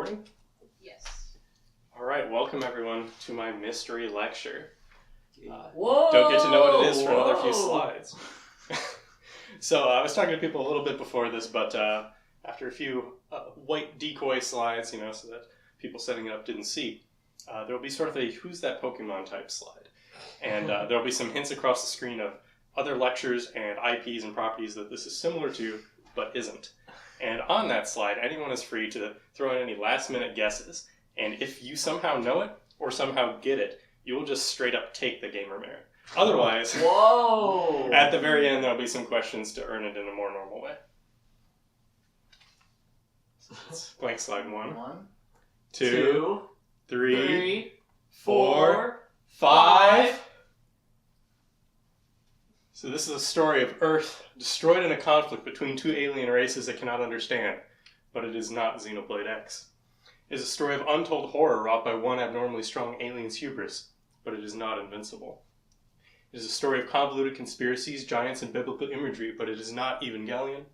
recording? Yes. All right, welcome everyone to my mystery lecture. Whoa! Don't get to know what it is for another few slides. So I was talking to people a little bit before this, but after a few white decoy slides, so that people setting it up didn't see, there will be sort of a who's that Pokemon type slide. And there will be some hints across the screen of other lectures and IPs and properties that this is similar to, but isn't. And on that slide, anyone is free to throw in any last-minute guesses. And if you somehow know it or somehow get it, you will just straight up take the gamer merit. Otherwise, Whoa! At the very end, there'll be some questions to earn it in a more normal way. Blank slide 1, 2, 3, 4, 5. So this is a story of Earth destroyed in a conflict between two alien races that cannot understand, but it is not Xenoblade X. It is a story of untold horror wrought by one abnormally strong alien's hubris, but it is not invincible. It is a story of convoluted conspiracies, giants, and biblical imagery, but it is not Evangelion.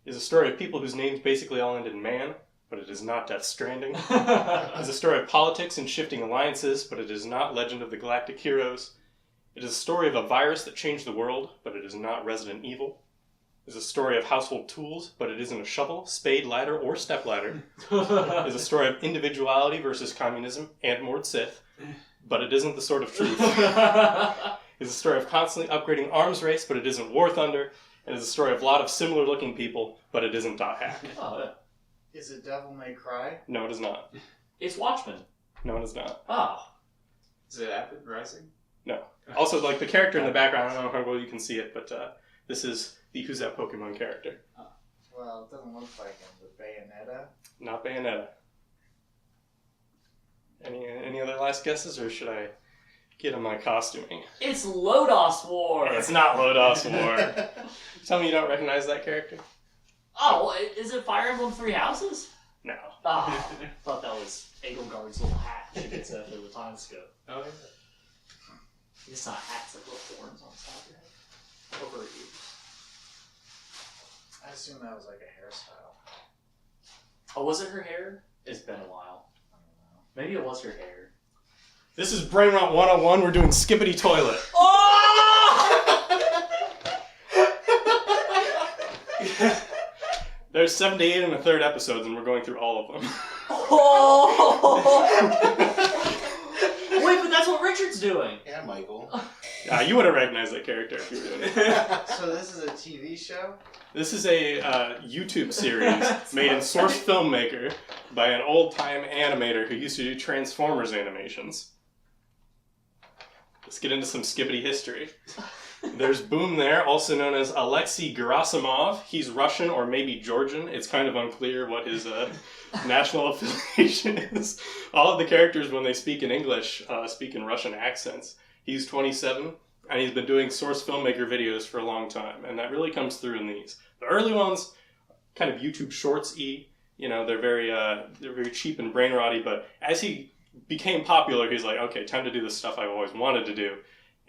It is a story of people whose names basically all end in man, but it is not Death Stranding. It is a story of politics and shifting alliances, but it is not Legend of the Galactic Heroes. It is a story of a virus that changed the world, but it is not Resident Evil. It is a story of household tools, but it isn't a shovel, spade, ladder, or stepladder. It is a story of individuality versus communism and Mord Sith, but it isn't the Sword of Truth. It is a story of constantly upgrading arms race, but it isn't War Thunder. It is a story of a lot of similar-looking people, but it isn't Dot Hack. Oh, yeah. Is it Devil May Cry? No, it is not. It's Watchmen. No, it is not. Oh. Is it Apple Rising? No. Also, the character in the background, I don't know how well you can see it, but this is the Who's That Pokemon character. Well, it doesn't look like him. The Bayonetta? Not Bayonetta. Any other last guesses, or should I get on my costuming? It's Lodos War! It's not Lodos War. Tell me you don't recognize that character? Oh, is it Fire Emblem Three Houses? No. Oh, I thought that was Edelgard's little hat she gets after the time scope. Oh, yeah. It's not hats, like little horns on the side of your head. Over your ears. I assume that was like a hairstyle. Oh, was it her hair? It's been a while. I don't know. Maybe it was her hair. This is Brain Rot 101. We're doing Skibidi Toilet. Oh! There's 7 to 8 in the third episodes, and we're going through all of them. Wait, but that's what Richard's doing. Yeah, Michael. You would have recognized that character if you were doing it. So this is a TV show? This is a YouTube series made in Source Filmmaker by an old-time animator who used to do Transformers animations. Let's get into some Skibidi history. There's Boom there, also known as Alexei Gerasimov. He's Russian or maybe Georgian. It's kind of unclear what his national affiliation is. All of the characters, when they speak in English, speak in Russian accents. He's 27, and he's been doing Source Filmmaker videos for a long time, and that really comes through in these. The early ones, kind of YouTube Shorts-y. They're very cheap and brain-rotty, but as he became popular, he's like, okay, time to do the stuff I've always wanted to do.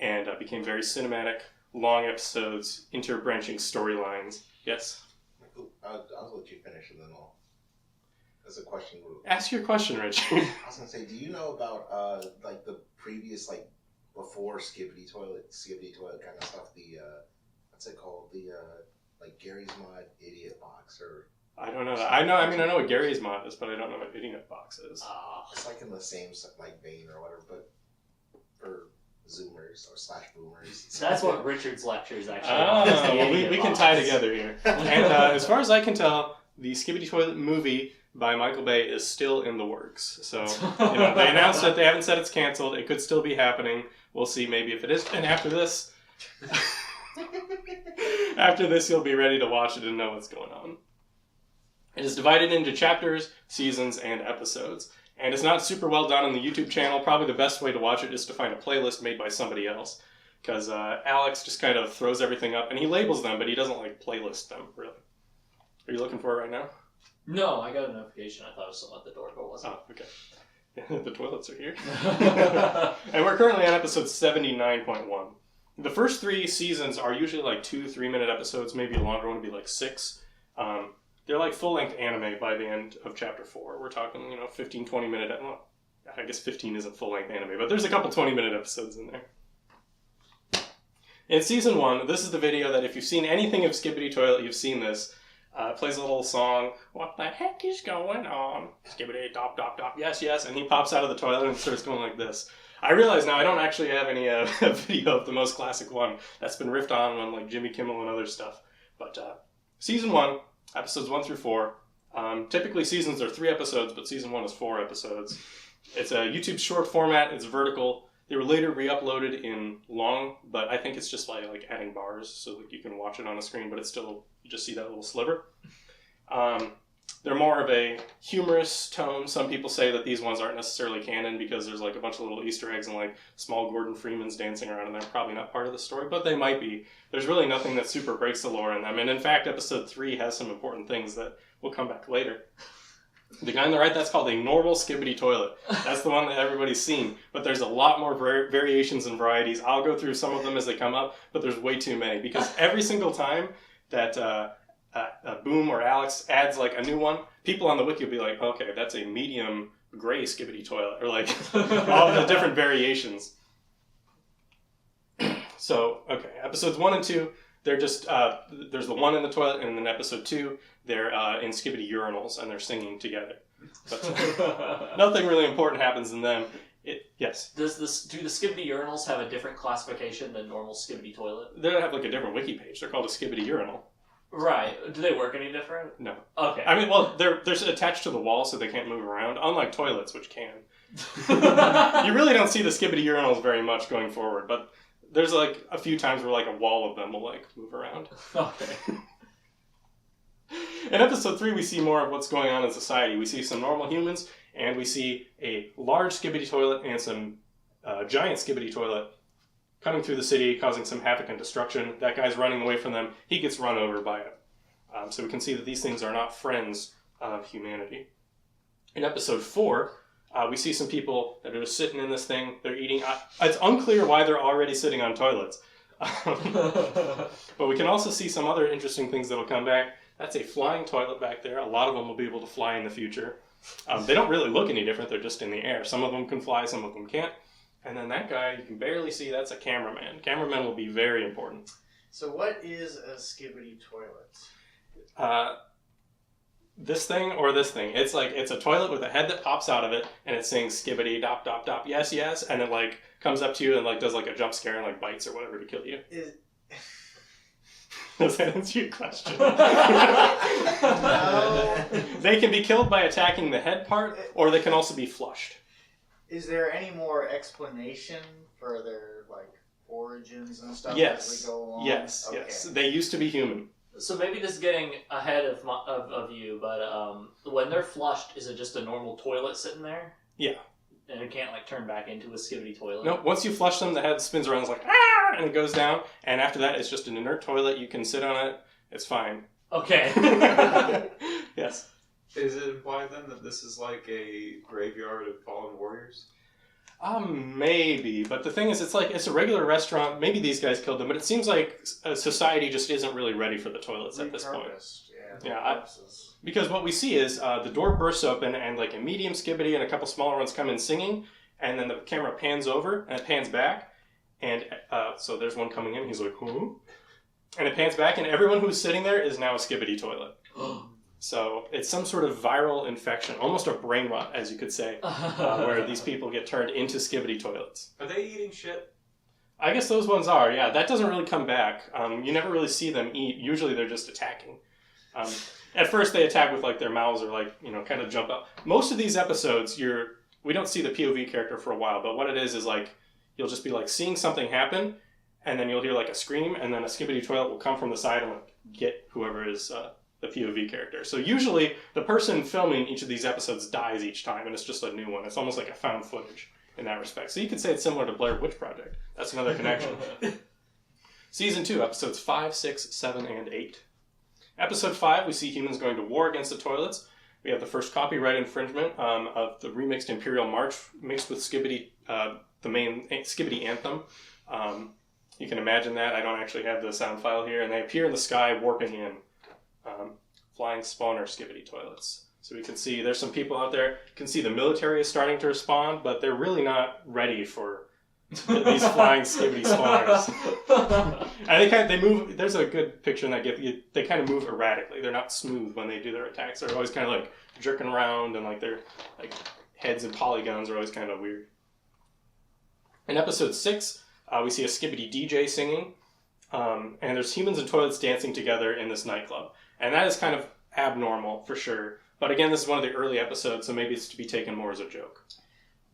And became very cinematic, long episodes, inter-branching storylines. Yes? I'll let you finish and then I'll... That's a question. Ask your question, Richard. I was going to say, do you know about, the previous, before Skibidi Toilet kind of stuff, what's it called? The, Gary's Mod Idiot Box, or... I don't know that. I know what Gary's Mod is, but I don't know what Idiot Box is. It's in the same, vein or whatever, but for... Zoomers or /boomers. That's what Richard's lectures actually are. Well, we can tie together here. And as far as I can tell, the Skibidi Toilet movie by Michael Bay is still in the works. So, they announced it. They haven't said it's canceled. It could still be happening. We'll see maybe if it is. And after this, you'll be ready to watch it and know what's going on. It is divided into chapters, seasons, and episodes. And it's not super well done on the YouTube channel. Probably the best way to watch it is to find a playlist made by somebody else. Because Alex just kind of throws everything up, and he labels them, but he doesn't playlist them, really. Are you looking for it right now? No, I got a notification. I thought it was someone at the door, but it wasn't. Oh, okay. The toilets are here. And we're currently on episode 79.1. The first 3 seasons are usually 2 3-minute episodes, maybe a longer one would be 6. they're like full-length anime by the end of chapter 4. We're talking, 15, 20-minute... Well, I guess 15 isn't full-length anime, but there's a couple 20-minute episodes in there. In Season 1, this is the video that if you've seen anything of Skibidi Toilet, you've seen this. It plays a little song, what the heck is going on? Skibidi, dop, dop, dop, yes, yes, and he pops out of the toilet and starts going like this. I realize now I don't actually have any video of the most classic one. That's been riffed on like Jimmy Kimmel and other stuff. But Season 1, episodes 1 through 4. Typically seasons are 3 episodes, but Season 1 is 4 episodes. It's a YouTube short format, it's vertical. They were later re-uploaded in long, but I think it's just like adding bars so that you can watch it on a screen, but it's still, you just see that little sliver. They're more of a humorous tone. Some people say that these ones aren't necessarily canon because there's like a bunch of little Easter eggs and like small Gordon Freemans dancing around, and they're probably not part of the story, but they might be. There's really nothing that super breaks the lore in them, and in fact, episode 3 has some important things that will come back later. The guy on the right, that's called a normal Skibidi toilet. That's the one that everybody's seen. But there's a lot more variations and varieties. I'll go through some of them as they come up, but there's way too many. Because every single time that Boom or Alex adds like a new one, people on the wiki will be like, okay, that's a medium gray Skibidi toilet. Or like all the different variations. So, okay, episodes 1 and 2, they're just, there's the one in the toilet, and in episode 2, they're in Skibidi urinals, and they're singing together. But nothing really important happens in them. Yes? Do the Skibidi urinals have a different classification than normal Skibidi toilet? They have like a different wiki page. They're called a Skibidi urinal. Right. Do they work any different? No. Okay. I mean, well, they're attached to the wall, so they can't move around, unlike toilets, which can. You really don't see the Skibidi urinals very much going forward, but there's like a few times where like a wall of them will like move around. Okay. In episode 3, we see more of what's going on in society. We see some normal humans, and we see a large Skibidi toilet and some giant Skibidi toilet coming through the city, causing some havoc and destruction. That guy's running away from them. He gets run over by it. So we can see that these things are not friends of humanity. In episode 4, we see some people that are just sitting in this thing. They're eating. It's unclear why they're already sitting on toilets. But we can also see some other interesting things that will come back. That's a flying toilet back there. A lot of them will be able to fly in the future. They don't really look any different. They're just in the air. Some of them can fly, some of them can't. And then that guy, you can barely see, that's a cameraman. Cameramen will be very important. So what is a Skibidi toilet? This thing or this thing. It's like, it's a toilet with a head that pops out of it, and it sings Skibidi, dop, dop, dop, yes, yes, and it like comes up to you and like does like a jump scare and like bites or whatever to kill you. Does that answer your question? No. They can be killed by attacking the head part, or they can also be flushed. Is there any more explanation for their like origins and stuff Yes. as we go along? Yes, Okay. yes. They used to be human. So maybe this is getting ahead of you, but when they're flushed, is it just a normal toilet sitting there? Yeah. And it can't like turn back into a Skibidi toilet? No, once you flush them, the head spins around, it's like, ah, and it goes down, and after that, it's just an inert toilet. You can sit on it. It's fine. Okay. Yes. Is it implied then that this is like a graveyard of fallen warriors? Maybe, but the thing is, it's a regular restaurant. Maybe these guys killed them, but it seems like society just isn't really ready for the toilets at this point. Yeah, because what we see is the door bursts open, and like a medium Skibidi and a couple smaller ones come in singing, and then the camera pans over and it pans back, and so there's one coming in. He's like, "Who?" And it pans back, and everyone who's sitting there is now a Skibidi toilet. So it's some sort of viral infection, almost a brain rot, as you could say, where these people get turned into Skibidi toilets. Are they eating shit? I guess those ones are, yeah. That doesn't really come back. You never really see them eat. Usually they're just attacking. At first they attack with like their mouths or like, kind of jump up. Most of these episodes, we don't see the POV character for a while, but what it is like, you'll just be like seeing something happen, and then you'll hear like a scream, and then a Skibidi toilet will come from the side and like, get whoever is the POV character. So usually the person filming each of these episodes dies each time, and it's just a new one. It's almost like a found footage in that respect. So you could say it's similar to Blair Witch Project. That's another connection. Season 2, episodes 5, 6, 7, and 8. Episode 5, we see humans going to war against the toilets. We have the first copyright infringement of the remixed Imperial March mixed with Skibidi, the main Skibidi anthem. You can imagine that. I don't actually have the sound file here. And they appear in the sky, warping in. flying spawner Skibidi toilets. So we can see there's some people out there. You can see the military is starting to respond, but they're really not ready for these flying Skibidi spawners. And they move. There's a good picture in that GIF. They kind of move erratically. They're not smooth when they do their attacks. They're always kind of like jerking around, and like their like heads and polygons are always kind of weird. In episode 6, we see a Skibidi DJ singing, and there's humans and toilets dancing together in this nightclub, and that is kind of abnormal for sure. But again, this is one of the early episodes, so maybe it's to be taken more as a joke.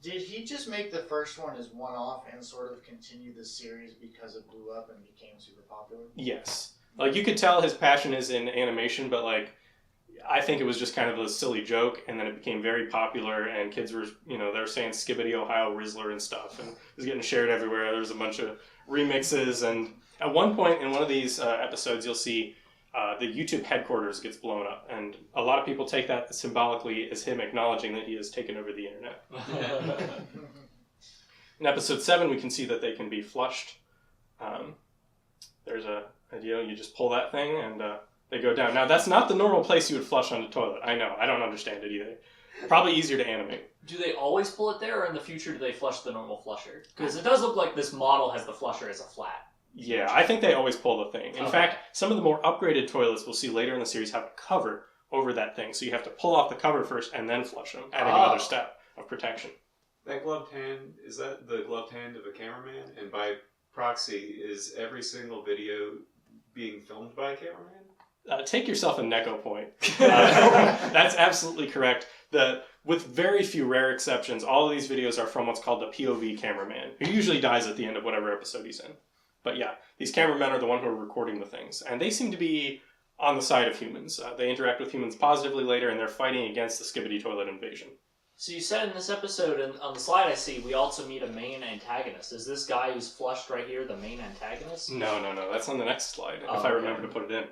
Did he just make the first one as one-off and sort of continue the series because it blew up and became super popular? Yes. Like, you could tell his passion is in animation, but, like, I think it was just kind of a silly joke, and then it became very popular, and kids were, they were saying Skibidi, Ohio, Rizzler and stuff, and it was getting shared everywhere. There was a bunch of remixes, and at one point in one of these episodes, you'll see the YouTube headquarters gets blown up, and a lot of people take that symbolically as him acknowledging that he has taken over the internet. In episode 7, we can see that they can be flushed. There's a you just pull that thing and they go down. Now, that's not the normal place you would flush on a toilet. I know. I don't understand it either. Probably easier to animate. Do they always pull it there, or in the future do they flush the normal flusher? Because it does look like this model has the flusher as a flat. Yeah, I think they always pull the thing. In fact, some of the more upgraded toilets we'll see later in the series have a cover over that thing. So you have to pull off the cover first and then flush them, adding another step of protection. That gloved hand, is that the gloved hand of a cameraman? And by proxy, is every single video being filmed by a cameraman? Take yourself a Neko point. That's absolutely correct. With very few rare exceptions, all of these videos are from what's called the POV cameraman, who usually dies at the end of whatever episode he's in. But yeah, these cameramen are the one who are recording the things, and they seem to be on the side of humans. They interact with humans positively later, and they're fighting against the Skibidi toilet invasion. So you said in this episode, and on the slide I see, we also meet a main antagonist. Is this guy who's flushed right here the main antagonist? No. That's on the next slide, if I remember to put it in.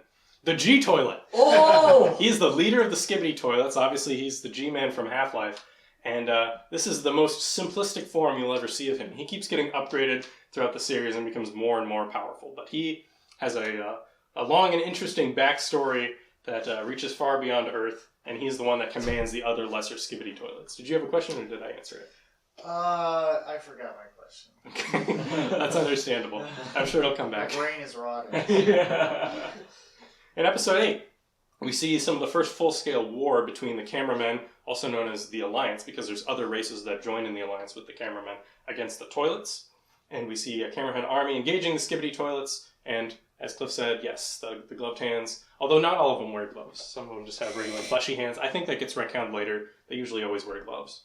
The G toilet! Oh! He's the leader of the Skibidi toilets. Obviously, he's the G-man from Half-Life. And this is the most simplistic form you'll ever see of him. He keeps getting upgraded throughout the series and becomes more and more powerful. But he has a long and interesting backstory that reaches far beyond Earth, and he's the one that commands the other lesser Skibidi toilets. Did you have a question, or did I answer it? I forgot my question. That's understandable. I'm sure it'll come back. My brain is rotting. In episode 8, we see some of the first full-scale war between the cameramen, also known as the Alliance, because there's other races that join in the Alliance with the cameramen, against the toilets. And we see a cameraman army engaging the Skibidi toilets, and as Cliff said, yes, the gloved hands, although not all of them wear gloves. Some of them just have regular fleshy hands. I think that gets recounted later. They usually always wear gloves.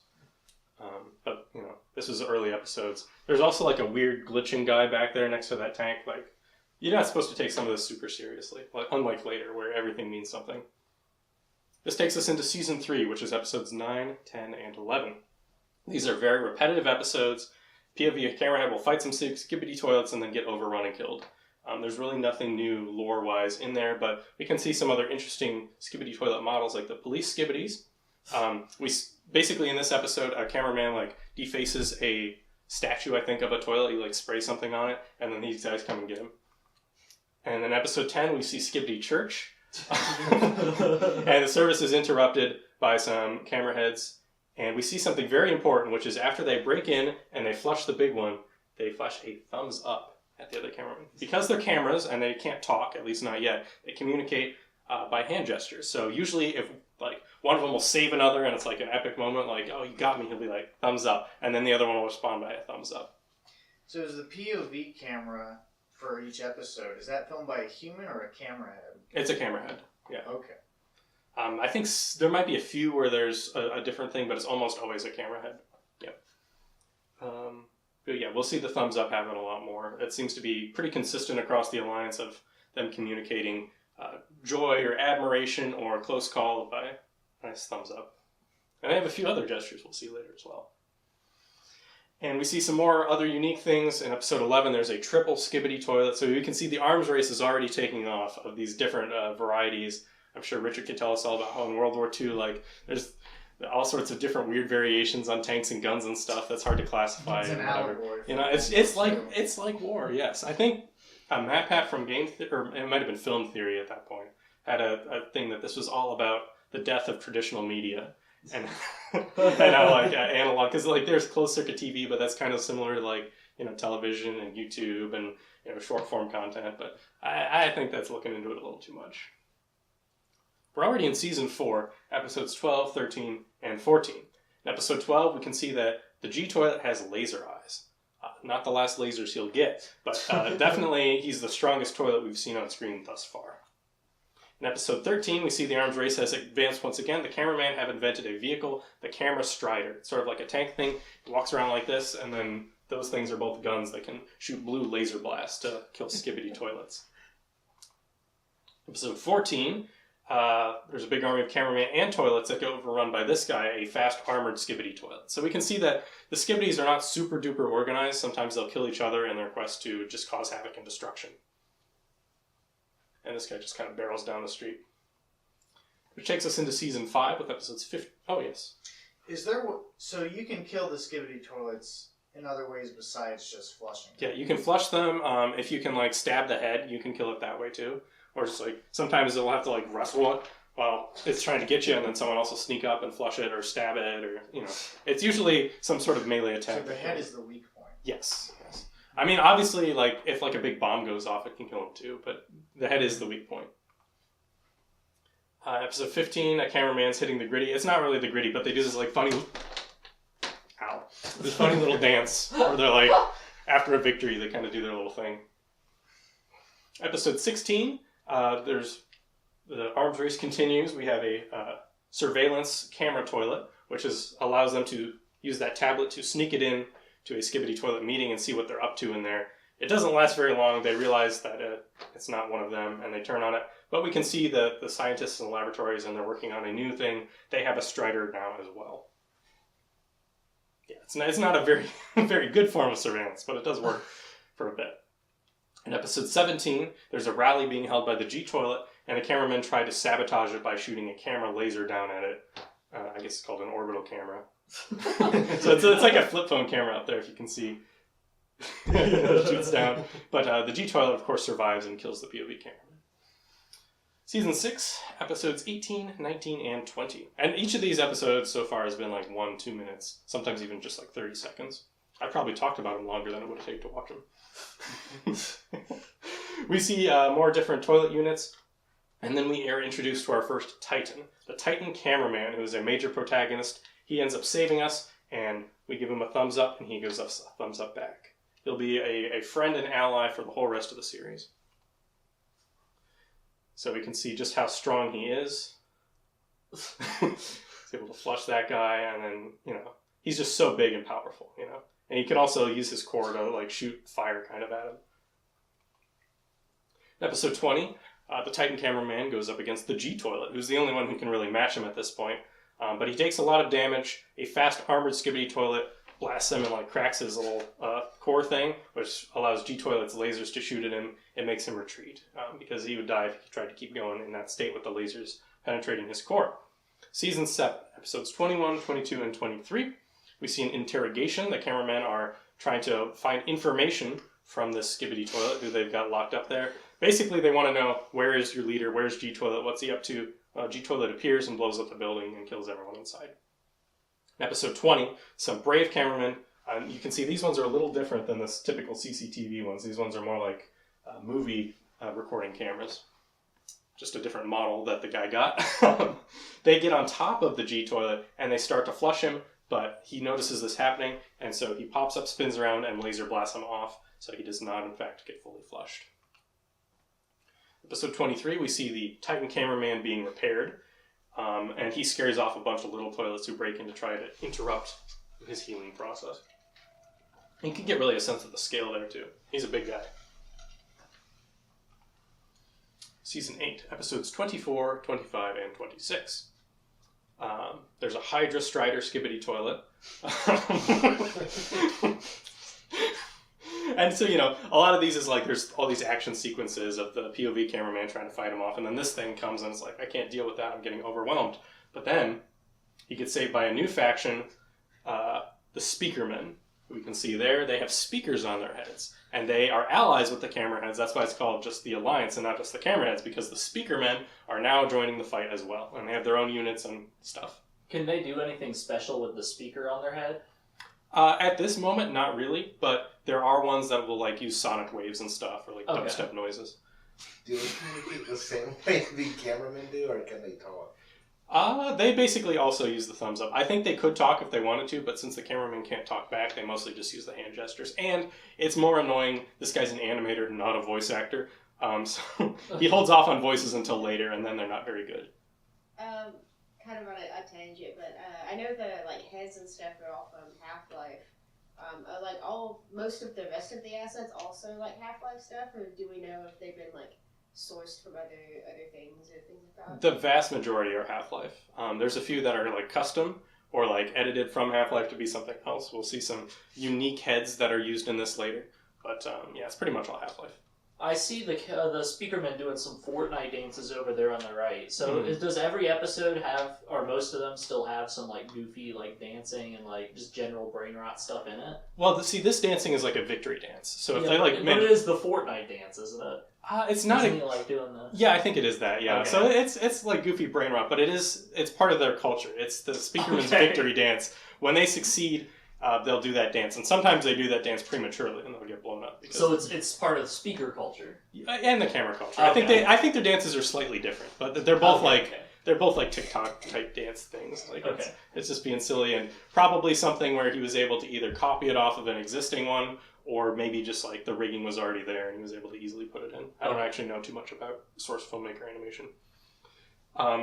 But, this is early episodes. There's also like a weird glitching guy back there next to that tank. Like, you're not supposed to take some of this super seriously, unlike later, where everything means something. This takes us into Season 3, which is episodes 9, 10, and 11. These are very repetitive episodes. POV camerahead will fight some Skibidi toilets and then get overrun and killed. There's really nothing new lore-wise in there, but we can see some other interesting Skibidi toilet models, like the police Skibidis. Basically, in this episode, a cameraman defaces a statue, I think, of a toilet. He sprays something on it, and then these guys come and get him. And in episode 10, we see Skibidi Church. And the service is interrupted by some camera heads. And we see something very important, which is after they break in and they flush the big one, they flash a thumbs up at the other cameraman. Because they're cameras and they can't talk, at least not yet, they communicate by hand gestures. So usually if one of them will save another and it's an epic moment, oh, you got me, he'll be thumbs up. And then the other one will respond by a thumbs up. So is the POV camera for each episode, is that filmed by a human or a camera head? It's a camera head, yeah. Okay. I think there might be a few where there's a different thing, but it's almost always a camera head. Yep. But yeah, we'll see the thumbs up happen a lot more. It seems to be pretty consistent across the Alliance of them communicating joy or admiration or a close call by nice thumbs up. And I have a few other gestures we'll see later as well. And we see some more other unique things. In episode 11, there's a triple Skibidi toilet. So you can see the arms race is already taking off of these different varieties. I'm sure Richard could tell us all about how in World War II, there's all sorts of different weird variations on tanks and guns and stuff that's hard to classify. It's an allegory. It's like war, yes. I think MatPat from or it might have been Film Theory at that point, had a thing that this was all about the death of traditional media. And and I like analog, because like there's closed circuit TV, but that's kind of similar to like, you know, television and YouTube and, you know, short form content. But I think that's looking into it a little too much. We're already in season 4, episodes 12, 13, and 14. In episode 12, we can see that the G toilet has laser eyes. Not the last lasers he'll get, but definitely he's the strongest toilet we've seen on screen thus far. In episode 13, we see the arms race has advanced once again. The cameraman have invented a vehicle, the camera strider. It's sort of like a tank thing. It walks around like this, and then those things are both guns that can shoot blue laser blasts to kill Skibidi toilets. Episode 14, there's a big army of cameramen and toilets that get overrun by this guy, a fast armored Skibidi toilet. So we can see that the Skibidis are not super duper organized. Sometimes they'll kill each other in their quest to just cause havoc and destruction. And this guy just kind of barrels down the street. Which takes us into season 5 with episodes 50. Oh, yes. Is there... So you can kill the Skibidi toilets in other ways besides just flushing them? Yeah, you can flush them. If you can, like, stab the head, you can kill it that way, too. Or just, like, sometimes they'll have to, like, wrestle it while it's trying to get you, and then someone else will sneak up and flush it or stab it, or, you know. It's usually some sort of melee attack. So the head is the weak point. Yes. I mean, obviously, like, if, like, a big bomb goes off, it can kill him, too, but the head is the weak point. Episode 15, a cameraman's hitting the gritty. It's not really the gritty, but they do this, like, funny... Ow. This funny little dance where they're, like, after a victory, they kind of do their little thing. Episode 16, there's... The arms race continues. We have a surveillance camera toilet, which allows them to use that tablet to sneak it in to a Skibidi toilet meeting and see what they're up to in there. It doesn't last very long. They realize that it's not one of them, and they turn on it. But we can see the scientists in the laboratories, and they're working on a new thing. They have a strider now as well. Yeah, it's not a very, very good form of surveillance, but it does work for a bit. In episode 17, there's a rally being held by the G toilet, and a cameraman tried to sabotage it by shooting a camera laser down at it. I guess it's called an orbital camera. So it's like a flip phone camera out there, if you can see. It shoots down. But the G toilet, of course, survives and kills the POV cameraman. Season 6, episodes 18, 19, and 20. And each of these episodes so far has been like 1-2 minutes, sometimes even just like 30 seconds. I probably talked about them longer than it would have taken to watch them. We see more different toilet units. And then we are introduced to our first Titan, the Titan cameraman, who is a major protagonist. He ends up saving us, and we give him a thumbs up, and he gives us a thumbs up back. He'll be a friend and ally for the whole rest of the series. So we can see just how strong he is. He's able to flush that guy, and then, you know, he's just so big and powerful, you know. And he can also use his core to, like, shoot fire kind of at him. In episode 20... the Titan cameraman goes up against the G toilet, who's the only one who can really match him at this point. But he takes a lot of damage. A fast armored Skibidi toilet blasts him and like cracks his little core thing, which allows G toilet's lasers to shoot at him. It makes him retreat because he would die if he tried to keep going in that state with the lasers penetrating his core. Season 7, episodes 21, 22, and 23. We see an interrogation. The cameramen are trying to find information from this Skibidi toilet who they've got locked up there. Basically, they want to know, where is your leader? Where's G toilet? What's he up to? G toilet appears and blows up the building and kills everyone inside. In episode 20, some brave cameramen. You can see these ones are a little different than the typical CCTV ones. These ones are more like movie recording cameras. Just a different model that the guy got. They get on top of the G toilet and they start to flush him, but he notices this happening, and so he pops up, spins around, and laser blasts him off, so he does not, in fact, get fully flushed. Episode 23, we see the Titan cameraman being repaired, and he scares off a bunch of little toilets who break in to try to interrupt his healing process. You can get really a sense of the scale there, too. He's a big guy. Season 8, episodes 24, 25, and 26. There's a Hydra Strider Skibidi toilet. And so, you know, a lot of these is like, there's all these action sequences of the POV cameraman trying to fight him off, and then this thing comes and it's like, I can't deal with that, I'm getting overwhelmed. But then, he gets saved by a new faction, the Speakermen. who we can see there, they have speakers on their heads. And they are allies with the camera heads. That's why it's called just the Alliance and not just the camera heads, because the speaker men are now joining the fight as well. And they have their own units and stuff. Can they do anything special with the speaker on their head? At this moment, not really, but there are ones that will like use sonic waves and stuff, or like dubstep noises. Do they communicate the same way the cameramen do, or can they talk? They basically also use the thumbs up. I think they could talk if they wanted to, but since the cameraman can't talk back, they mostly just use the hand gestures. And it's more annoying. This guy's an animator, not a voice actor. So he holds off on voices until later, and then they're not very good. Kind of on a tangent, but I know the like heads and stuff are all from Half-Life. Like most of the rest of the assets also like Half-Life stuff, or do we know if they've been like sourced from other things or things like that? The vast majority are Half-Life. There's a few that are like custom or like edited from Half-Life to be something else. We'll see some unique heads that are used in this later, but yeah, it's pretty much all Half-Life. I see the speakerman doing some Fortnite dances over there on the right. So does every episode have, or most of them still have some like goofy like dancing and like just general brain rot stuff in it? Well, see, this dancing is like a victory dance. So if they like, but it is the Fortnite dance, isn't it? It's not. Isn't he like doing the? Yeah, I think it is that. Yeah, Okay. so it's like goofy brain rot, but it's part of their culture. It's the speakerman's victory dance. When they succeed, they'll do that dance, and sometimes they do that dance prematurely, and they'll get blown up. So it's part of the speaker culture and the camera culture. Okay. I think their dances are slightly different, but they're both they're both like TikTok type dance things. Like it's just being silly, and probably something where he was able to either copy it off of an existing one, or maybe just like the rigging was already there and he was able to easily put it in. I don't actually know too much about source filmmaker animation.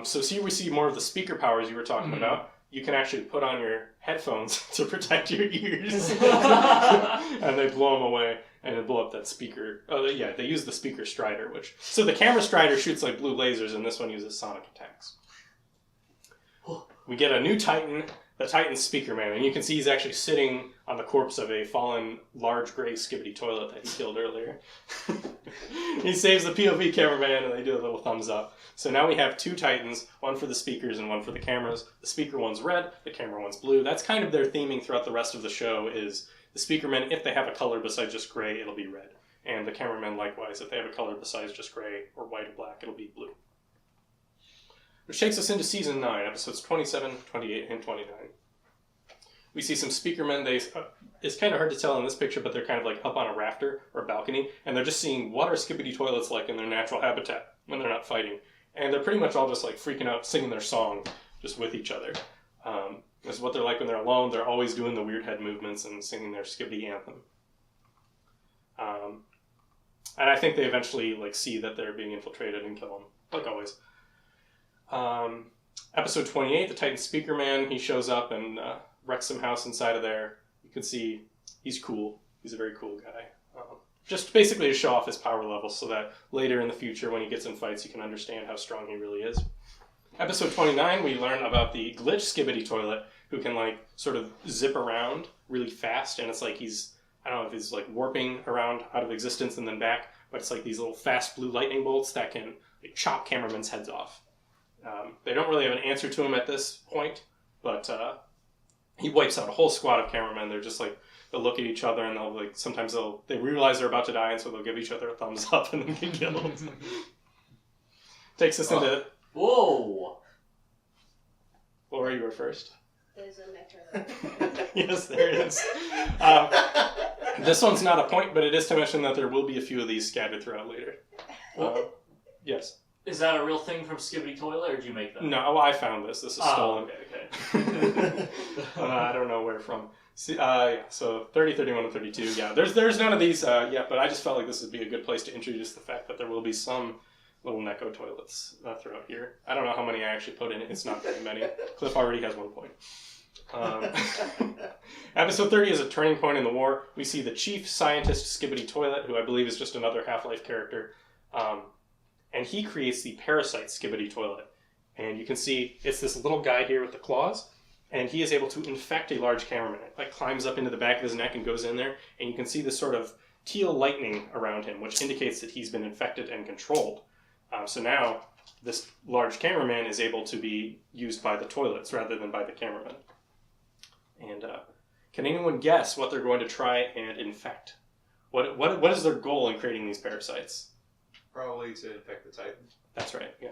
So here we see more of the speaker powers you were talking about. You can actually put on your headphones to protect your ears. And they blow them away and it blow up that speaker. Oh yeah, they use the speaker strider, so the camera strider shoots like blue lasers and this one uses sonic attacks. We get a new Titan, the Titan Speakerman, and you can see he's actually sitting on the corpse of a fallen large gray Skibidi toilet that he killed earlier. He saves the POV cameraman and they do a little thumbs up. So now we have two Titans, one for the speakers and one for the cameras. The speaker one's red, the camera one's blue. That's kind of their theming throughout the rest of the show is the speakermen, if they have a color besides just gray, it'll be red. And the cameramen likewise, if they have a color besides just gray or white or black, it'll be blue. Which takes us into Season 9, episodes 27, 28, and 29. We see some speakermen. It's kind of hard to tell in this picture, but they're kind of like up on a rafter or balcony, and they're just seeing what are Skibidi toilets like in their natural habitat when they're not fighting. And they're pretty much all just like freaking out, singing their song just with each other. This is what they're like when they're alone. They're always doing the weird head movements and singing their Skibidi anthem. And I think they eventually like see that they're being infiltrated and kill them, like always. Episode 28, the Titan Speakerman, he shows up and wrecks some house inside of there. You can see he's cool. He's a very cool guy. Just basically to show off his power level so that later in the future when he gets in fights you can understand how strong he really is. Episode 29, we learn about the glitch Skibidi toilet who can like sort of zip around really fast, and it's like I don't know if he's like warping around out of existence and then back, but it's like these little fast blue lightning bolts that can like, chop cameramen's heads off. They don't really have an answer to him at this point, but he wipes out a whole squad of cameramen. They're just like, they'll look at each other and they'll like, sometimes they realize they're about to die, and so they'll give each other a thumbs up and then get killed. Takes us into... Whoa! Laura, you were first. There's a metro. Yes, there is. This one's not a point, but it is to mention that there will be a few of these scattered throughout later. Yes. Is that a real thing from Skibidi Toilet, or did you make that? No, I found this. This is stolen. Okay. I don't know where from. Yeah, so 30, 31, and 32. Yeah, there's none of these yet, but I just felt like this would be a good place to introduce the fact that there will be some little Neko toilets throughout here. I don't know how many I actually put in. It's not very many. Cliff already has 1 point. Episode 30 is a turning point in the war. We see the chief scientist Skibidi Toilet, who I believe is just another Half-Life character. And he creates the parasite Skibidi Toilet. And you can see it's this little guy here with the claws, and he is able to infect a large cameraman. It like climbs up into the back of his neck and goes in there, and you can see this sort of teal lightning around him, which indicates that he's been infected and controlled. So now this large cameraman is able to be used by the toilets rather than by the cameraman. And Can anyone guess what they're going to try and infect? What is their goal in creating these parasites? Probably to infect the Titan. That's right, yeah.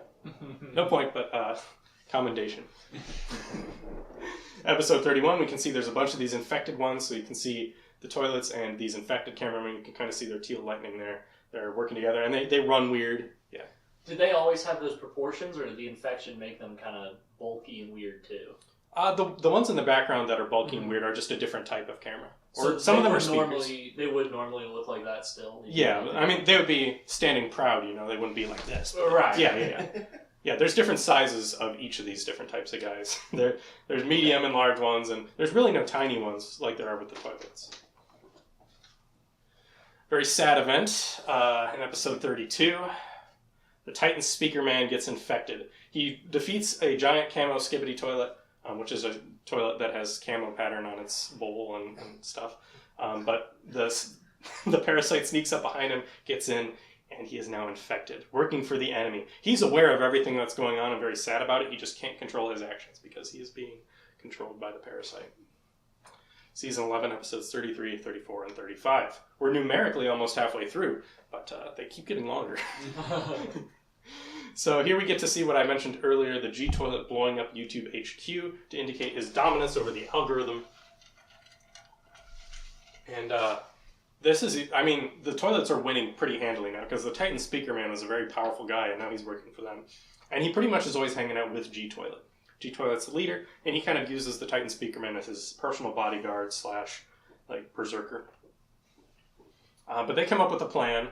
No point, but commendation. Episode 31, we can see there's a bunch of these infected ones, so you can see the toilets and these infected cameramen. You can kind of see their teal lightning there. They're working together, and they run weird. Yeah. Did they always have those proportions, or did the infection make them kind of bulky and weird too? The ones in the background that are bulky and weird are just a different type of camera. Or So some of them are speakers. They would normally look like that still. Yeah, I mean, they would be standing proud, you know. They wouldn't be like this. Right. Yeah. Yeah, there's different sizes of each of these different types of guys. There's medium and large ones, and there's really no tiny ones like there are with the toilets. Very sad event in episode 32. The Titan Speaker Man gets infected. He defeats a giant camo Skibidi toilet, which is a toilet that has camo pattern on its bowl and stuff. But the parasite sneaks up behind him, gets in, and he is now infected, working for the enemy. He's aware of everything that's going on and very sad about it. He just can't control his actions because he is being controlled by the parasite. Season 11, episodes 33, 34, and 35. We're numerically almost halfway through, but they keep getting longer. So here we get to see what I mentioned earlier, the G-Toilet blowing up YouTube HQ to indicate his dominance over the algorithm. And this is, I mean, the toilets are winning pretty handily now because the Titan Speaker Man was a very powerful guy and now he's working for them. And he pretty much is always hanging out with G-Toilet. G-Toilet's the leader, and he kind of uses the Titan Speaker Man as his personal bodyguard / like berserker. But they come up with a plan.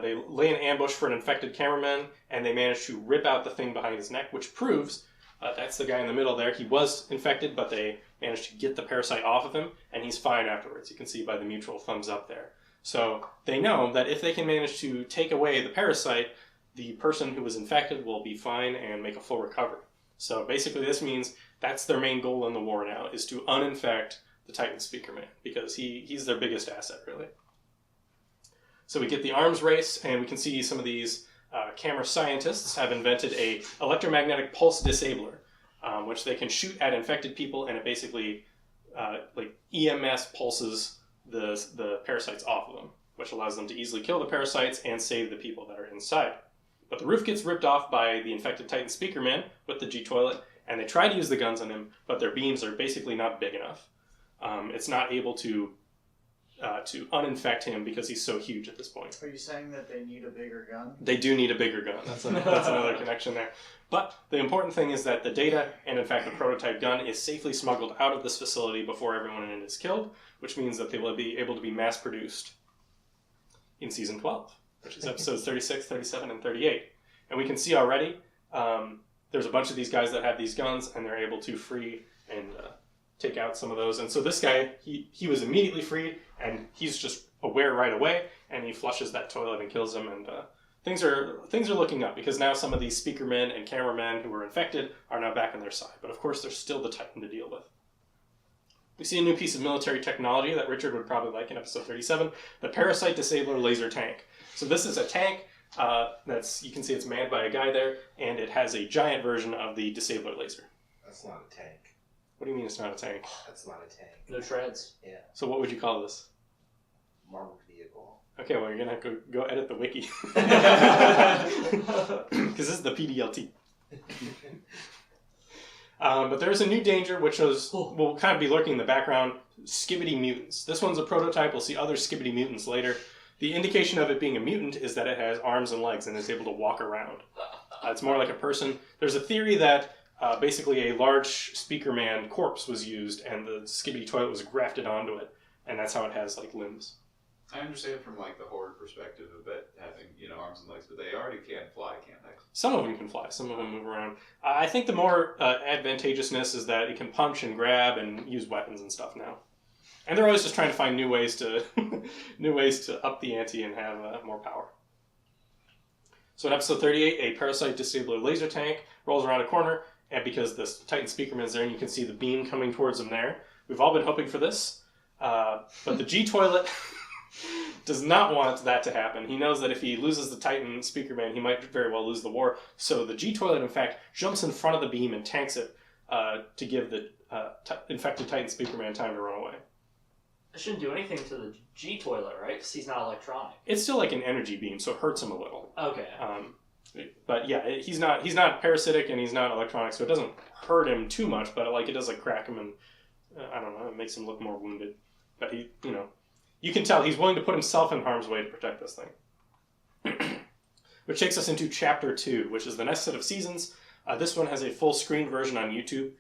They lay an ambush for an infected cameraman, and they manage to rip out the thing behind his neck, which proves that's the guy in the middle there. He was infected, but they managed to get the parasite off of him, and he's fine afterwards. You can see by the mutual thumbs up there. So they know that if they can manage to take away the parasite, the person who was infected will be fine and make a full recovery. So basically this means that's their main goal in the war now, is to uninfect the Titan Speaker Man, because he's their biggest asset, really. So we get the arms race, and we can see some of these camera scientists have invented a electromagnetic pulse disabler, which they can shoot at infected people, and it basically like EMS pulses the parasites off of them, which allows them to easily kill the parasites and save the people that are inside. But the roof gets ripped off by the infected Titan Speaker Man with the G-Toilet, and they try to use the guns on him, but their beams are basically not big enough. It's not able to uninfect him because he's so huge at this point. Are you saying that they need a bigger gun? They do need a bigger gun. That's another connection there. But the important thing is that the data, and in fact the prototype gun, is safely smuggled out of this facility before everyone in it is killed, which means that they will be able to be mass-produced in Season 12, which is episodes 36, 37, and 38. And we can see already there's a bunch of these guys that have these guns, and they're able to free and take out some of those. And so this guy, he was immediately freed, and he's just aware right away, and he flushes that toilet and kills him, and things are looking up, because now some of these speakermen and cameramen who were infected are now back on their side. But of course, there's still the Titan to deal with. We see a new piece of military technology that Richard would probably like in episode 37, the Parasite Disabler Laser Tank. So this is a tank you can see it's manned by a guy there, and it has a giant version of the Disabler laser. That's not a tank. What do you mean it's not a tank? That's not a tank. No treads. Yeah. So what would you call this? Armored vehicle. Okay, well, you're going to have to go edit the wiki. Because this is the PDLT. But there's a new danger, which will kind of be lurking in the background. Skibidi mutants. This one's a prototype. We'll see other Skibidi mutants later. The indication of it being a mutant is that it has arms and legs and is able to walk around. It's more like a person. There's a theory that basically a large speaker man corpse was used and the Skibidi toilet was grafted onto it, and that's how it has like limbs. I understand from like the horde perspective of it having, arms and legs, but they already can fly, can't they? Some of them can fly, some of them move around. I think the more advantageousness is that it can punch and grab and use weapons and stuff now. And they're always just trying to find new ways to up the ante and have more power. So in episode 38, a Parasite Disabler laser tank rolls around a corner, and because this Titan Speakerman's there, and you can see the beam coming towards him there. We've all been hoping for this, but the G-Toilet does not want that to happen. He knows that if he loses the Titan Speakerman, he might very well lose the war. So the G-Toilet, in fact, jumps in front of the beam and tanks it to give the infected Titan Speakerman time to run away. It shouldn't do anything to the G toilet, right? Because he's not electronic. It's still like an energy beam, so it hurts him a little. Okay. But yeah, he's not parasitic and he's not electronic, so it doesn't hurt him too much. But like it does like crack him and I don't know, it makes him look more wounded. But he, you can tell he's willing to put himself in harm's way to protect this thing. Which takes us into Chapter 2, which is the next set of seasons. This one has a full screen version on YouTube,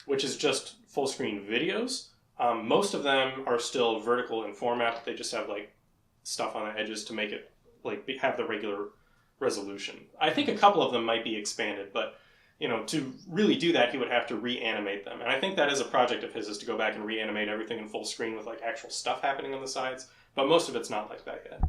which is just full screen videos. Most of them are still vertical in format. They just have like stuff on the edges to make it like have the regular resolution. I think a couple of them might be expanded, but to really do that, he would have to reanimate them. And I think that is a project of his, is to go back and reanimate everything in full screen with like actual stuff happening on the sides. But most of it's not like that yet.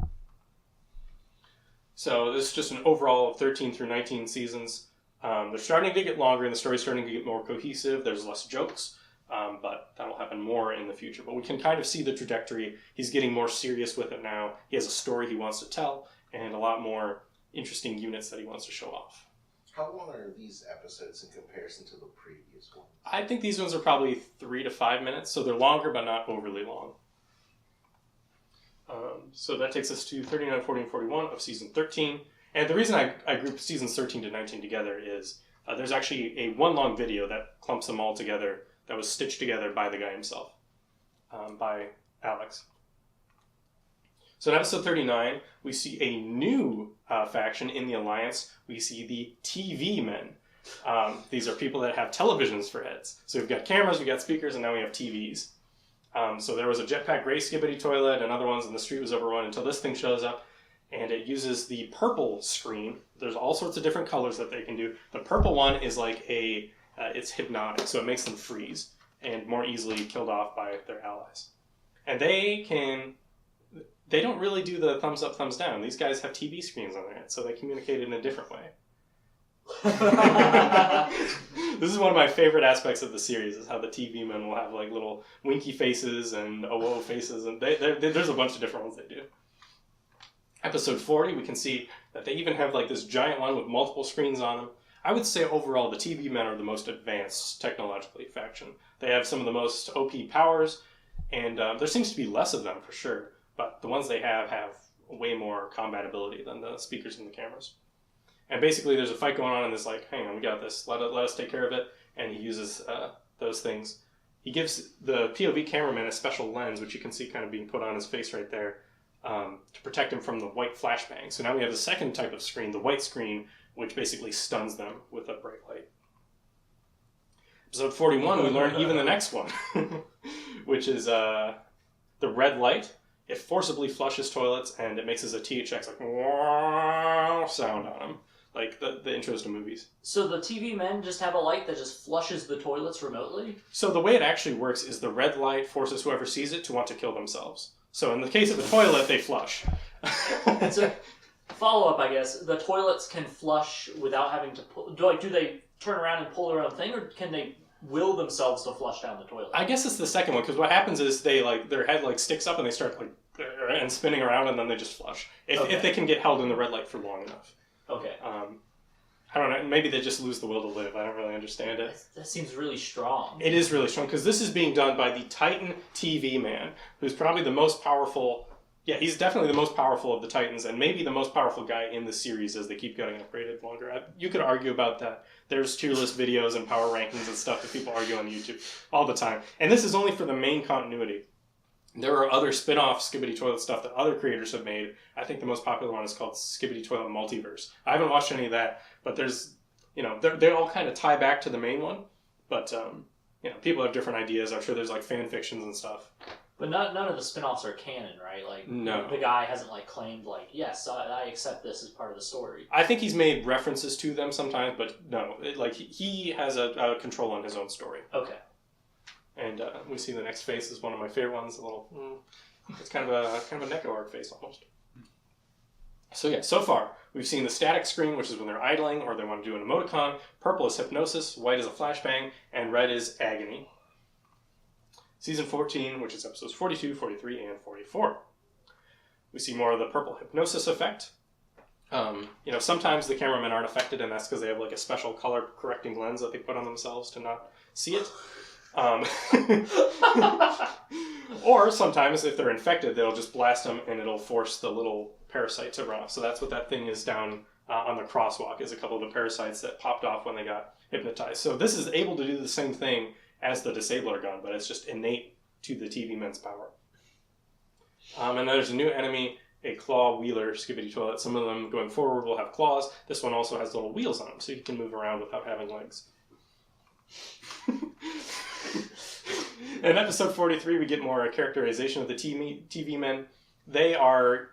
So this is just an overall of 13 through 19 seasons. They're starting to get longer and the story's starting to get more cohesive. There's less jokes, but that'll happen more in the future. But we can kind of see the trajectory. He's getting more serious with it now. He has a story he wants to tell and a lot more interesting units that he wants to show off. How long are these episodes in comparison to the previous ones? I think these ones are probably 3 to 5 minutes, so they're longer but not overly long. So that takes us to 39, 40, and 41 of season 13. And the reason I grouped seasons 13 to 19 together is there's actually a one long video that clumps them all together that was stitched together by the guy himself, by Alex. So in episode 39, we see a new faction in the Alliance. We see the TV men. These are people that have televisions for heads. So we've got cameras, we've got speakers, and now we have TVs. So there was a jetpack gray Skibidi toilet and other ones, and the street was overrun until this thing shows up. And it uses the purple screen. There's all sorts of different colors that they can do. The purple one is like it's hypnotic, so it makes them freeze and more easily killed off by their allies. And they don't really do the thumbs up, thumbs down. These guys have TV screens on their head, so they communicate in a different way. This is one of my favorite aspects of the series, is how the TV men will have like little winky faces and whoa faces, and there's a bunch of different ones they do. Episode 40, we can see that they even have like this giant one with multiple screens on them. I would say overall the TV men are the most advanced technologically faction. They have some of the most OP powers, and there seems to be less of them for sure, but the ones they have way more combat ability than the speakers and the cameras. And basically there's a fight going on and it's like, hang on, we got this, let us take care of it, and he uses those things. He gives the POV cameraman a special lens, which you can see kind of being put on his face right there, to protect him from the white flashbang. So now we have the second type of screen, the white screen, which basically stuns them with a bright light. Episode 41, we learn even the next one, which is the red light. It forcibly flushes toilets, and it makes a THX like wow sound on them, like the intros to movies. So the TV men just have a light that just flushes the toilets remotely? So the way it actually works is the red light forces whoever sees it to want to kill themselves. So in the case of the toilet, they flush. So, follow-up, I guess, the toilets can flush without having to pull... Do they turn around and pull their own thing, or can they will themselves to flush down the toilet? I guess it's the second one, because what happens is they their head sticks up and they start and spinning around, and then they just flush. If they can get held in the red light for long enough. Okay. I don't know, maybe they just lose the will to live. I don't really understand it. That seems really strong. It is really strong, because this is being done by the Titan TV man, who's probably the most powerful... Yeah, he's definitely the most powerful of the Titans, and maybe the most powerful guy in the series as they keep getting upgraded longer. You could argue about that. There's tier list videos and power rankings and stuff that people argue on YouTube all the time. And this is only for the main continuity. There are other spin-off Skibidi Toilet stuff that other creators have made. I think the most popular one is called Skibidi Toilet Multiverse. I haven't watched any of that, but there's, they all kind of tie back to the main one. But, people have different ideas. I'm sure there's fan fictions and stuff. But none of the spin-offs are canon, right? No. The guy hasn't claimed yes, I accept this as part of the story. I think he's made references to them sometimes, but no, he has a control on his own story. Okay. And we see the next face is one of my favorite ones. It's kind of a Neko arc face almost. So yeah, so far we've seen the static screen, which is when they're idling or they want to do an emoticon. Purple is hypnosis, white is a flashbang, and red is agony. Season 14, which is episodes 42, 43, and 44. We see more of the purple hypnosis effect. Sometimes the cameramen aren't affected, and that's because they have a special color correcting lens that they put on themselves to not see it. Or sometimes, if they're infected, they'll just blast them and it'll force the little parasite to run off. So that's what that thing is down on the crosswalk, is a couple of the parasites that popped off when they got hypnotized. So this is able to do the same thing as the Disabler gun, but it's just innate to the TV men's power. And there's a new enemy, a claw wheeler Skibidi toilet. Some of them going forward will have claws. This one also has little wheels on them, so you can move around without having legs. In episode 43, we get more characterization of the TV men. They are,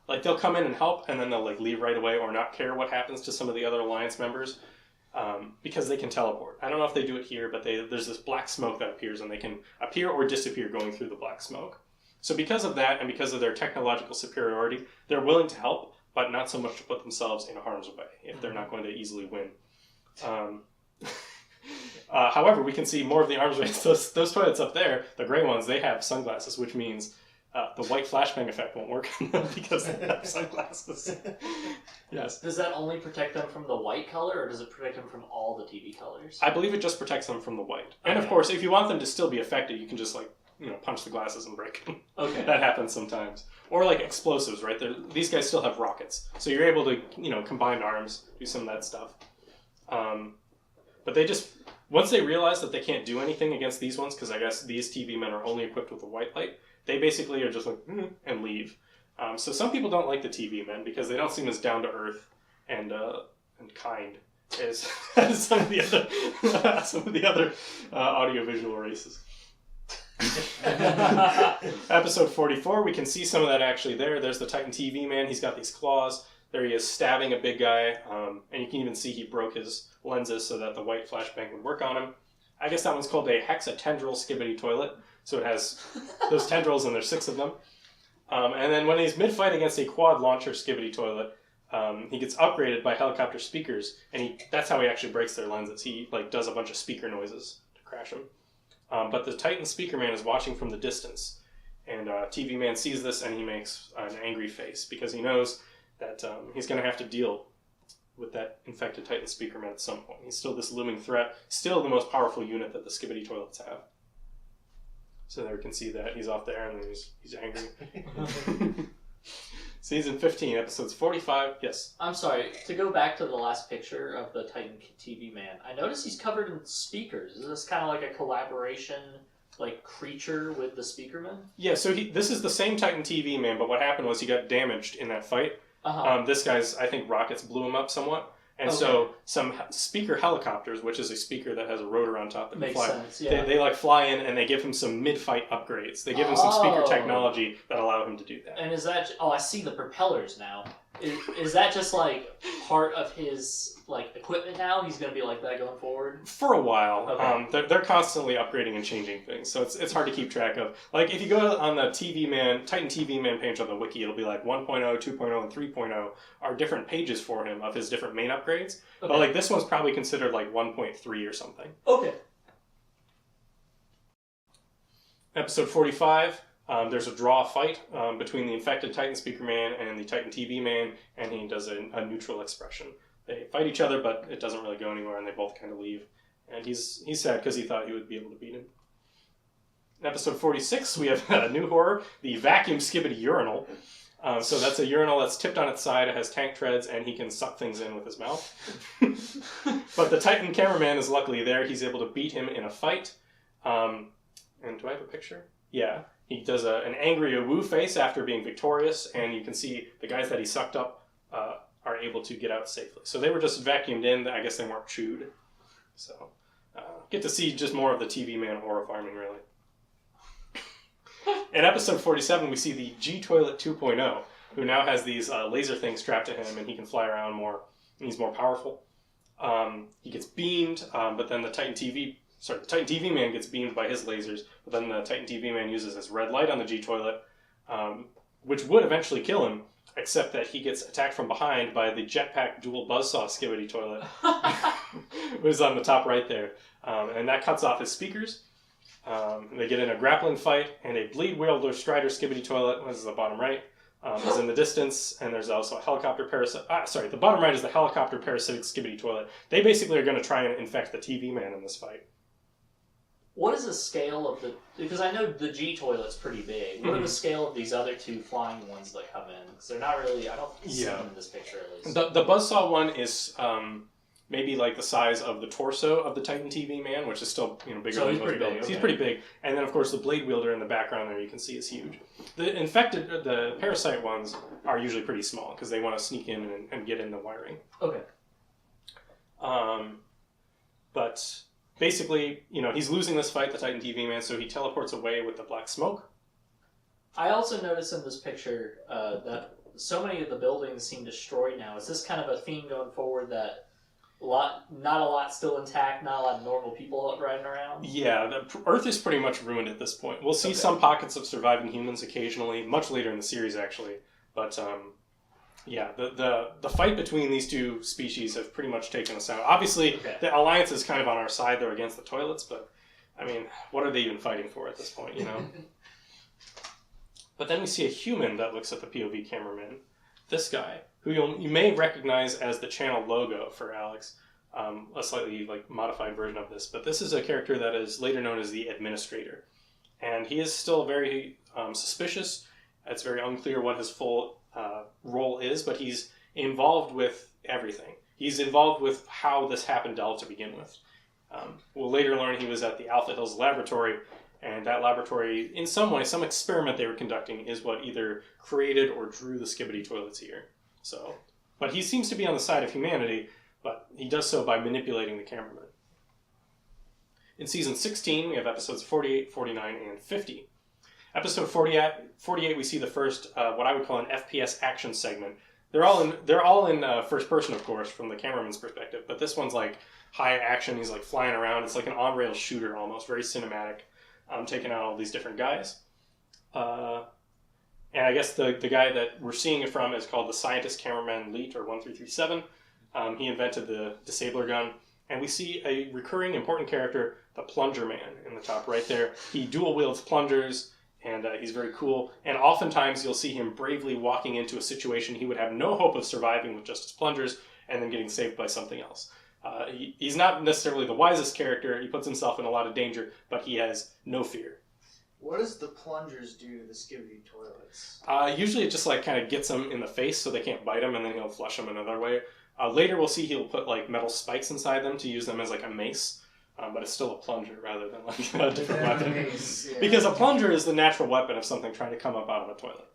like, they'll come in and help, and then they'll, like, leave right away or not care what happens to some of the other Alliance members, because they can teleport. I don't know if they do it here, but there's this black smoke that appears, and they can appear or disappear going through the black smoke. So because of that, and because of their technological superiority, they're willing to help, but not so much to put themselves in harm's way, if they're not going to easily win. However, we can see more of the arms race. Those toilets up there, the gray ones, they have sunglasses, which means the white flashbang effect won't work on them because they have sunglasses. Yes. Does that only protect them from the white color, or does it protect them from all the TV colors? I believe it just protects them from the white. And of course, if you want them to still be affected, you can just, like, punch the glasses and break them. Okay. That happens sometimes. Or, like, explosives, right? These guys still have rockets. So you're able to, combine arms, do some of that stuff. But they just, once they realize that they can't do anything against these ones, because I guess these TV men are only equipped with a white light, they basically are just like, and leave. So some people don't like the TV men because they don't seem as down to earth and kind as some of the other audiovisual races. Episode 44, we can see some of that actually there. There's the Titan TV man. He's got these claws. There he is stabbing a big guy, and you can even see he broke his lenses so that the white flashbang would work on him. I guess that one's called a hexatendril Skibidi toilet, so it has those tendrils and there's 6 of them. And then when he's mid-fight against a quad launcher Skibidi toilet, he gets upgraded by helicopter speakers, and that's how he actually breaks their lenses. He does a bunch of speaker noises to crash them. But the Titan Speaker Man is watching from the distance, and TV Man sees this and he makes an angry face because he knows that he's going to have to deal with that infected Titan Speaker Man at some point. He's still this looming threat, still the most powerful unit that the Skibidi toilets have. So there we can see that he's off there and then he's angry. Season 15, episodes 45. Yes. I'm sorry, to go back to the last picture of the Titan TV man, I noticed he's covered in speakers. Is this kind of like a collaboration, creature with the Speakerman? Yeah, so this is the same Titan TV man, but what happened was he got damaged in that fight. This guy's, I think, rockets blew him up somewhat. And so some speaker helicopters, which is a speaker that has a rotor on top that can fly, sense, yeah. they fly in and they give him some mid-fight upgrades. They give him some speaker technology that allow him to do that. And is that... Oh, I see the propellers now. Is that just, part of his, equipment now? He's going to be like that going forward? For a while. Okay. They're constantly upgrading and changing things, so it's hard to keep track of. If you go on the Titan TV Man page on the wiki, it'll be 1.0, 2.0, and 3.0 are different pages for him of his different main upgrades. Okay. But this one's probably considered 1.3 or something. Okay. Episode 45, there's a draw fight between the infected Titan Speaker Man and the Titan TV Man, and he does a neutral expression. They fight each other, but it doesn't really go anywhere, and they both kind of leave. And he's sad because he thought he would be able to beat him. In episode 46, we have a new horror, the Vacuum Skibidi Urinal. So that's a urinal that's tipped on its side, it has tank treads, and he can suck things in with his mouth. But the Titan cameraman is luckily there. He's able to beat him in a fight. And do I have a picture? Yeah. He does an angry woo face after being victorious, and you can see the guys that he sucked up are able to get out safely. So they were just vacuumed in. I guess they weren't chewed. So get to see just more of the TV man horror farming, really. In episode 47, we see the G-Toilet 2.0, who now has these laser things strapped to him, and he can fly around more, and he's more powerful. He gets beamed, but then the Titan TV man gets beamed by his lasers, but then the Titan TV man uses his red light on the G-Toilet, which would eventually kill him, except that he gets attacked from behind by the jetpack dual buzzsaw Skibidi toilet, which is on the top right there. And that cuts off his speakers. They get in a grappling fight, and a bleed wielder Strider Skibidi toilet, this is the bottom right, is in the distance, and there's also a helicopter parasite. The bottom right is the helicopter parasitic Skibidi toilet. They basically are going to try and infect the TV man in this fight. What is the scale of the... Because I know the G toilet's pretty big. What are the scale of these other two flying ones that come in? Because they're not really... I don't see them in this picture, at least. The Buzzsaw one is maybe like the size of the torso of the Titan TV man, which is still bigger So than he's most pretty big, buildings. okay. He's pretty big. And then, of course, the blade wielder in the background there you can see is huge. The parasite ones are usually pretty small because they want to sneak in and get in the wiring. Okay. But basically, he's losing this fight, the Titan TV man, so he teleports away with the black smoke. I also noticed in this picture that so many of the buildings seem destroyed now. Is this kind of a theme going forward that not a lot still intact, not a lot of normal people riding around? Yeah, the Earth is pretty much ruined at this point. We'll see some pockets of surviving humans occasionally, much later in the series actually. But yeah, the fight between these two species have pretty much taken us out. Obviously, the Alliance is kind of on our side. They're against the toilets, but I mean, what are they even fighting for at this point, But then we see a human that looks at the POV cameraman. This guy, who you may recognize as the channel logo for Alex, a slightly modified version of this. But this is a character that is later known as the Administrator. And he is still very suspicious. It's very unclear what his full role is, but he's involved with everything. He's involved with how this happened to begin with. We'll later learn he was at the Alpha Hills laboratory, and that laboratory, in some way, some experiment they were conducting is what either created or drew the Skibidi toilets here. But he seems to be on the side of humanity, but he does so by manipulating the cameraman. In Season 16, we have episodes 48, 49, and 50. Episode 48, we see the first, what I would call an FPS action segment. They're all in first person, of course, from the cameraman's perspective, but this one's high action. He's flying around. It's like an on-rail shooter almost, very cinematic, taking out all these different guys. And I guess the guy that we're seeing it from is called the Scientist Cameraman Leet, or 1337. He invented the disabler gun. And we see a recurring important character, the Plunger Man, in the top right there. He dual wields plungers, and he's very cool. And oftentimes you'll see him bravely walking into a situation he would have no hope of surviving with just his plungers, and then getting saved by something else. He's not necessarily the wisest character. He puts himself in a lot of danger, but he has no fear. What does the plungers do to the Skibidi toilets? Usually it just kind of gets them in the face so they can't bite him, and then he'll flush them another way. Later we'll see he'll put metal spikes inside them to use them as a mace, but it's still a plunger rather than a different weapon. Mace, yeah. Because a plunger is the natural weapon of something trying to come up out of a toilet.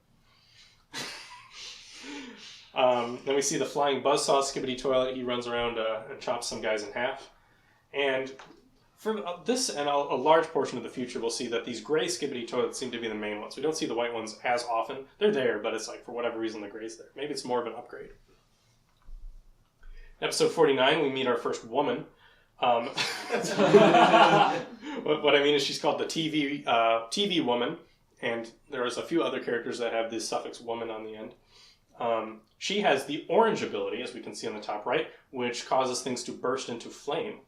Then we see the flying buzzsaw Skibidi toilet. He runs around and chops some guys in half. And for this and a large portion of the future, we'll see that these gray Skibidi toilets seem to be the main ones. We don't see the white ones as often. They're there, but it's for whatever reason the gray's there. Maybe it's more of an upgrade. Episode 49, we meet our first woman. What I mean is she's called the TV woman, and there's a few other characters that have this suffix woman on the end. She has the orange ability, as we can see on the top right, which causes things to burst into flame,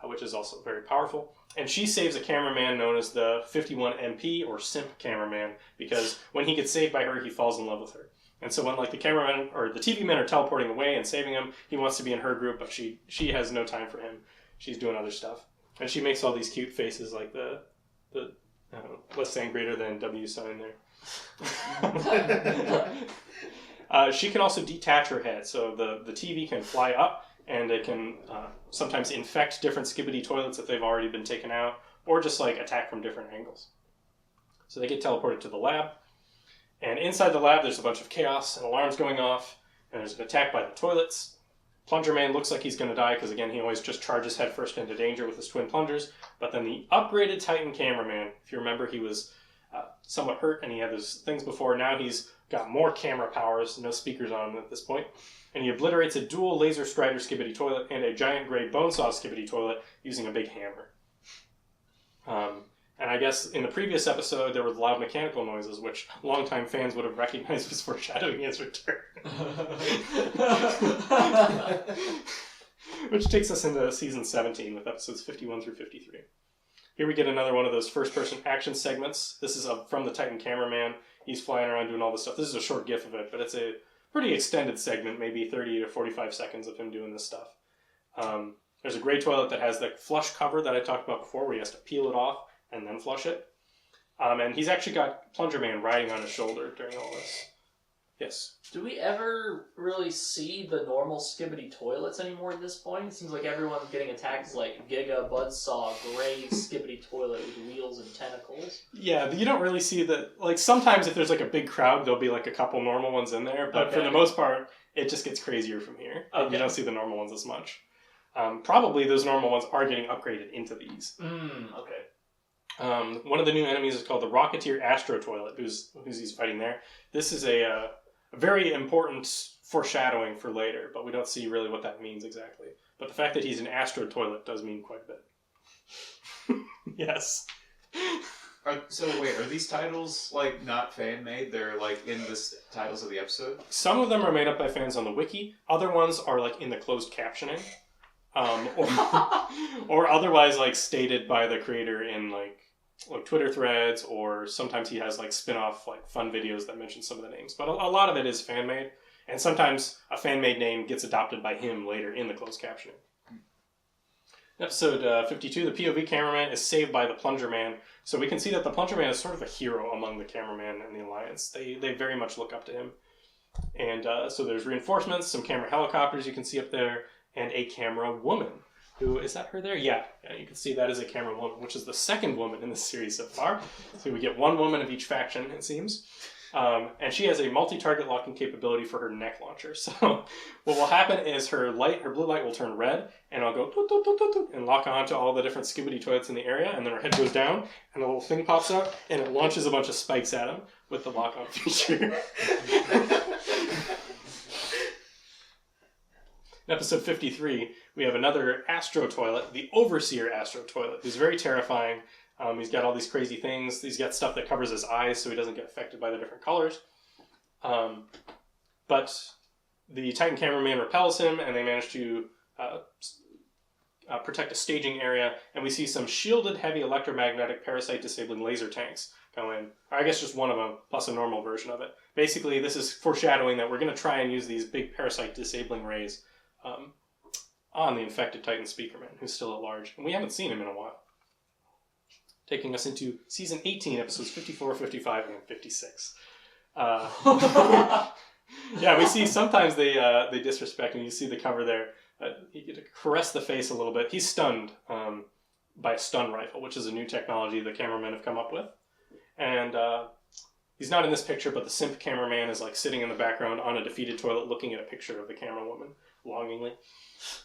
which is also very powerful. And she saves a cameraman known as the 51 MP, or simp cameraman, because when he gets saved by her, he falls in love with her. And so when the cameraman or the TV men are teleporting away and saving him, he wants to be in her group, but she has no time for him. She's doing other stuff. And she makes all these cute faces like the less than greater than W sign there. She can also detach her head, so the TV can fly up, and it can sometimes infect different Skibidi toilets if they've already been taken out, or just attack from different angles. So they get teleported to the lab, and inside the lab there's a bunch of chaos and alarms going off, and there's an attack by the toilets. Plunger Man looks like he's going to die because, again, he always just charges headfirst into danger with his twin plungers. But then the upgraded Titan cameraman, if you remember, he was somewhat hurt and he had those things before. Now he's got more camera powers, no speakers on him at this point. And he obliterates a dual laser strider Skibidi toilet and a giant gray bonesaw Skibidi toilet using a big hammer. And I guess in the previous episode there were loud mechanical noises, which longtime fans would have recognized as foreshadowing his return. Which takes us into season 17 with episodes 51 through 53. Here we get another one of those first-person action segments. This is from the Titan cameraman. He's flying around doing all this stuff. This is a short gif of it, but it's a pretty extended segment, maybe 30 to 45 seconds of him doing this stuff. There's a gray toilet that has the flush cover that I talked about before, where he has to peel it off and then flush it. And he's actually got Plunger Man riding on his shoulder during all this. Yes. Do we ever really see the normal Skibidi toilets anymore at this point? It seems like everyone's getting attacked as like Giga, Buzzsaw, Gray Skibidi toilet with wheels and tentacles. Yeah, you don't really see the... Like, sometimes if there's like a big crowd, there'll be like a couple normal ones in there. But for the most part, it just gets crazier from here. Okay. You don't see the normal ones as much. Probably those normal ones are getting upgraded into these. Okay. One of the new enemies is called the Rocketeer Astro Toilet, who's he's fighting there. This is a very important foreshadowing for later, but we don't see really what that means exactly. But the fact that he's an Astro Toilet does mean quite a bit. Yes. So wait, are these titles like not fan made? They're like in the titles of the episode? Some of them are made up by fans on the wiki. Other ones are like in the closed captioning. Or otherwise like stated by the creator in like Twitter threads, or sometimes he has like spin-off like fun videos that mention some of the names. But a lot of it is fan-made, and sometimes a fan-made name gets adopted by him later in the closed captioning. Episode 52, the POV cameraman is saved by the Plunger Man. So we can see that the Plunger Man is sort of a hero among the cameraman and the Alliance. They very much look up to him. And so there's reinforcements, some camera helicopters you can see up there, and a camera woman. Who, is that her there? Yeah, you can see that is a camera woman, which is the second woman in the series so far. So we get one woman of each faction, it seems. And she has a multi-target locking capability for her neck launcher. So what will happen is her blue light will turn red, and it'll go toot, toot, toot, toot, toot, and lock on to all the different Skibidi toilets in the area, and then her head goes down, and a little thing pops up, and it launches a bunch of spikes at him with the lock-on feature. In episode 53, we have another Astro Toilet, the Overseer Astro Toilet, who's very terrifying. He's got all these crazy things. He's got stuff that covers his eyes so he doesn't get affected by the different colors. But the Titan cameraman repels him, and they manage to protect a staging area, and we see some shielded heavy electromagnetic parasite disabling laser tanks go in. Or I guess just one of them, plus a normal version of it. Basically, this is foreshadowing that we're going to try and use these big parasite disabling rays on the infected Titan Speakerman, who's still at large. And we haven't seen him in a while. Taking us into Season 18, Episodes 54, 55, and 56. Yeah, we see sometimes they disrespect him. You see the cover there. You get to caress the face a little bit. He's stunned by a stun rifle, which is a new technology the cameramen have come up with. And he's not in this picture, but the simp cameraman is like sitting in the background on a defeated toilet looking at a picture of the camera woman longingly.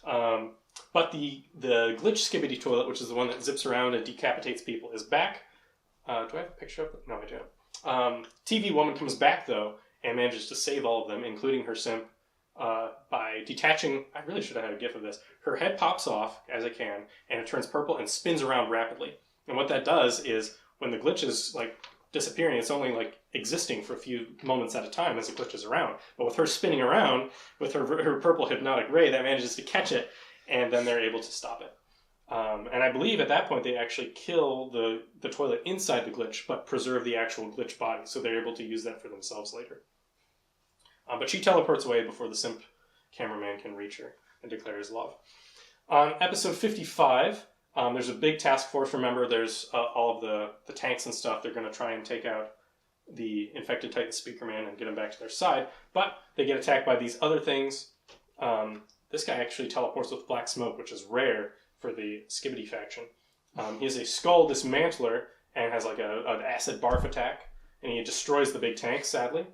But the glitch Skibidi toilet, which is the one that zips around and decapitates people, is back. Do I have a picture of it? No, I don't. TV woman comes back, though, and manages to save all of them, including her simp, by detaching... I really should have had a gif of this. Her head pops off, as it can, and it turns purple and spins around rapidly. And what that does is, when the glitch is like disappearing, it's only like existing for a few moments at a time as it glitches around. But with her spinning around, with her purple hypnotic ray, that manages to catch it, and then they're able to stop it. And I believe at that point they actually kill the toilet inside the glitch, but preserve the actual glitch body, so they're able to use that for themselves later. But she teleports away before the simp cameraman can reach her and declare his love. On episode 55, there's a big task force. Remember, there's all of the tanks and stuff. They're going to try and take out the infected Titan Speakerman and get him back to their side. But they get attacked by these other things. This guy actually teleports with black smoke, which is rare for the Skibidi faction. He is a skull dismantler and has like an acid barf attack. And he destroys the big tank, sadly.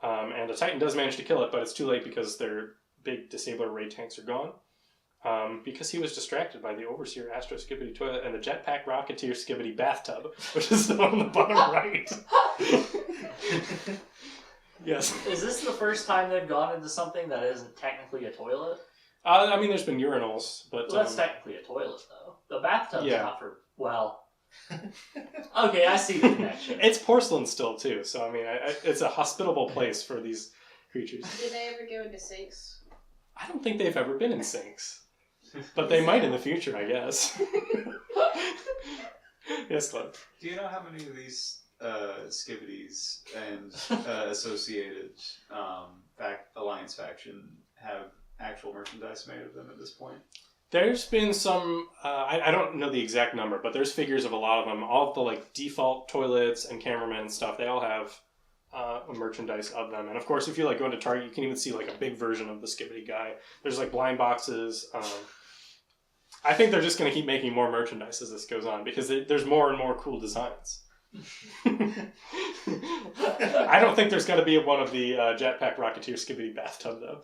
And the Titan does manage to kill it, but it's too late because their big disabler ray tanks are gone. Because he was distracted by the Overseer Astro Skibidi toilet and the Jetpack Rocketeer Skibidi bathtub, which is the one on the bottom right. Yes. Is this the first time they've gone into something that isn't technically a toilet? I mean, there's been urinals, but... Well, that's technically a toilet, though. The bathtub's not for... Well... Okay, I see the connection. It's porcelain still, too, so I mean, it's a hospitable place for these creatures. Did they ever go into sinks? I don't think they've ever been in sinks. But they might in the future, I guess. Yes, Clint. Do you know how many of these Skibidis and associated Alliance faction have actual merchandise made of them at this point? There's been some, I don't know the exact number, but there's figures of a lot of them. All of the like default toilets and cameramen and stuff, they all have merchandise of them. And of course, if you like go into Target, you can even see like a big version of the Skibidi guy. There's like blind boxes. I think they're just going to keep making more merchandise as this goes on because there's more and more cool designs. I don't think there's going to be one of the Jetpack Rocketeer Skibidi bathtub though.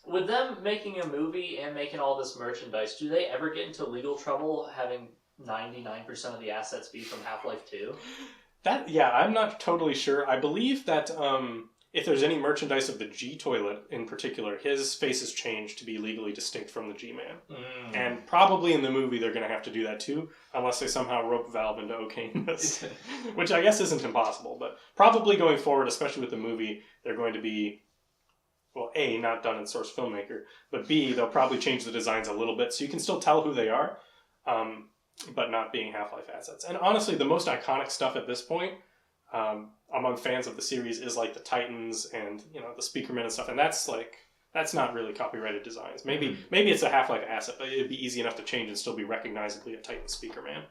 With them making a movie and making all this merchandise, do they ever get into legal trouble having 99% of the assets be from Half-Life 2? I'm not totally sure. I believe that if there's any merchandise of the G-Toilet in particular, his face is changed to be legally distinct from the G-Man. And probably in the movie they're going to have to do that too, unless they somehow rope Valve into okaying this, which I guess isn't impossible. But probably going forward, especially with the movie, they're going to be... well, A, not done in Source Filmmaker, but B, they'll probably change the designs a little bit so you can still tell who they are, but not being Half-Life assets. And honestly, the most iconic stuff at this point, among fans of the series, is like the Titans and, you know, the Speakermen and stuff, and that's not really copyrighted designs. Maybe it's a Half-Life asset, but it'd be easy enough to change and still be recognizably a Titan Speakerman.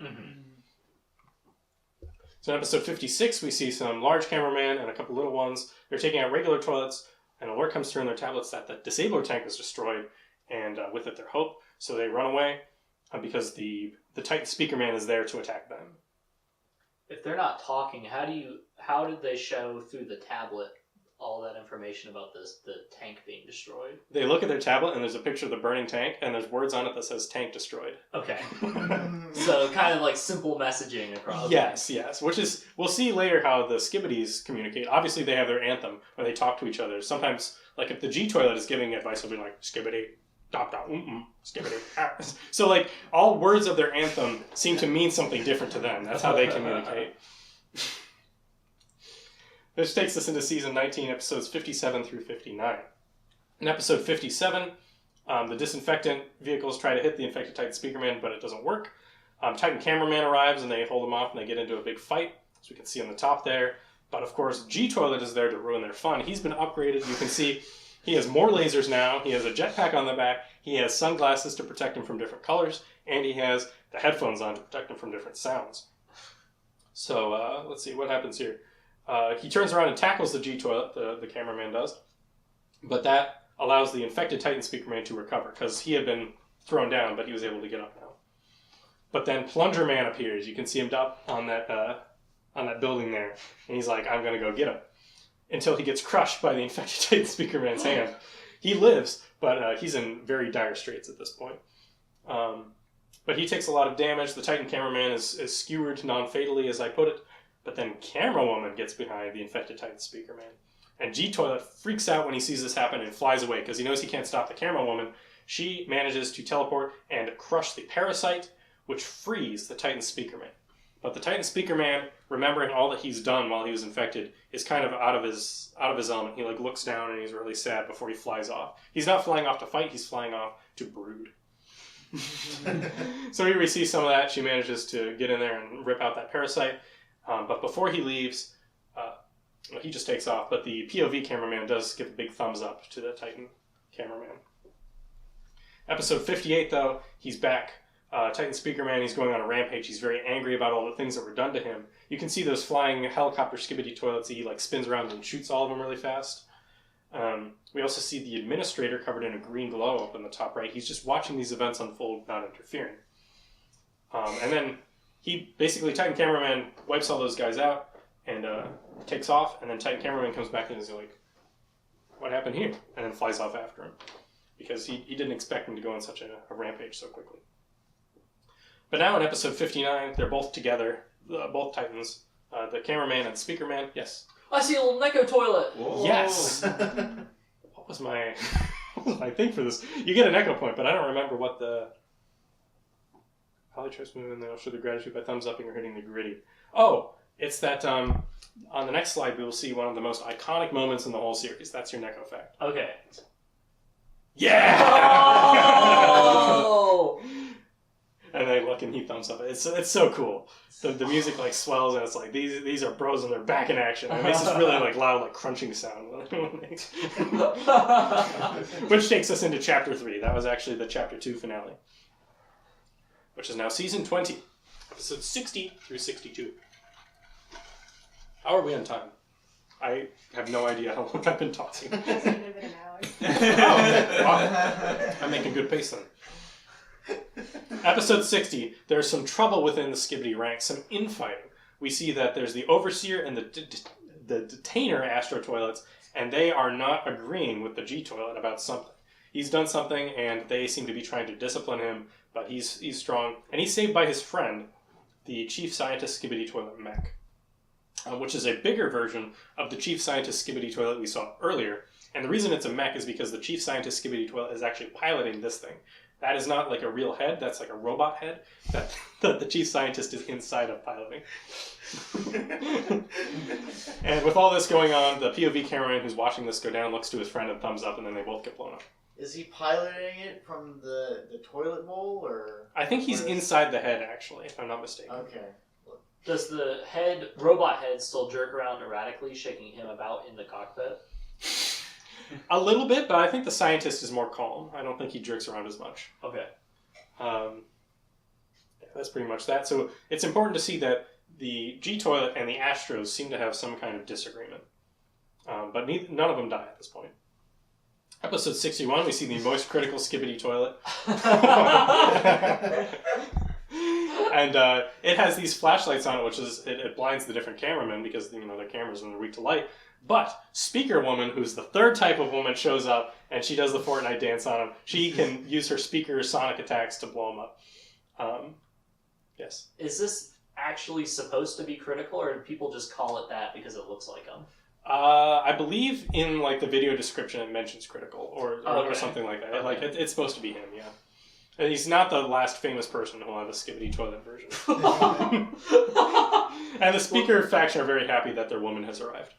So in episode 56, we see some large cameraman and a couple little ones. They're taking out regular toilets. An alert comes through in their tablets that the disabler tank is destroyed, and with it their hope. So they run away because the Titan Speakerman is there to attack them. If they're not talking, how did they show through the tablet all that information about the tank being destroyed? They look at their tablet and there's a picture of the burning tank, and there's words on it that says tank destroyed. Okay. So kind of like simple messaging across. Yes. Which is, we'll see later how the Skibidis communicate. Obviously they have their anthem where they talk to each other. Sometimes, like if the G-Toilet is giving advice, it'll be like, Skibidi, dot, Skibidi. So like, all words of their anthem seem to mean something different to them. That's how they communicate. This takes us into Season 19, Episodes 57 through 59. In Episode 57, the disinfectant vehicles try to hit the infected Titan Speakerman, but it doesn't work. Titan Cameraman arrives, and they hold him off, and they get into a big fight, as we can see on the top there. But of course, G-Toilet is there to ruin their fun. He's been upgraded. You can see he has more lasers now. He has a jetpack on the back. He has sunglasses to protect him from different colors, and he has the headphones on to protect him from different sounds. So let's see what happens here. He turns around and tackles the G-Toilet, the cameraman does, but that allows the infected Titan Speakerman to recover, because he had been thrown down, but he was able to get up now. But then Plunger Man appears. You can see him up on that building there, and he's like, I'm going to go get him. Until he gets crushed by the infected Titan Speakerman's hand. He lives, but he's in very dire straits at this point. But he takes a lot of damage. The Titan Cameraman is skewered non-fatally, as I put it. But then Camera Woman gets behind the infected Titan Speakerman. And G-Toilet freaks out when he sees this happen and flies away because he knows he can't stop the Camera Woman. She manages to teleport and crush the parasite, which frees the Titan Speakerman. But the Titan Speakerman, remembering all that he's done while he was infected, is kind of out of his element. He like looks down and he's really sad before he flies off. He's not flying off to fight, he's flying off to brood. So here we see some of that. She manages to get in there and rip out that parasite. But before he leaves, he just takes off. But the POV cameraman does give a big thumbs up to the Titan cameraman. Episode 58, though, he's back. Titan Speakerman, he's going on a rampage. He's very angry about all the things that were done to him. You can see those flying helicopter Skibidi toilets. He like spins around and shoots all of them really fast. We also see the administrator covered in a green glow up in the top right. He's just watching these events unfold, not interfering. And then Titan Cameraman wipes all those guys out and takes off, and then Titan Cameraman comes back and is like, what happened here? And then flies off after him. Because he didn't expect him to go on such a rampage so quickly. But now in episode 59, they're both together, both Titans, the cameraman and the Speakerman. Yes? I see a little Neko toilet! Whoa. Yes! What was my thing for this? You get an echo point, but I don't remember what the... Polytrace move, and then I'll show the gratitude by thumbs up and you're hitting the gritty. Oh, it's that on the next slide we will see one of the most iconic moments in the whole series. That's your Neko fact. Okay. Yeah! Oh! And they look and he thumbs up. It's so cool. The music like swells and it's like these are bros and they're back in action. And it makes this really like loud like crunching sound. Which takes us into chapter 3. That was actually the chapter 2 finale, which is now season 20, episode 60 through 62. How are we on time? I have no idea how long I've been talking. It's even been an hour. Wow. I'm making good pace then. Episode 60, there's some trouble within the Skibidi ranks, some infighting. We see that there's the Overseer and the Detainer Astro Toilets, and they are not agreeing with the G-Toilet about something. He's done something, and they seem to be trying to discipline him, but he's strong. And he's saved by his friend, the Chief Scientist Skibidi Toilet Mech, which is a bigger version of the Chief Scientist Skibidi Toilet we saw earlier. And the reason it's a mech is because the Chief Scientist Skibidi Toilet is actually piloting this thing. That is not like a real head, that's like a robot head that the Chief Scientist is inside of piloting. And with all this going on, the POV cameraman who's watching this go down looks to his friend and thumbs up, and then they both get blown up. Is he piloting it from the toilet bowl, or...? I think he's inside the head, actually, if I'm not mistaken. Okay. Does the robot head still jerk around erratically, shaking him about in the cockpit? A little bit, but I think the scientist is more calm. I don't think he jerks around as much. Okay. Yeah, that's pretty much that. So it's important to see that the G-Toilet and the Astros seem to have some kind of disagreement. But none of them die at this point. Episode 61, we see the most critical Skibidi Toilet. And it has these flashlights on it, which is it blinds the different cameramen because their cameras are weak to light. But Speaker Woman, who's the third type of woman, shows up and she does the Fortnite dance on him. She can use her speaker sonic attacks to blow him up. Yes. Is this actually supposed to be critical, or do people just call it that because it looks like him? I believe in like the video description it mentions critical or something like that. Okay. Like it's supposed to be him, yeah. And he's not the last famous person who will have a Skibidi Toilet version. And the Speaker faction are very happy that their woman has arrived.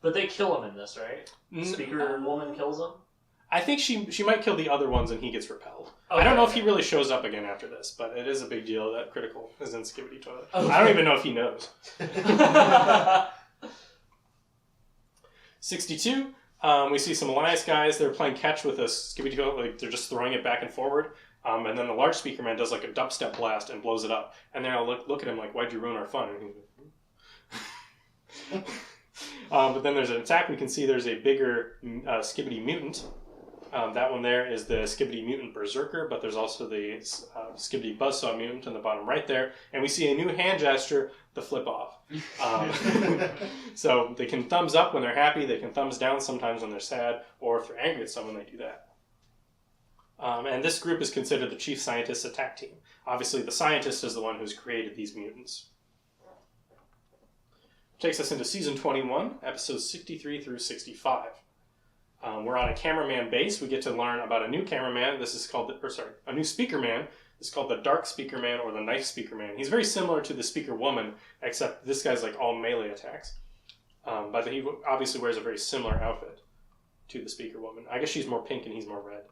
But they kill him in this, right? Speaker woman kills him? I think she might kill the other ones and he gets repelled. Okay. I don't know if he really shows up again after this, but it is a big deal that Critical is in Skibidi Toilet. Okay. I don't even know if he knows. 62, we see some Alliance guys. They're playing catch with a Skibidi Toilet. Like, they're just throwing it back and forward. And then the large speaker man does like a dubstep blast and blows it up. And then I'll look at him like, why'd you ruin our fun? And he's like, but then there's an attack. We can see there's a bigger Skibidi mutant. That one there is the Skibidi mutant berserker, but there's also the Skibidi buzzsaw mutant in the bottom right there. And we see a new hand gesture, the flip off. So they can thumbs up when they're happy, they can thumbs down sometimes when they're sad, or if they're angry at someone, they do that. And this group is considered the Chief Scientist's attack team. Obviously, the scientist is the one who's created these mutants. Takes us into Season 21, Episodes 63 through 65. We're on a cameraman base. We get to learn about a new cameraman. This is called, a new speaker man. This is called the Dark Speaker Man or the Knife Speaker Man. He's very similar to the Speaker Woman, except this guy's like all melee attacks. But he obviously wears a very similar outfit to the Speaker Woman. I guess she's more pink and he's more red.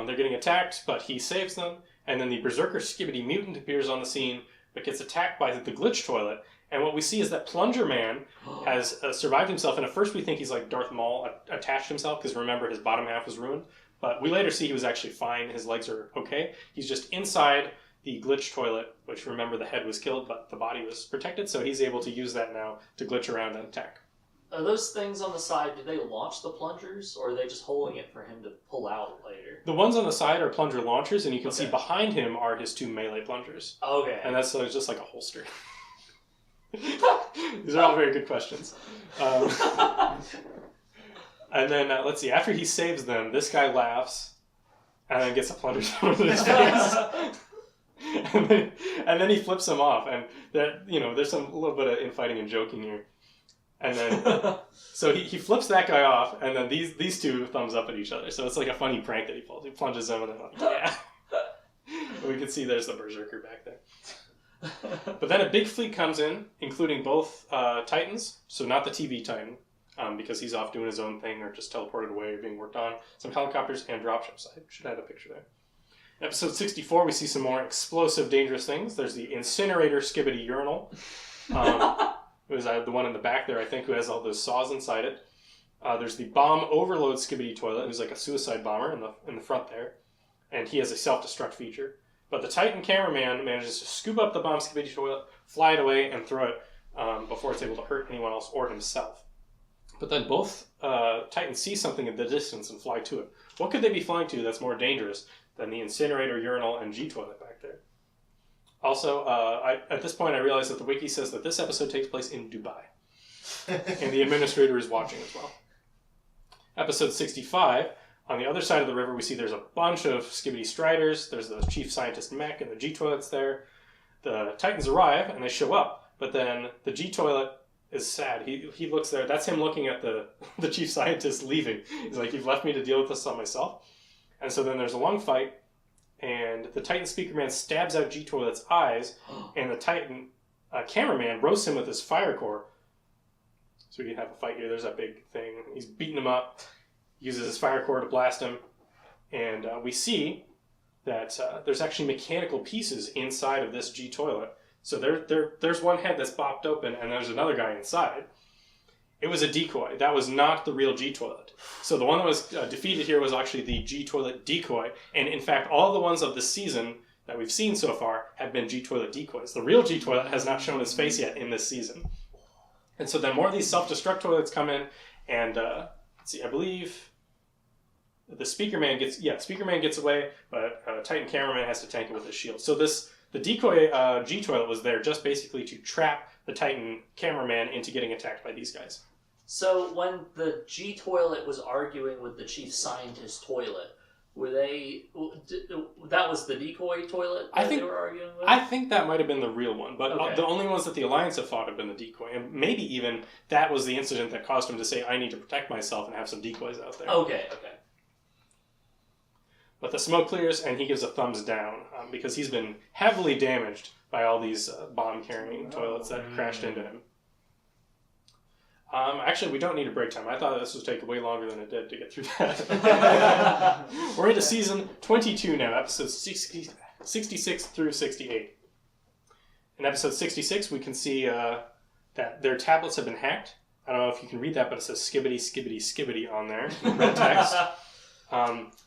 They're getting attacked, but he saves them. And then the Berserker Skibidi Mutant appears on the scene, but gets attacked by the Glitch Toilet. And what we see is that Plunger Man has survived himself. And at first we think he's like Darth Maul attached himself, because remember his bottom half was ruined. But we later see he was actually fine. His legs are okay. He's just inside the Glitch Toilet, which remember the head was killed, but the body was protected. So he's able to use that now to glitch around and attack. Are those things on the side, do they launch the plungers, or are they just holding it for him to pull out later? The ones on the side are plunger launchers, and you can see behind him are his two melee plungers. Okay. And that's just like a holster. These are all very good questions. And then, let's see, after he saves them, this guy laughs, and then gets a plunger thrown in his face. and then he flips him off, and there's a little bit of infighting and joking here. And then, so he flips that guy off, and then these two thumbs up at each other. So it's like a funny prank that he pulls. He plunges them, and then like, yeah. We can see there's the Berserker back there. But then a big fleet comes in, including both Titans, so not the TV Titan, because he's off doing his own thing or just teleported away or being worked on, some helicopters and dropships. I should have a picture there. In episode 64, we see some more explosive, dangerous things. There's the incinerator Skibidi urinal. It was the one in the back there, I think, who has all those saws inside it. There's the bomb overload Skibidi toilet, who's like a suicide bomber in the front there. And he has a self-destruct feature. But the Titan cameraman manages to scoop up the bomb Skibidi toilet, fly it away, and throw it before it's able to hurt anyone else or himself. But then both Titans see something in the distance and fly to it. What could they be flying to that's more dangerous than the incinerator, urinal, and G-toilet back there? Also, at this point I realized that the wiki says that this episode takes place in Dubai. And the administrator is watching as well. Episode 65, on the other side of the river, we see there's a bunch of Skibidi Striders. There's the chief scientist mech and the G-toilet's there. The Titans arrive, and they show up. But then the G-toilet is sad. He looks there. That's him looking at the chief scientist leaving. He's like, you've left me to deal with this on myself. And so then there's a long fight, and the Titan speakerman stabs out G-toilet's eyes, and the Titan cameraman roasts him with his fire core. So we can have a fight here. There's that big thing. He's beating him up. Uses his fire core to blast him. And we see that there's actually mechanical pieces inside of this G-toilet. So there's one head that's popped open, and there's another guy inside. It was a decoy. That was not the real G-toilet. So the one that was defeated here was actually the G-toilet decoy. And in fact, all the ones of the season that we've seen so far have been G-toilet decoys. The real G-toilet has not shown his face yet in this season. And so then more of these self-destruct toilets come in, and let's see, I believe the Speakerman gets away, but Titan Cameraman has to tank it with his shield. So the decoy G-toilet was there just basically to trap the Titan Cameraman into getting attacked by these guys. So when the G-toilet was arguing with the chief scientist toilet, that was the decoy toilet that they were arguing with? I think that might have been the real one, but okay. The only ones that the Alliance have fought have been the decoy, and maybe even that was the incident that caused him to say, I need to protect myself and have some decoys out there. Okay. But the smoke clears, and he gives a thumbs down, because he's been heavily damaged by all these bomb-carrying toilets that crashed into him. Actually, we don't need a break time. I thought this would take way longer than it did to get through that. We're into season 22 now, episodes 66 through 68. In episode 66, we can see that their tablets have been hacked. I don't know if you can read that, but it says Skibidi, Skibidi, Skibidi on there, in red text.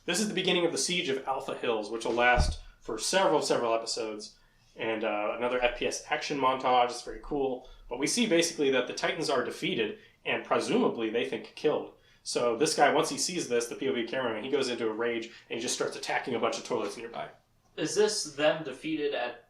This is the beginning of the siege of Alpha Hills, which will last for several episodes. And another FPS action montage. It's very cool. But we see basically that the Titans are defeated and presumably they think killed. So this guy, once he sees this, the POV cameraman, he goes into a rage and he just starts attacking a bunch of toilets nearby. Is this them defeated at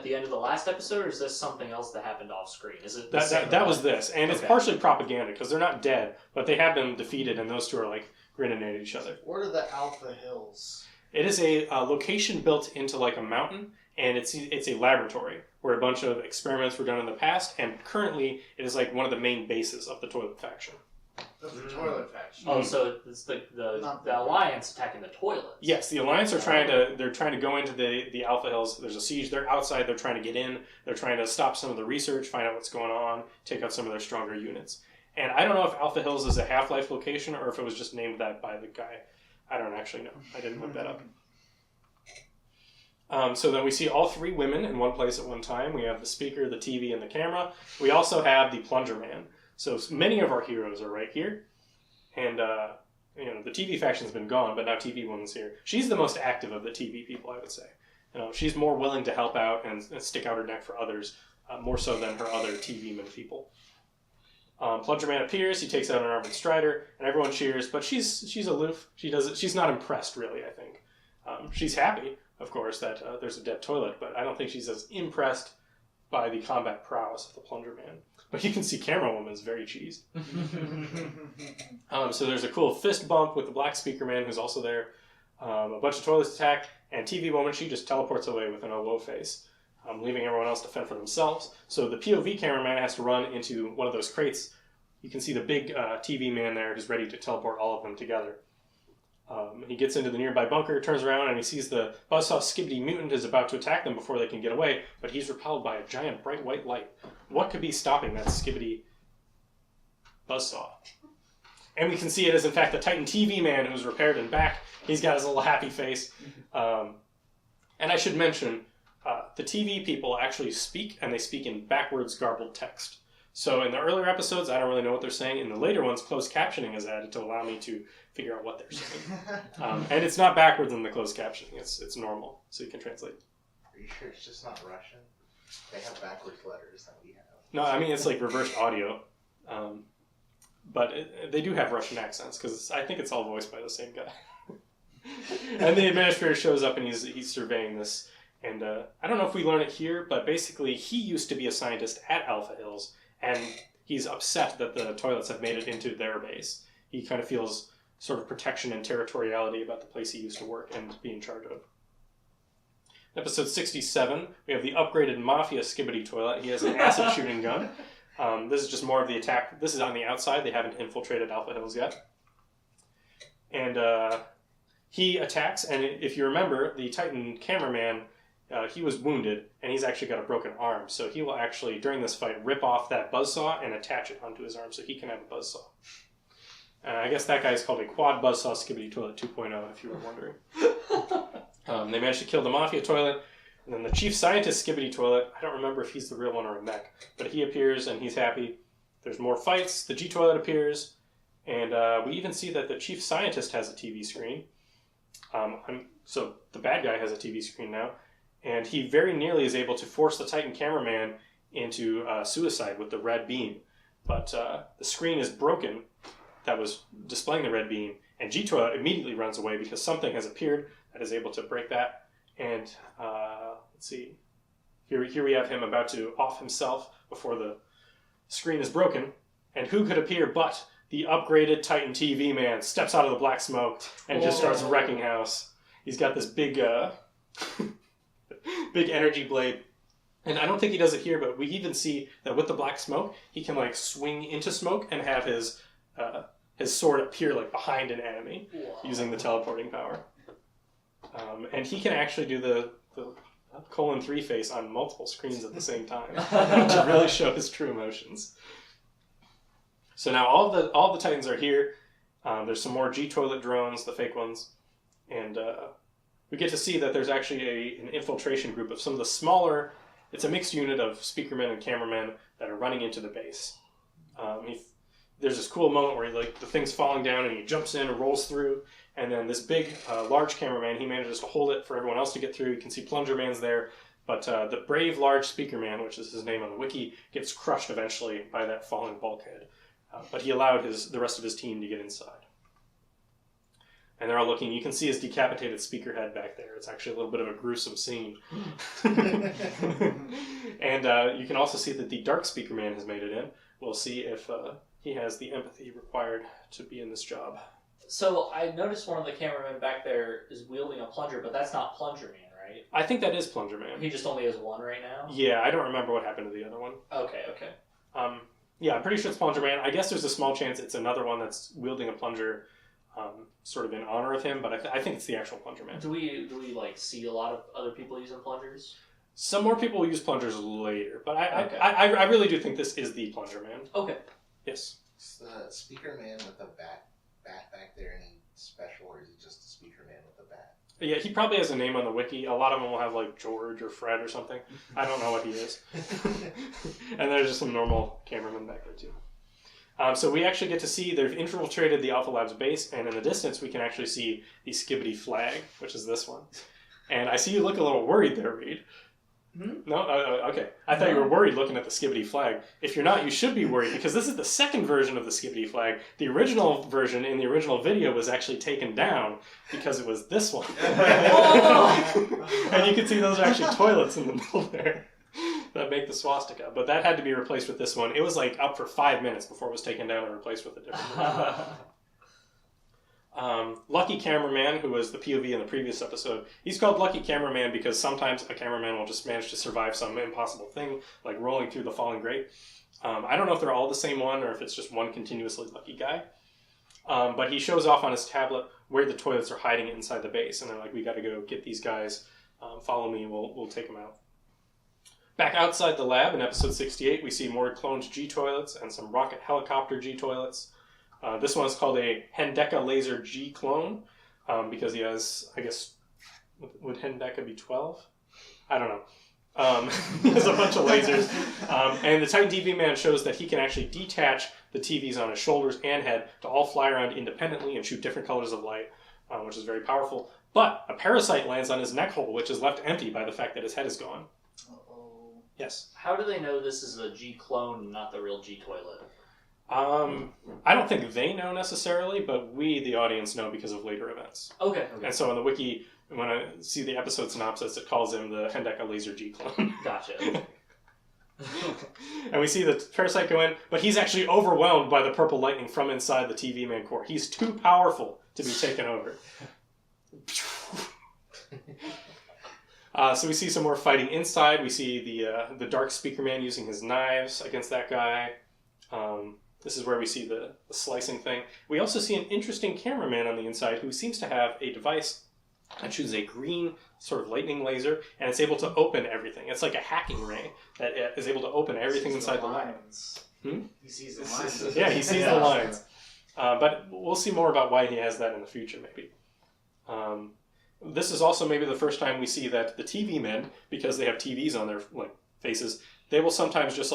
the end of the last episode, or is this something else that happened off screen? Is it that was this, and it's partially propaganda because they're not dead, but they have been defeated, and those two are like grinning at each other. What are the Alpha Hills? It is a location built into like a mountain, and it's a laboratory where a bunch of experiments were done in the past, and currently it is like one of the main bases of the toilet faction. Of the toilet faction. Oh, so it's the Alliance attacking the toilets. Yes, the Alliance are trying to go into the Alpha Hills. There's a siege. They're outside. They're trying to get in. They're trying to stop some of the research, find out what's going on, take out some of their stronger units. And I don't know if Alpha Hills is a Half-Life location or if it was just named that by the guy. I don't actually know. I didn't look that up. So then we see all three women in one place at one time. We have the speaker, the TV, and the camera. We also have the Plunger Man. So many of our heroes are right here. And, the TV faction's been gone, but now TV Woman's here. She's the most active of the TV people, I would say. She's more willing to help out and stick out her neck for others, more so than her other TV men people. Plunger Man appears, he takes out an armored strider, and everyone cheers, but she's aloof. She's not impressed, really, I think. She's happy, of course, that there's a dead toilet, but I don't think she's as impressed by the combat prowess of the Plunger Man. But you can see Camera Woman is very cheesed. So there's a cool fist bump with the Black Speaker Man, who's also there. A bunch of toilets attack, and TV Woman, she just teleports away with an oh whoa face, leaving everyone else to fend for themselves. So the POV cameraman has to run into one of those crates. You can see the big TV man there who's ready to teleport all of them together. He gets into the nearby bunker, turns around, and he sees the Buzzsaw Skibidi mutant is about to attack them before they can get away, but he's repelled by a giant bright white light. What could be stopping that Skibidi Buzzsaw? And we can see it is, in fact, the Titan TV man who's repaired and back. He's got his little happy face. And I should mention, the TV people actually speak, and they speak in backwards garbled text. So in the earlier episodes, I don't really know what they're saying. In the later ones, closed captioning is added to allow me to figure out what they're saying. And it's not backwards in the closed captioning. It's normal, so you can translate. Are you sure it's just not Russian? They have backwards letters that we have. No, I mean, it's like reversed audio. But they do have Russian accents, because I think it's all voiced by the same guy. And the administrator shows up, and he's surveying this. And I don't know if we learn it here, but basically he used to be a scientist at Alpha Hills, and he's upset that the toilets have made it into their base. He kind of feels sort of protection and territoriality about the place he used to work and be in charge of. Episode 67, we have the upgraded Mafia Skibidi toilet. He has an acid shooting gun. This is just more of the attack. This is on the outside. They haven't infiltrated Alpha Hills yet. And he attacks, and if you remember, the Titan cameraman, he was wounded, and he's actually got a broken arm. So he will actually, during this fight, rip off that buzzsaw and attach it onto his arm so he can have a buzzsaw. I guess that guy is called a quad buzzsaw Skibidi toilet 2.0, if you were wondering. They managed to kill the Mafia toilet, and then the chief scientist Skibidi toilet, I don't remember if he's the real one or a mech, but he appears and he's happy. There's more fights, the G toilet appears, and we even see that the chief scientist has a TV screen. So the bad guy has a TV screen now, and he very nearly is able to force the Titan cameraman into suicide with the red beam. But the screen is broken that was displaying the red beam, and G-Toilet immediately runs away because something has appeared that is able to break that. And let's see, here we have him about to off himself before the screen is broken. And who could appear but the upgraded Titan TV man steps out of the black smoke and just starts wrecking house. He's got this big big energy blade. And I don't think he does it here, but we even see that with the black smoke, he can like swing into smoke and have his sword appear like behind an enemy using the teleporting power. And he can actually do the :3 face on multiple screens at the same time to really show his true emotions. So now all the Titans are here. There's some more G-Toilet drones, the fake ones, and we get to see that there's actually an infiltration group of some of the smaller. It's a mixed unit of speakermen and cameramen that are running into the base. There's this cool moment where the thing's falling down and he jumps in and rolls through, and then this big, large cameraman, he manages to hold it for everyone else to get through. You can see Plunger Man's there, but the brave, large speakerman, which is his name on the wiki, gets crushed eventually by that falling bulkhead. But he allowed the rest of his team to get inside. And they're all looking. You can see his decapitated speaker head back there. It's actually a little bit of a gruesome scene. And you can also see that the Dark Speaker Man has made it in. We'll see if he has the empathy required to be in this job. So I noticed one of the cameramen back there is wielding a plunger, but that's not Plunger Man, right? I think that is Plunger Man. He just only has one right now? Yeah, I don't remember what happened to the other one. Okay. Yeah, I'm pretty sure it's Plunger Man. I guess there's a small chance it's another one that's wielding a plunger sort of in honor of him, but I think it's the actual Plunger Man. Do we see a lot of other people using plungers? Some more people will use plungers later, but I really do think this is the Plunger Man. Okay. Yes. Is the speaker man with the bat back there any special, or is he just a speaker man with a bat? Yeah, he probably has a name on the wiki. A lot of them will have like George or Fred or something. I don't know what he is. And there's just some normal cameramen back there too. So we actually get to see they've infiltrated the Alpha Labs base, and in the distance we can actually see the Skibidi flag, which is this one. And I see you look a little worried there, Reed. No? Okay. I thought you were worried looking at the Skibidi flag. If you're not, you should be worried, because this is the second version of the Skibidi flag. The original version in the original video was actually taken down because it was this one. And you can see those are actually toilets in the middle there that make the swastika. But that had to be replaced with this one. It was like up for 5 minutes before it was taken down and replaced with a different one. Lucky Cameraman, who was the POV in the previous episode, he's called Lucky Cameraman because sometimes a cameraman will just manage to survive some impossible thing, like rolling through the falling grate. I don't know if they're all the same one or if it's just one continuously lucky guy. But he shows off on his tablet where the toilets are hiding inside the base, and they're like, we got to go get these guys. Follow me, we'll take them out. Back outside the lab in episode 68, we see more cloned G-toilets and some rocket helicopter G-toilets. This one's called a Hendeka Laser G clone because he has, I guess, would Hendeka be 12? I don't know. He has a bunch of lasers. And the Titan TV Man shows that he can actually detach the TVs on his shoulders and head to all fly around independently and shoot different colors of light, which is very powerful. But a parasite lands on his neck hole, which is left empty by the fact that his head is gone. Uh-oh. Yes. How do they know this is a G clone and not the real G toilet? I don't think they know necessarily, but we, the audience, know because of later events. Okay. And so in the wiki, when I see the episode synopsis, it calls him the Hendeka Laser G clone. Gotcha. And we see the parasite go in, but he's actually overwhelmed by the purple lightning from inside the TV Man core. He's too powerful to be taken over. So we see some more fighting inside. We see the Dark Speaker Man using his knives against that guy. This is where we see the slicing thing. We also see an interesting cameraman on the inside who seems to have a device that shoots a green sort of lightning laser, and it's able to open everything. It's like a hacking ray that is able to open everything inside the lines. He sees the lines. Yeah, he sees the lines. But we'll see more about why he has that in the future, maybe. This is also maybe the first time we see that the TV men, because they have TVs on their faces, they will sometimes just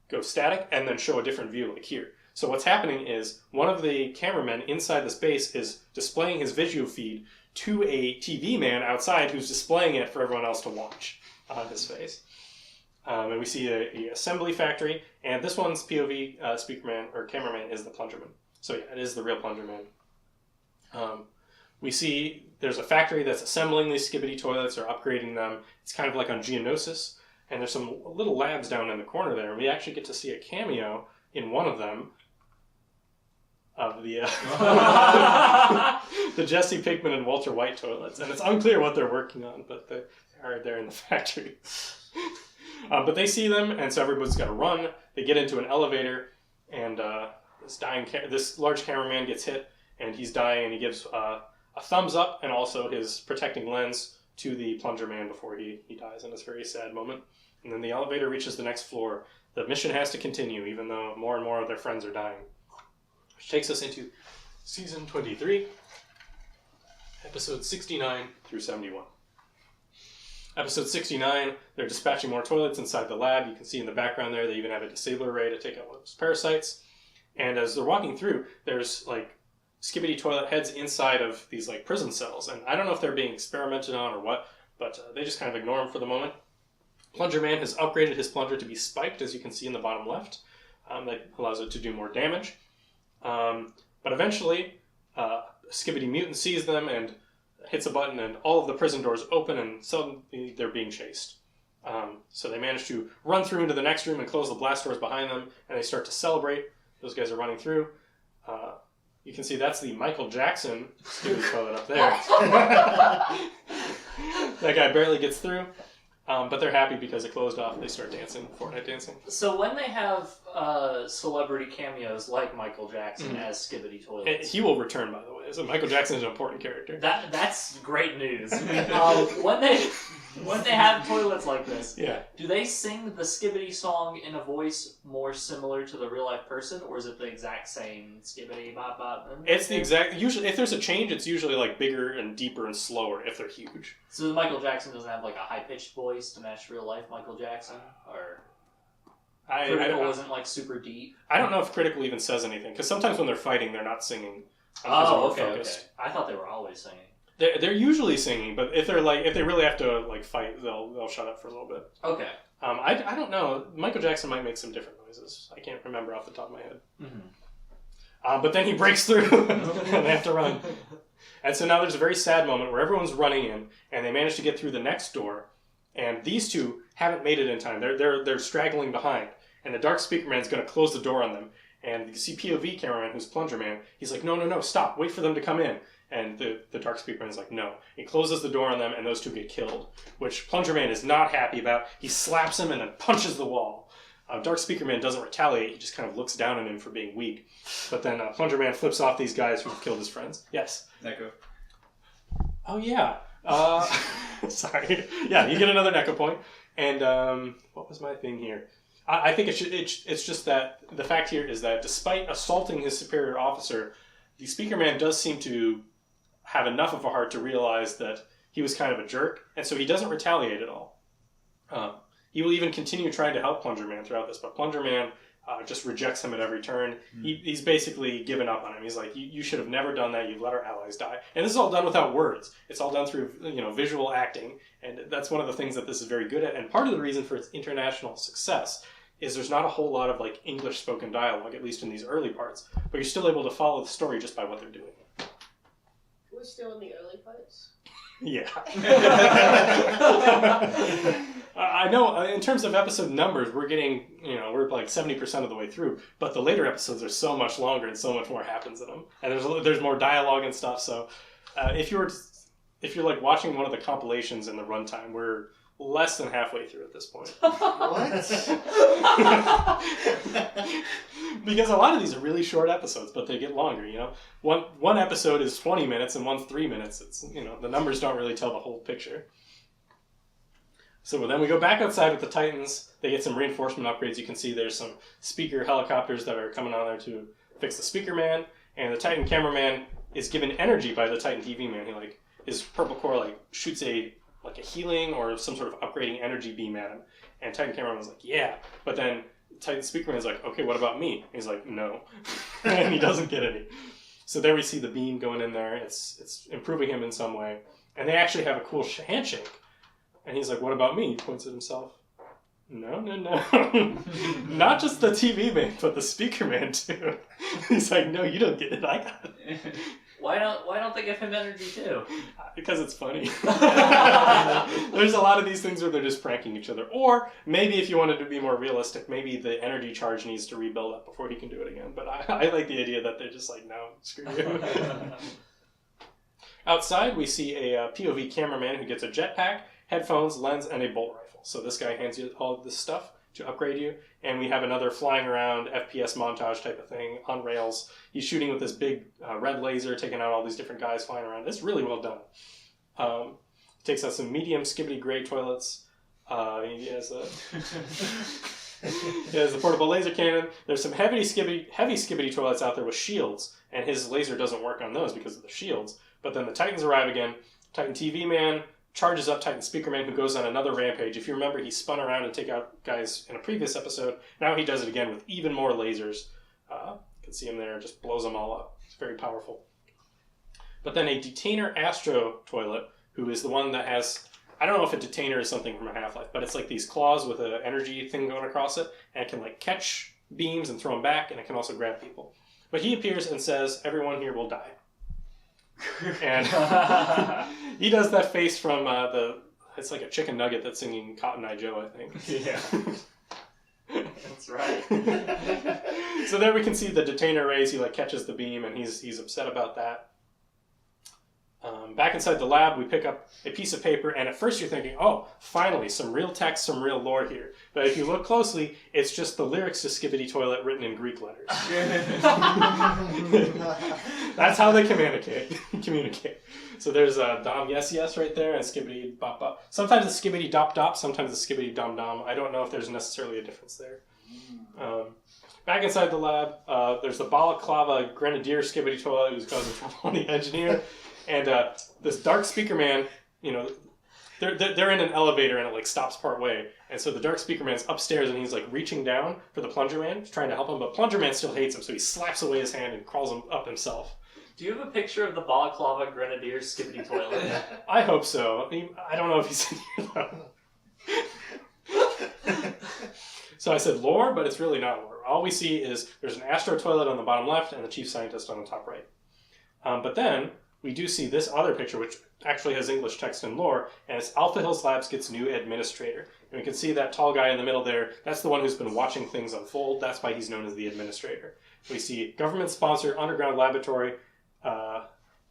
go static and then show a different view, like here. So what's happening is one of the cameramen inside this base is displaying his visual feed to a TV man outside who's displaying it for everyone else to watch on his face. And we see a assembly factory, and this one's POV speakerman or cameraman is the Plungerman. So yeah, it is the real Plungerman. We see there's a factory that's assembling these Skibidi toilets or upgrading them. It's kind of like on Geonosis, and there's some little labs down in the corner there. And we actually get to see a cameo in one of them of the the Jesse Pinkman and Walter White toilets, and it's unclear what they're working on, but they are there in the factory. But they see them, and so everybody's got to run. They get into an elevator, and this large cameraman gets hit, and he's dying, and he gives a thumbs up and also his protecting lens to the Plunger Man before he dies in this very sad moment. And then the elevator reaches the next floor. The mission has to continue, even though more and more of their friends are dying. Which takes us into Season 23, Episode 69 through 71. Episode 69, they're dispatching more toilets inside the lab. You can see in the background there, they even have a disabler array to take out one of those parasites. And as they're walking through, there's Skibidi toilet heads inside of these prison cells. And I don't know if they're being experimented on or what, but they just kind of ignore them for the moment. Plunger Man has upgraded his plunger to be spiked, as you can see in the bottom left. That allows it to do more damage. But eventually, Skibidi Mutant sees them and hits a button, and all of the prison doors open, and suddenly they're being chased. So they manage to run through into the next room and close the blast doors behind them, and they start to celebrate. Those guys are running through. You can see that's the Michael Jackson Skibidi toilet up there. That guy barely gets through. But they're happy because it closed off. They start dancing, Fortnite dancing. So when they have celebrity cameos like Michael Jackson as Skibidi toilets, he will return, by the way. So Michael Jackson is an important character. That's great news. When they have toilets like this, do they sing the Skibidi song in a voice more similar to the real life person, or is it the exact same Skibidi bop bop? It's the exact. Usually, if there's a change, it's usually bigger and deeper and slower if they're huge. So Michael Jackson doesn't have a high pitched voice to match real life Michael Jackson, or Critical wasn't super deep. I don't know if Critical even says anything, because sometimes when they're fighting, they're not singing. Okay. I thought they were always singing. They're usually singing, but if they really have to fight, they'll shut up for a little bit. Okay. I don't know. Michael Jackson might make some different noises. I can't remember off the top of my head. Mm-hmm. But then he breaks through, and they have to run. And so now there's a very sad moment where everyone's running in, and they manage to get through the next door, and these two haven't made it in time. They're straggling behind, and the Dark Speaker Man's going to close the door on them. And you see POV cameraman, who's Plunger Man, he's like, no, stop, wait for them to come in. And the Dark Speaker Man's like, no. He closes the door on them, and those two get killed, which Plunger Man is not happy about. He slaps him and then punches the wall. Dark Speaker Man doesn't retaliate, he just kind of looks down on him for being weak. But then Plunger Man flips off these guys who've killed his friends. Yes? Neko. Oh, yeah. Sorry. Yeah, you get another Neko point. And what was my thing here? I think it's just that the fact here is that despite assaulting his superior officer, the Speaker Man does seem to have enough of a heart to realize that he was kind of a jerk, and so he doesn't retaliate at all. He will even continue trying to help Plunger Man throughout this, but Plunger Man just rejects him at every turn. He's basically given up on him. He's like, you should have never done that. You've let our allies die. And this is all done without words. It's all done through visual acting, and that's one of the things that this is very good at. And part of the reason for its international success is there's not a whole lot of like English spoken dialogue, at least in these early parts, but you're still able to follow the story just by what they're doing. We're still in the early parts. Yeah. I know in terms of episode numbers, we're getting, we're like 70% of the way through, but the later episodes are so much longer and so much more happens in them. And there's more dialogue and stuff. So if you're like watching one of the compilations in the runtime, we're less than halfway through at this point. What? Because a lot of these are really short episodes, but they get longer, One episode is 20 minutes and one's 3 minutes. It's, the numbers don't really tell the whole picture. So then we go back outside with the Titans. They get some reinforcement upgrades. You can see there's some speaker helicopters that are coming on there to fix the Speaker Man. And the Titan cameraman is given energy by the Titan TV man. His purple core shoots a healing or some sort of upgrading energy beam at him. And Titan cameraman's like, yeah. But then Titan Speaker Man's like, okay, what about me? And he's like, no. And he doesn't get any. So there we see the beam going in there. It's improving him in some way. And they actually have a cool handshake. And he's like, what about me? He points at himself. No. Not just the TV man, but the Speaker Man too. He's like, no, you don't get it. I got it. Why don't they give him energy too? Because it's funny. There's a lot of these things where they're just pranking each other. Or maybe if you wanted to be more realistic, maybe the energy charge needs to rebuild up before he can do it again. But I like the idea that they're just like, no, screw you. Outside, we see a POV cameraman who gets a jetpack, headphones, lens, and a bolt rifle. So this guy hands you all of this stuff to upgrade you. And we have another flying around FPS montage type of thing on rails. He's shooting with this big red laser, taking out all these different guys flying around. It's really well done. Takes out some medium Skibidi gray toilets. He has the portable laser cannon. There's some heavy Skibidi toilets out there with shields, and his laser doesn't work on those because of the shields. But then the Titans arrive again. Titan TV Man charges up Titan Speaker Man, who goes on another rampage. If you remember, he spun around and take out guys in a previous episode. Now he does it again with even more lasers. You can see him there, just blows them all up. It's very powerful. But then a Detainer Astro toilet, who is the one that has, I don't know if a Detainer is something from a Half-Life, but it's like these claws with an energy thing going across it, and it can catch beams and throw them back, and it can also grab people. But he appears and says, everyone here will die. And he does that face from it's like a chicken nugget that's singing Cotton Eye Joe, I think. Yeah. That's right. So there we can see the Detainer rays. He catches the beam, and he's upset about that. Back inside the lab, we pick up a piece of paper, and at first you're thinking, oh, finally, some real text, some real lore here. But if you look closely, it's just the lyrics to Skibidi Toilet written in Greek letters. That's how they communicate. So there's Dom Yes Yes right there, and Skibidi Bop Bop. Sometimes it's Skibidi Dop Dop, sometimes it's Skibidi Dom Dom. I don't know if there's necessarily a difference there. Back inside the lab, there's the Balaclava Grenadier Skibidi Toilet who's causing trouble on the engineer. And this Dark Speaker Man, they're in an elevator and it stops part way. And so the Dark Speaker Man's upstairs and he's reaching down for the Plunger Man, trying to help him. But Plunger Man still hates him, so he slaps away his hand and crawls him up himself. Do you have a picture of the Balaclava Grenadier Skibidi Toilet? I hope so. I don't know if he's in here though. So I said lore, but it's really not lore. All we see is there's an Astro Toilet on the bottom left and the Chief Scientist on the top right. But then we do see this other picture, which actually has English text and lore, and it's Alpha Hills Labs gets new administrator. And we can see that tall guy in the middle there. That's the one who's been watching things unfold. That's why he's known as the administrator. We see government-sponsored underground laboratory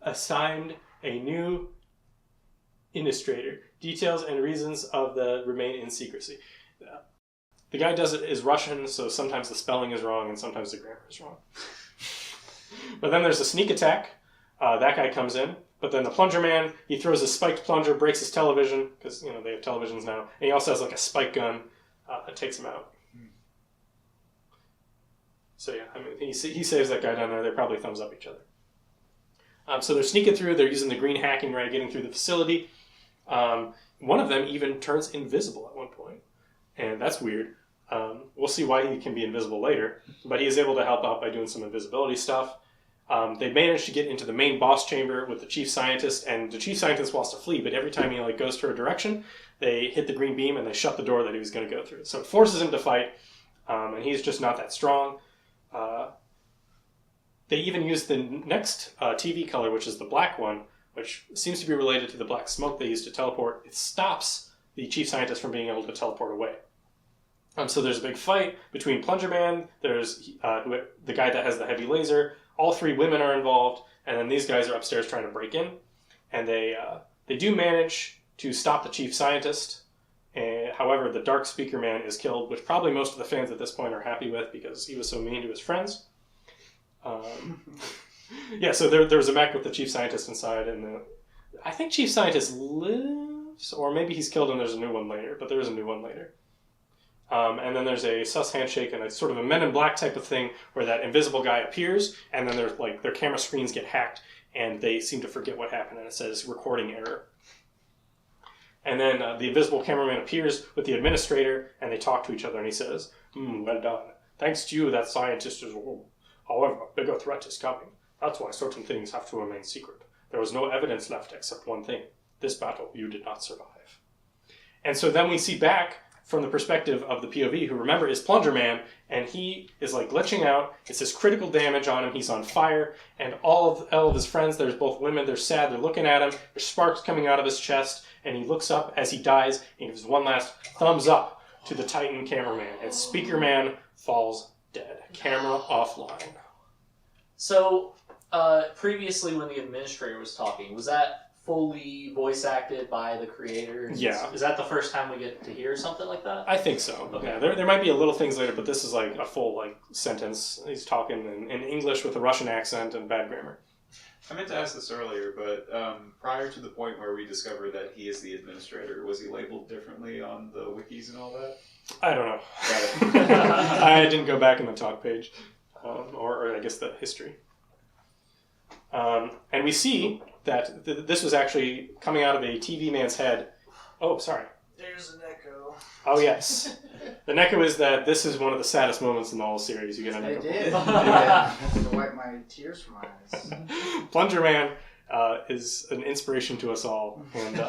assigned a new administrator. Details and reasons of the remain in secrecy. The guy is Russian, so sometimes the spelling is wrong and sometimes the grammar is wrong. But then there's a sneak attack. That guy comes in, but then the Plunger Man, he throws a spiked plunger, breaks his television, because, they have televisions now, and he also has a spike gun that takes him out. So yeah, I mean, he saves that guy down there. They probably thumbs up each other. So they're sneaking through. They're using the green hacking ray, getting through the facility. One of them even turns invisible at one point, and that's weird. We'll see why he can be invisible later, but he is able to help out by doing some invisibility stuff. They manage to get into the main boss chamber with the chief scientist, and the chief scientist wants to flee, but every time he goes to a direction, they hit the green beam and they shut the door that he was going to go through. So it forces him to fight, and he's just not that strong. They even use the next TV color, which is the black one, which seems to be related to the black smoke they used to teleport. It stops the chief scientist from being able to teleport away. So there's a big fight between Plunger Man, there's the guy that has the heavy laser, all 3 women are involved, and then these guys are upstairs trying to break in. And they do manage to stop the chief scientist. However, the Dark Speaker Man is killed, which probably most of the fans at this point are happy with because he was so mean to his friends. Yeah, so there was a mech with the chief scientist inside, and I think chief scientist lives, or maybe he's killed and there's a new one later, but there is a new one later. And then there's a sus handshake and a sort of a Men in Black type of thing where that invisible guy appears, and then there's their camera screens get hacked, and they seem to forget what happened, and it says recording error. And then the invisible cameraman appears with the administrator, and they talk to each other, and he says, well done. Thanks to you, that scientist is old. However, a bigger threat is coming. That's why certain things have to remain secret. There was no evidence left except one thing. This battle you did not survive. And so then we see back from the perspective of the POV, who remember is Plunger Man, and he is glitching out. It says critical damage on him. He's on fire, and all of his friends, there's both women, they're sad, they're looking at him. There's sparks coming out of his chest, and he looks up as he dies, and gives one last thumbs up to the Titan cameraman, and Speaker Man falls dead. Camera offline. So, previously when the administrator was talking, was that fully voice acted by the creators? Yeah. Is that the first time we get to hear something like that? I think so. Okay. Yeah, there might be a little things later, but this is a full sentence. He's talking in English with a Russian accent and bad grammar. I meant to ask this earlier, but prior to the point where we discovered that he is the administrator, was he labeled differently on the wikis and all that? I don't know. Got it. I didn't go back in the talk page, or I guess the history. And we see that this was actually coming out of a TV man's head. Oh, sorry. There's an echo. Oh, yes. The Neko is that this is one of the saddest moments in the whole series. You get an I Neko. did. I had to wipe my tears from my eyes. Plunger Man is an inspiration to us all, and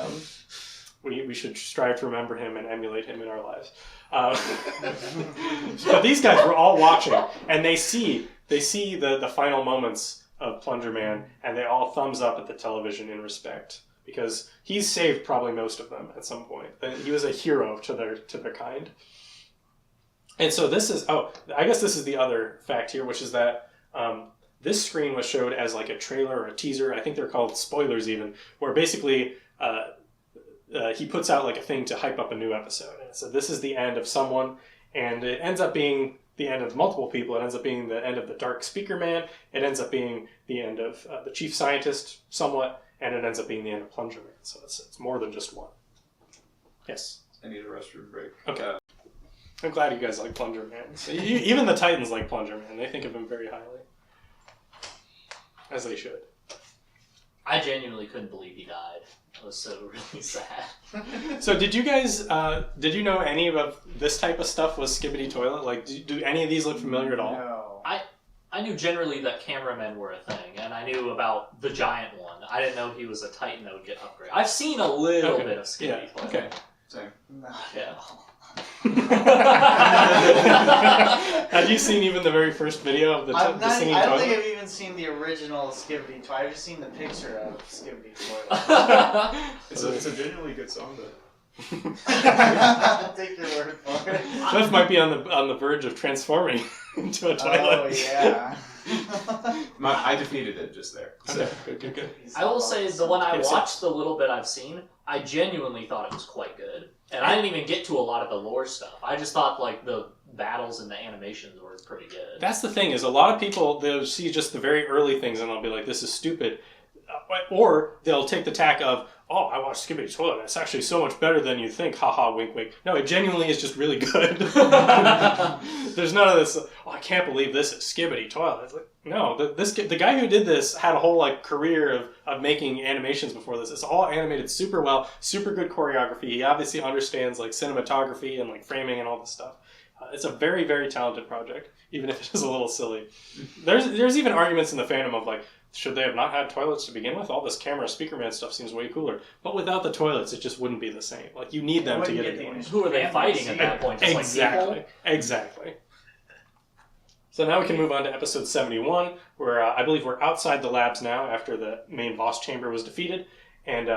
we should strive to remember him and emulate him in our lives. But these guys were all watching, and they see the final moments of Plunger Man, and they all thumbs up at the television in respect, because he's saved probably most of them at some point. He was a hero to their kind. And so this is, I guess this is the other fact here, which is that this screen was showed as a trailer or a teaser. I think they're called spoilers even, where basically he puts out a thing to hype up a new episode. And so this is the end of someone, and it ends up being the end of multiple people. It ends up being the end of the Dark Speaker Man. It ends up being the end of the Chief Scientist somewhat, and it ends up being the end of Plunger Man. So it's more than just one. Yes? I need a restroom break. Okay. I'm glad you guys like Plunger Man. Even the Titans like Plunger Man. They think of him very highly. As they should. I genuinely couldn't believe he died. It was so really sad. So did you guys, did you know any of this type of stuff was Skibidi Toilet? Do any of these look familiar at all? No. I knew generally that cameramen were a thing, and I knew about the giant one. I didn't know he was a Titan that would get upgraded. I've seen a little bit of Skibidi Toilet. Okay. Same. Not Yeah. Have you seen even the very first video of the singing I don't toilet? think I've even seen the original Skibidi Toilet. I've just seen the picture of Skibidi Toilet. It's a genuinely good song, though. I'll take your word for it. Cliff might be on the verge of transforming into a toilet. Oh, yeah. I defeated it just there. Okay, good. I will say, the one I Yes, watched, the little bit I've seen, I genuinely thought it was quite good. And I didn't even get to a lot of the lore stuff. I just thought, the battles and the animations were pretty good. That's the thing, is a lot of people, they'll see just the very early things and they'll be like, this is stupid. Or they'll take the tack of, oh, I watched Skibidi Toilet. It's actually so much better than you think. Haha, wink, wink. No, it genuinely is just really good. There's none of this, oh, I can't believe this is Skibidi Toilet. It's like, no, the guy who did this had a whole like career of making animations before this. It's all animated super well, super good choreography. He obviously understands like cinematography and like framing and all this stuff. It's a very, very talented project, even if it is a little silly. There's even arguments in the fandom of like, should they have not had toilets to begin with? All this camera speaker man stuff seems way cooler. But without the toilets, it just wouldn't be the same. Like, you need them to get it going. Who are they fighting at that point? Just exactly. Like exactly. So now we can move on to episode 71, where I believe we're outside the labs now after the main boss chamber was defeated. And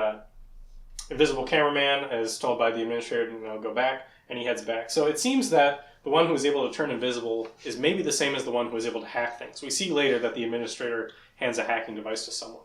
Invisible Cameraman is told by the administrator to go back, and he heads back. So it seems that the one who was able to turn invisible is maybe the same as the one who was able to hack things. We see later that the administrator hands a hacking device to someone.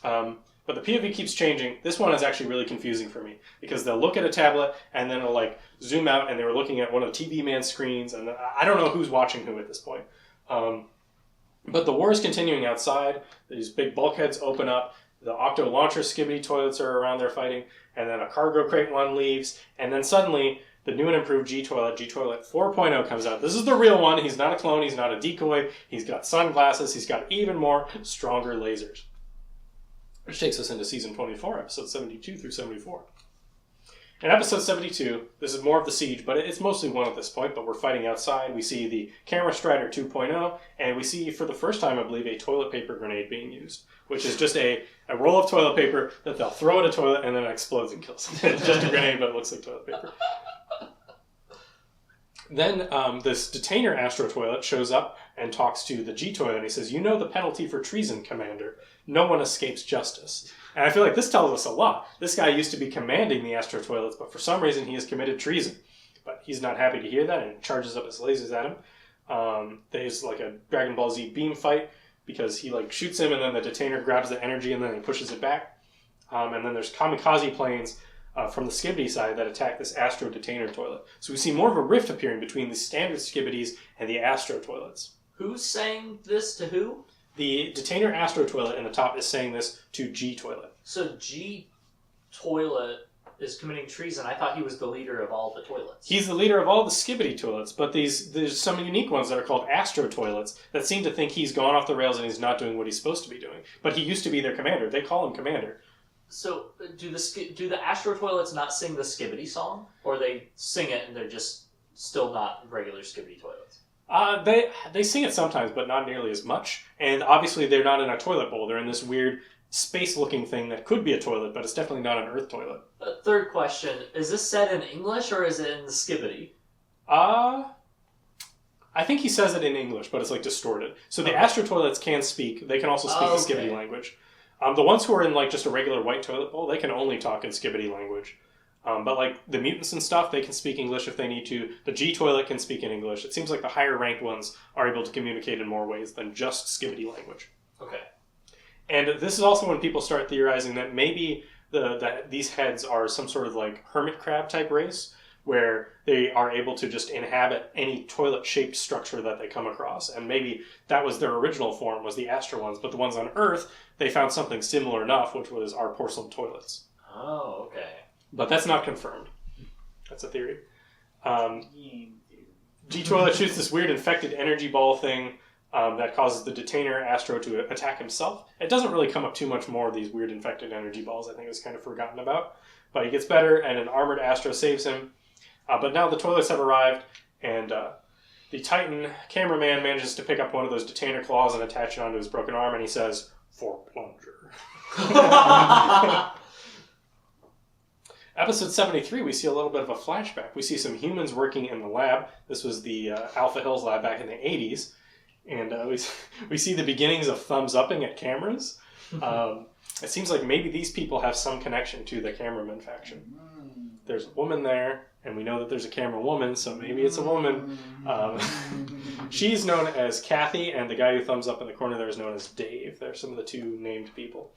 But the POV keeps changing. This one is actually really confusing for me because they'll look at a tablet and then it'll like zoom out and they were looking at one of the TV man screens and I don't know who's watching who at this point. But the war is continuing outside. These big bulkheads open up. The Octo Launcher Skibidi toilets are around there fighting. And then a cargo crate one leaves. And then suddenly the new and improved G-Toilet 4.0 comes out. This is the real one. He's not a clone. He's not a decoy. He's got sunglasses. He's got even more stronger lasers. Which takes us into season 24, episode 72 through 74. In episode 72, this is more of the siege, but it's mostly one at this point, but we're fighting outside. We see the Camera Strider 2.0, and we see, for the first time, I believe, a toilet paper grenade being used, which is just a roll of toilet paper that they'll throw at a toilet and then it explodes and kills them. It's just a grenade, but it looks like toilet paper. Then this detainer Astro Toilet shows up and talks to the G-Toilet, and he says, "You know the penalty for treason, Commander. No one escapes justice." And I feel like this tells us a lot. This guy used to be commanding the Astro Toilets, but for some reason he has committed treason. But he's not happy to hear that and charges up his lasers at him. There's like a Dragon Ball Z beam fight because he like shoots him and then the detainer grabs the energy and then he pushes it back. And then there's kamikaze planes from the Skibidi side that attack this Astro Detainer Toilet. So we see more of a rift appearing between the standard Skibidis and the Astro Toilets. Who's saying this to who? The Detainer Astro Toilet in the top is saying this to G-Toilet. So G-Toilet is committing treason. I thought he was the leader of all the toilets. He's the leader of all the Skibidi toilets, but there's some unique ones that are called Astro Toilets that seem to think he's gone off the rails and he's not doing what he's supposed to be doing. But he used to be their commander. They call him commander. So do the Astro Toilets not sing the Skibidi song? Or they sing it and they're just still not regular Skibidi toilets? They sing it sometimes, but not nearly as much. And obviously they're not in a toilet bowl. They're in this weird space-looking thing that could be a toilet, but it's definitely not an Earth toilet. Third question, is this said in English or is it in the Skibidi? I think he says it in English, but it's like distorted. So the Astro Toilets can speak. They can also speak the Skibidi language. The ones who are in like just a regular white toilet bowl, they can only talk in Skibidi language. But like the mutants and stuff, they can speak English if they need to. The G-Toilet can speak in English. It seems like the higher ranked ones are able to communicate in more ways than just Skibidi language. Okay. And this is also when people start theorizing that maybe these heads are some sort of like hermit crab type race, where they are able to just inhabit any toilet-shaped structure that they come across. And maybe that was their original form, was the Astro ones. But the ones on Earth, they found something similar enough, which was our porcelain toilets. Oh, okay. But that's not confirmed. That's a theory. G-Toilet shoots this weird infected energy ball thing that causes the detainer Astro to attack himself. It doesn't really come up too much more of these weird infected energy balls. I think it was kind of forgotten about. But he gets better, and an armored Astro saves him. But now the toilets have arrived, and the Titan cameraman manages to pick up one of those detainer claws and attach it onto his broken arm, and he says, "For plunger." Episode 73, we see a little bit of a flashback. We see some humans working in the lab. This was the Alpha Hills lab back in the 80s. And we see the beginnings of thumbs-upping at cameras. It seems like maybe these people have some connection to the cameraman faction. There's a woman there, and we know that there's a camera woman, so maybe it's a woman. She's known as Kathy, and the guy who thumbs up in the corner there is known as Dave. They're some of the two named people.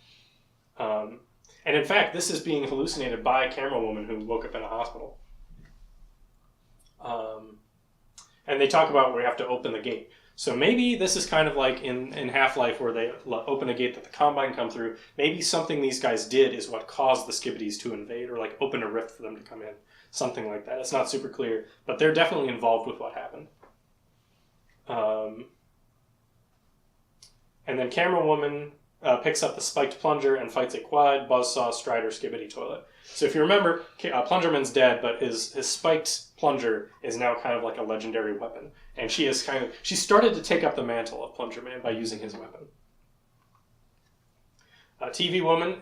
And in fact, this is being hallucinated by a camera woman who woke up in a hospital. And they talk about where we have to open the gate. So maybe this is kind of like in Half-Life where they open a gate that the Combine come through. Maybe something these guys did is what caused the Skibidis to invade, or like open a rift for them to come in. Something like that. It's not super clear, but they're definitely involved with what happened. And then Camera Woman picks up the spiked plunger and fights a quad, buzzsaw, strider, Skibidi toilet. So if you remember, Plungerman's dead, but his spiked plunger is now kind of like a legendary weapon. And she started to take up the mantle of Plungerman by using his weapon. TV Woman,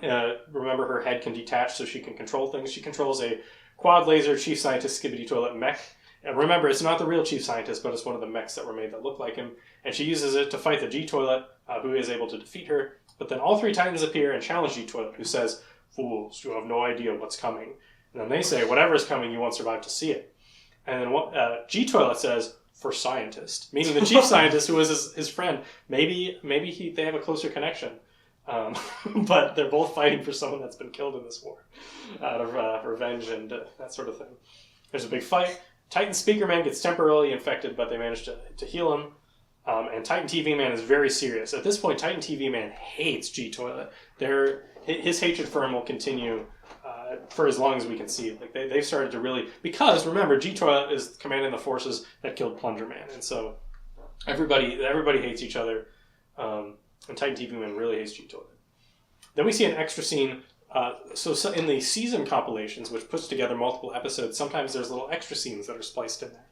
remember her head can detach so she can control things. She controls a quad laser Chief Scientist Skibidi toilet mech. And remember, it's not the real Chief Scientist, but it's one of the mechs that were made that look like him. And she uses it to fight the G-Toilet, who is able to defeat her. But then all three Titans appear and challenge G-Toilet, who says, "Fools, you have no idea what's coming." And then they say, "Whatever is coming, you won't survive to see it." And then G-Toilet says, "For scientist," meaning the Chief Scientist, who is his friend. Maybe they have a closer connection. But they're both fighting for someone that's been killed in this war out of revenge and that sort of thing. There's a big fight. Titan Speaker Man gets temporarily infected, but they manage to heal him. And Titan TV Man is very serious. At this point, Titan TV Man hates G-Toilet. His hatred for him will continue for as long as we can see. Like they've started to really... Because, remember, G-Toilet is commanding the forces that killed Plunger Man. And so everybody hates each other. And Titan TV Man really hates G-Toilet. Then we see an extra scene. So in the season compilations, which puts together multiple episodes, sometimes there's little extra scenes that are spliced in there.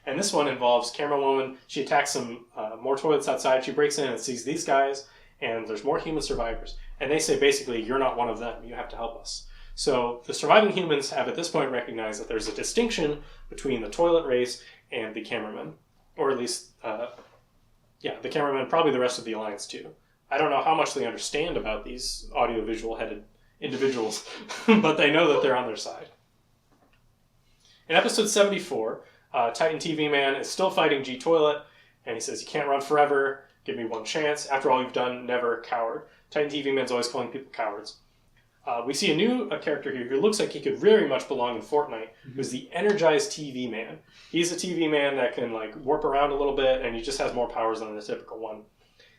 And this one involves Camera Woman. She attacks some more toilets outside. She breaks in and sees these guys, and there's more human survivors. And they say, basically, "You're not one of them. You have to help us." So the surviving humans have at this point recognized that there's a distinction between the toilet race and the cameramen. Or at least, the cameramen, probably the rest of the Alliance too. I don't know how much they understand about these audiovisual-headed individuals, but they know that they're on their side. In episode 74, Titan TV Man is still fighting G-Toilet, and he says, "You can't run forever. Give me one chance. After all you've done, never coward." Titan TV Man's always calling people cowards. We see a new character here who looks like he could very much belong in Fortnite, who's the Energized TV Man. He's a TV man that can warp around a little bit, and he just has more powers than the typical one.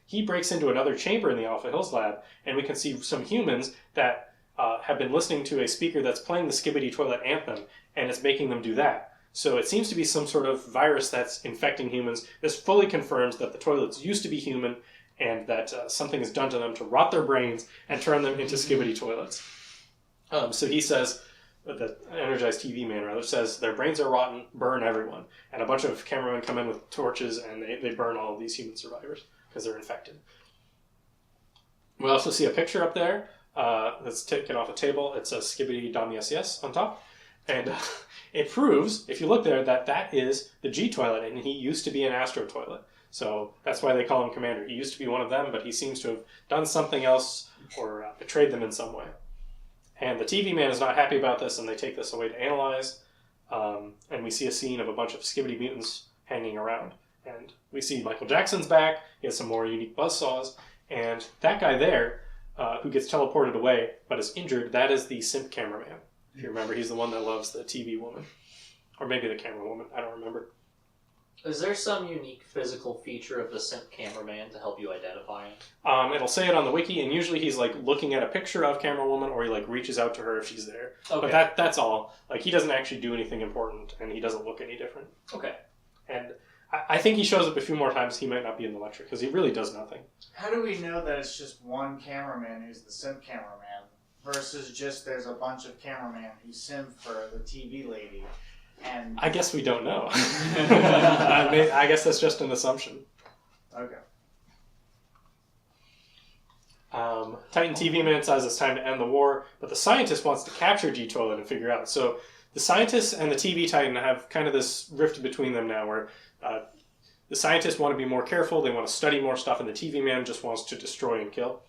He breaks into another chamber in the Alpha Hills lab, and we can see some humans that have been listening to a speaker that's playing the Skibidi Toilet anthem, and it's making them do that. So it seems to be some sort of virus that's infecting humans. This fully confirms that the toilets used to be human, and that something is done to them to rot their brains and turn them into Skibidi toilets. So he says, the Energized TV Man rather, says their brains are rotten, burn everyone. And a bunch of cameramen come in with torches, and they burn all of these human survivors because they're infected. We also see a picture up there that's taken off a table. It says Skibidi Dom Yes Yes on top. And it proves, if you look there, that is the G-Toilet, and he used to be an Astro Toilet. So that's why they call him Commander. He used to be one of them, but he seems to have done something else or betrayed them in some way. And the TV Man is not happy about this, and they take this away to analyze. And we see a scene of a bunch of Skibidi mutants hanging around. And we see Michael Jackson's back. He has some more unique buzzsaws. And that guy there, who gets teleported away but is injured, that is the simp cameraman. If you remember, he's the one that loves the TV woman. Or maybe the camera woman. I don't remember. Is there some unique physical feature of the simp cameraman to help you identify him? It'll say it on the wiki, and usually he's looking at a picture of camera woman, or he reaches out to her if she's there. Okay. But that's all. He doesn't actually do anything important, and he doesn't look any different. Okay. And I think he shows up a few more times. He might not be in the lecture because he really does nothing. How do we know that it's just one cameraman who's the simp cameraman versus just there's a bunch of cameramen who simp for the TV lady? And I guess we don't know. I guess that's just an assumption. Okay. Titan TV Man says it's time to end the war, but the scientist wants to capture G-Toilet and figure out. So the scientists and the TV Titan have kind of this rift between them now where the scientists want to be more careful, they want to study more stuff, and the TV Man just wants to destroy and kill.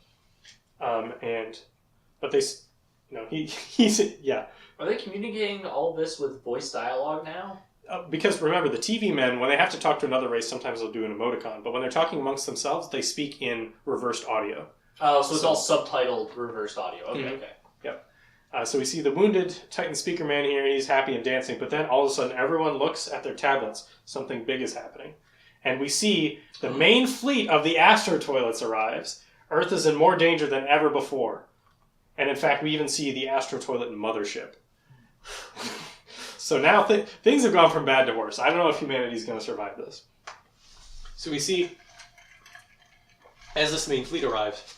But they, he's yeah. Are they communicating all this with voice dialogue now? Because remember, the TV men, when they have to talk to another race, sometimes they'll do an emoticon. But when they're talking amongst themselves, they speak in reversed audio. Oh, so it's all subtitled reversed audio. Okay, okay. Yep. So we see the wounded Titan Speaker Man here. He's happy and dancing. But then all of a sudden, everyone looks at their tablets. Something big is happening. and we see the main fleet of the Astro Toilets arrives. Earth is in more danger than ever before. And in fact, we even see the Astro Toilet mothership. So now things have gone from bad to worse. I don't know if humanity is going to survive this. So we see, as this main fleet arrives,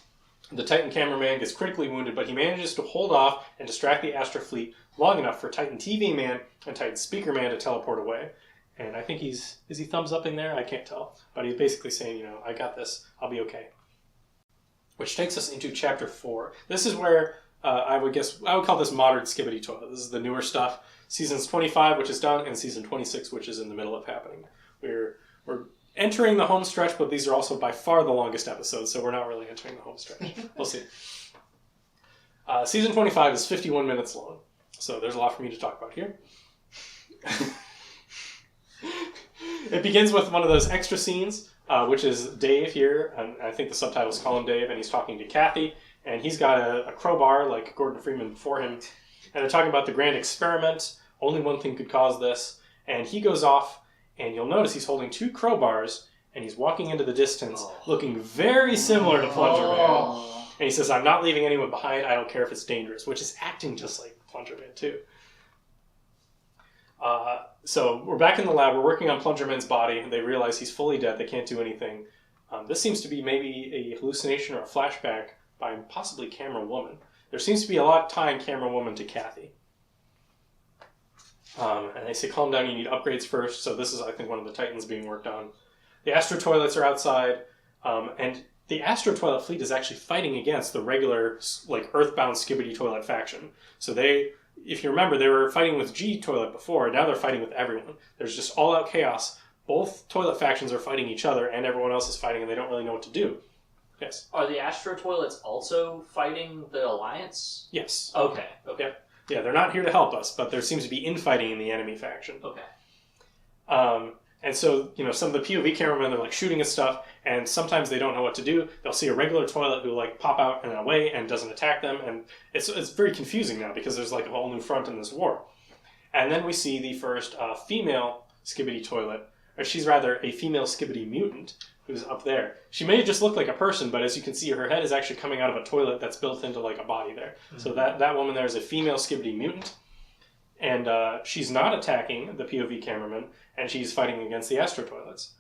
the Titan cameraman gets critically wounded, but he manages to hold off and distract the Astro fleet long enough for Titan TV man and Titan speaker man to teleport away. And I think is he thumbs up in there? I can't tell. But he's basically saying, I got this. I'll be okay. Which takes us into Chapter 4. This is where I would call this modern Skibidi Toilet. This is the newer stuff. Seasons 25, which is done, and Season 26, which is in the middle of happening. We're entering the home stretch, but these are also by far the longest episodes, so we're not really entering the home stretch. We'll see. Season 25 is 51 minutes long, so there's a lot for me to talk about here. It begins with one of those extra scenes, which is Dave here, and I think the subtitles call him Dave, and he's talking to Kathy, and he's got a crowbar like Gordon Freeman before him, and they're talking about the grand experiment. Only one thing could cause this, and he goes off, and you'll notice he's holding 2 crowbars, and he's walking into the distance, looking very similar to Plunger Man. And he says, "I'm not leaving anyone behind. I don't care if it's dangerous," which is acting just like Plunger Man too. So we're back in the lab. We're working on Plunger Man's body. They realize he's fully dead. They can't do anything. This seems to be maybe a hallucination or a flashback by possibly Camera Woman. There seems to be a lot tying Camera Woman to Kathy. And they say, calm down, you need upgrades first. So this is, I think, one of the Titans being worked on. The Astro Toilets are outside. And the Astro Toilet fleet is actually fighting against the regular, Earthbound Skibidi Toilet faction. So if you remember, they were fighting with G Toilet before, and now they're fighting with everyone. There's just all-out chaos. Both toilet factions are fighting each other, and everyone else is fighting, and they don't really know what to do. Yes? Are the Astro Toilets also fighting the Alliance? Yes. Okay. Yeah, they're not here to help us, but there seems to be infighting in the enemy faction. Okay. And so, some of the POV cameramen, they're shooting at stuff, and sometimes they don't know what to do. They'll see a regular toilet who pop out and away and doesn't attack them, and it's very confusing now because there's a whole new front in this war. And then we see the first female Skibidi Toilet, or she's rather a female Skibidi mutant who's up there. She may just look like a person, but as you can see, her head is actually coming out of a toilet that's built into a body there. Mm-hmm. So that woman there is a female Skibidi mutant, and she's not attacking the POV cameraman, and she's fighting against the Astro Toilets.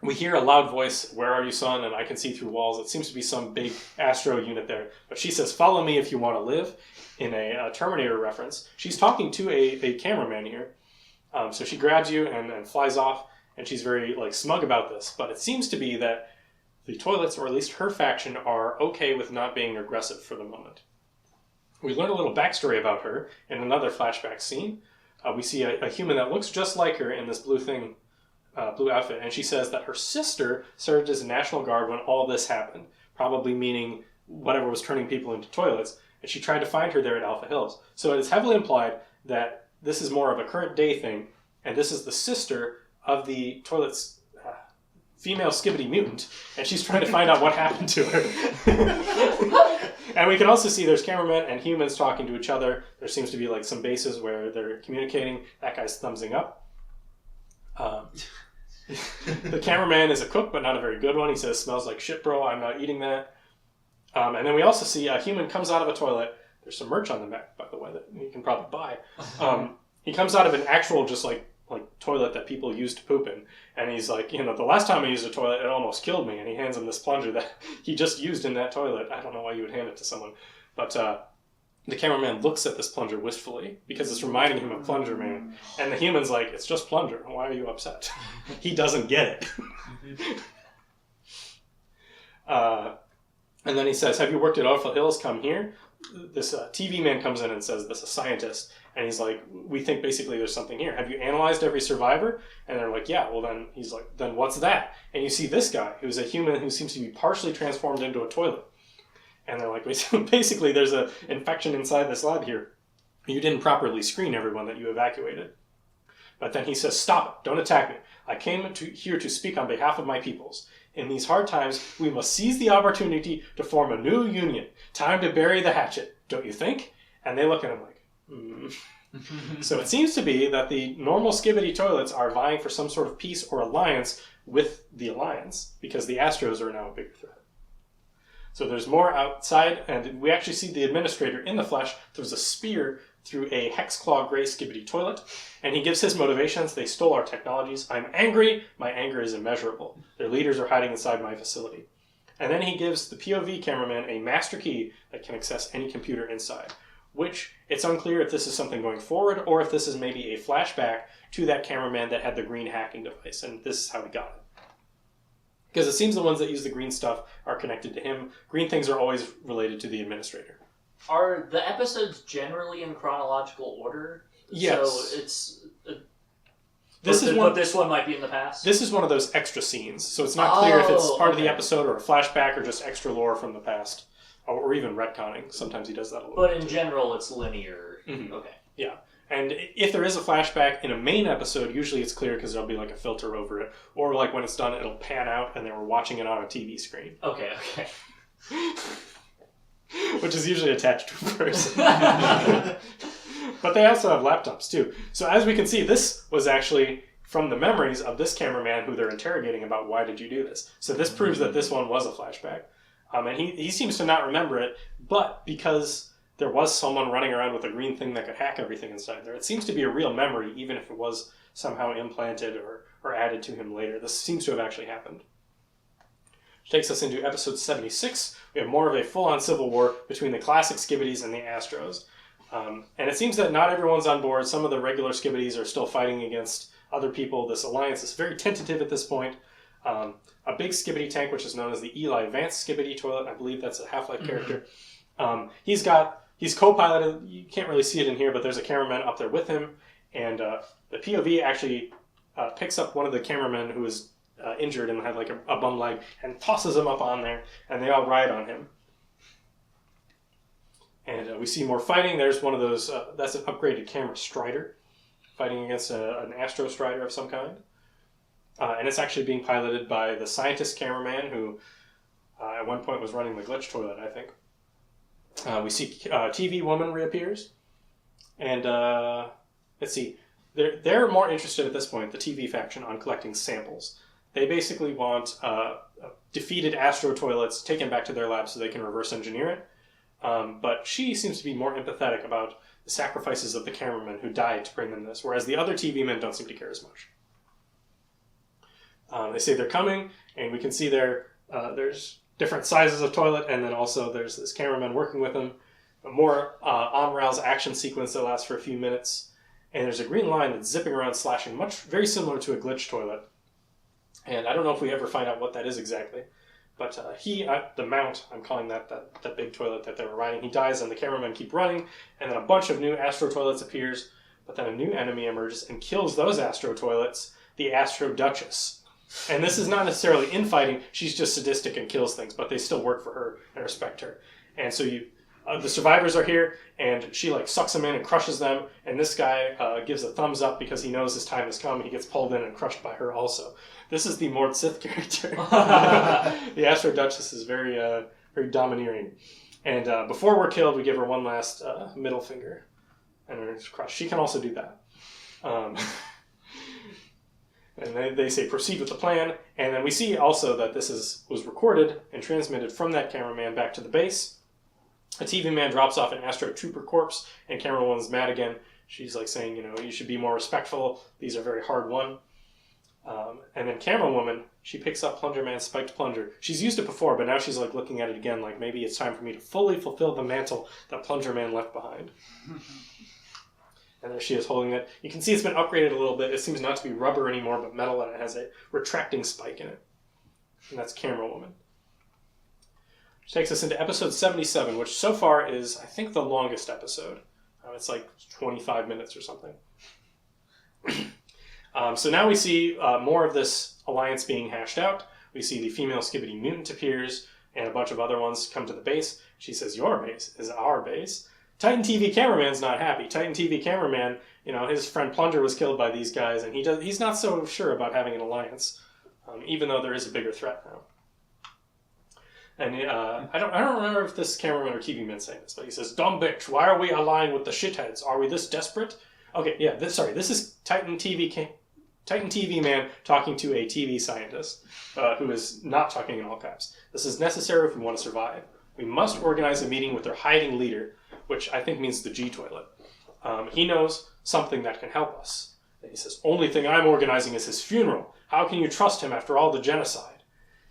We hear a loud voice, "Where are you, son?" And I can see through walls. It seems to be some big Astro unit there. But she says, "Follow me if you want to live," in a Terminator reference. She's talking to a cameraman here. So she grabs you and flies off, and she's very smug about this. But it seems to be that the Toilets, or at least her faction, are okay with not being aggressive for the moment. We learn a little backstory about her in another flashback scene. We see a human that looks just like her in this blue outfit, and she says that her sister served as a National Guard when all this happened, probably meaning whatever was turning people into toilets, and she tried to find her there at Alpha Hills. So it is heavily implied that this is more of a current day thing, and this is the sister of the toilet's female Skibidi mutant, and she's trying to find out what happened to her. And we can also see there's cameramen and humans talking to each other. There seems to be some bases where they're communicating. That guy's thumbsing up. The cameraman is a cook, but not a very good one. He says, "Smells like shit, bro. I'm not eating that." And then we also see a human comes out of a toilet. There's some merch on the back, by the way, that you can probably buy. He comes out of an actual just toilet that people use to poop in. And he's like, the last time I used a toilet, it almost killed me. And he hands him this plunger that he just used in that toilet. I don't know why you would hand it to someone. But the cameraman looks at this plunger wistfully because it's reminding him of Plunger Man. And the human's like, "It's just plunger. Why are you upset?" He doesn't get it. And then he says, "Have you worked at Alpha Hills? Come here." This TV man comes in and says, "This is a scientist." And he's like, "We think basically there's something here. Have you analyzed every survivor?" And they're like, "Yeah." Well, then he's like, "Then what's that?" And you see this guy, who's a human who seems to be partially transformed into a toilet. And they're like, basically there's an infection inside this lab here. You didn't properly screen everyone that you evacuated. But then he says, "Stop it. Don't attack me. I came here to speak on behalf of my peoples. In these hard times, we must seize the opportunity to form a new union. Time to bury the hatchet, don't you think?" And they look at him like, So it seems to be that the normal Skibidi toilets are vying for some sort of peace or alliance with the Alliance, because the Astros are now a bigger threat. So there's more outside, and we actually see the Administrator in the flesh throws a spear through a Hexclaw Grey Skibidi toilet, and he gives his motivations. They stole our technologies. I'm angry. My anger is immeasurable. Their leaders are hiding inside my facility. And then he gives the POV cameraman a master key that can access any computer inside, which it's unclear if this is something going forward or if this is maybe a flashback to that cameraman that had the green hacking device, and this is how he got it. Because it seems the ones that use the green stuff are connected to him. Green things are always related to the Administrator. Are the episodes generally in chronological order? Yes. So it's... But this one might be in the past? This is one of those extra scenes, so it's not clear if it's part of the episode or a flashback or just extra lore from the past. Or even retconning. Sometimes he does that a little bit. But in general, it's linear. Mm-hmm. Okay. Yeah. And if there is a flashback in a main episode, usually it's clear because there'll be like a filter over it. Or like when it's done, it'll pan out and they were watching it on a TV screen. Okay. Which is usually attached to a person. But they also have laptops too. So as we can see, this was actually from the memories of this cameraman who they're interrogating about why did you do this. So this proves that this one was a flashback. And he seems to not remember it, but because there was someone running around with a green thing that could hack everything inside there, it seems to be a real memory, even if it was somehow implanted or added to him later. This seems to have actually happened. Which takes us into episode 76. We have more of a full-on civil war between the classic Skibidis and the Astros. And it seems that not everyone's on board. Some of the regular Skibidis are still fighting against other people. This alliance is very tentative at this point. A big Skibidi tank, which is known as the Eli Vance Skibidi toilet. I believe that's a Half-Life character. He's co-piloted. You can't really see it in here, but there's a cameraman up there with him. And the POV actually picks up one of the cameramen who is injured and had like a bum leg and tosses him up on there, and they all ride on him. And we see more fighting. There's one of those, that's an upgraded camera Strider, fighting against an Astro Strider of some kind. And it's actually being piloted by the scientist cameraman who at one point was running the glitch toilet, I think. We see TV Woman reappears. And let's see. They're more interested at this point, the TV faction, on collecting samples. They basically want defeated Astro toilets taken back to their lab so they can reverse engineer it. But she seems to be more empathetic about the sacrifices of the cameramen who died to bring them this, whereas the other TV men don't seem to care as much. They say they're coming, and we can see there's different sizes of toilet, and then also there's this cameraman working with them. A more on-rails action sequence that lasts for a few minutes, and there's a green line that's zipping around, slashing, very similar to a glitch toilet. And I don't know if we ever find out what that is exactly. But the mount, I'm calling that big toilet that they were riding, he dies and the cameramen keep running, and then a bunch of new Astro toilets appears, but then a new enemy emerges and kills those Astro toilets, the Astro Duchess. And this is not necessarily infighting, she's just sadistic and kills things, but they still work for her and respect her. And so the survivors are here, and she sucks them in and crushes them, and this guy gives a thumbs up because he knows his time has come. He gets pulled in and crushed by her also. This is the Mort Sith character. The Astro Duchess is very very domineering. And before we're killed, we give her one last middle finger, and her crushed. She can also do that. And they say, proceed with the plan. And then we see also that this was recorded and transmitted from that cameraman back to the base. A TV man drops off an Astro Trooper corpse, and camerawoman's mad again. She's saying, you should be more respectful. These are very hard won. And then camera woman, she picks up Plunger Man's spiked plunger. She's used it before, but now she's looking at it again, maybe it's time for me to fully fulfill the mantle that Plunger Man left behind. And there she is holding it. You can see it's been upgraded a little bit. It seems not to be rubber anymore, but metal, and it has a retracting spike in it. And that's camera woman. Which takes us into episode 77, which so far is, I think, the longest episode. It's 25 minutes or something. So now we see more of this alliance being hashed out. We see the female Skibidi mutant appears, and a bunch of other ones come to the base. She says, your base is our base. Titan TV Cameraman's not happy. Titan TV Cameraman, his friend Plunger was killed by these guys, and he's not so sure about having an alliance, even though there is a bigger threat now. And I don't remember if this cameraman or TV man saying this, but he says, "Dumb bitch, why are we aligned with the shitheads? Are we this desperate?" Okay, yeah, this is Titan TV man talking to a TV scientist who is not talking in all caps. This is necessary if we want to survive. We must organize a meeting with their hiding leader, which I think means the G toilet. He knows something that can help us. And he says, only thing I'm organizing is his funeral. How can you trust him after all the genocide?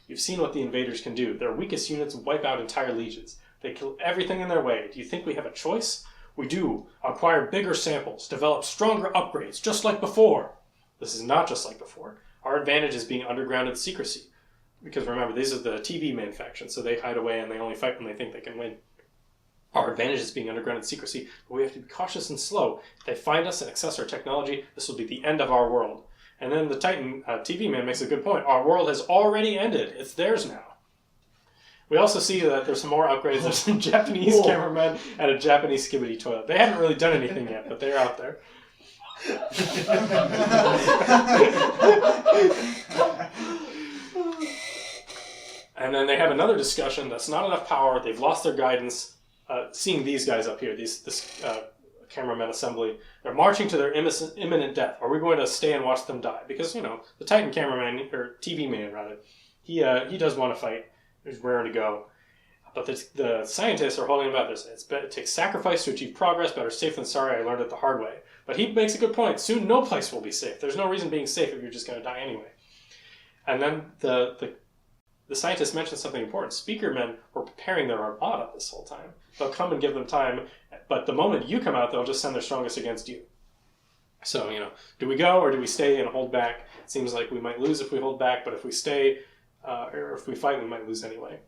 You've seen what the invaders can do. Their weakest units wipe out entire legions. They kill everything in their way. Do you think we have a choice? We do. Acquire bigger samples. Develop stronger upgrades, just like before. This is not just like before. Our advantage is being underground in secrecy. Because remember, these are the TV man faction, so they hide away and they only fight when they think they can win. Our advantage is being underground in secrecy, but we have to be cautious and slow. If they find us and access our technology, this will be the end of our world. And then the Titan TV man makes a good point. Our world has already ended. It's theirs now. We also see that there's some more upgrades. There's some Japanese cameramen and a Japanese Skibidi toilet. They haven't really done anything yet, but they're out there. And then they have another discussion that's not enough power. They've lost their guidance. Seeing these guys up here, this cameraman assembly, they're marching to their imminent death. Are we going to stay and watch them die? Because, the Titan cameraman, or TV man rather, he does want to fight. He's raring to go. But the scientists are holding him back. It takes sacrifice to achieve progress. Better safe than sorry. I learned it the hard way. But he makes a good point. Soon no place will be safe. There's no reason being safe if you're just going to die anyway. And then the scientists mentioned something important. Speakermen were preparing their armada this whole time. They'll come and give them time, but the moment you come out, they'll just send their strongest against you. So, do we go or do we stay and hold back? It seems like we might lose if we hold back, but if we stay or if we fight, we might lose anyway.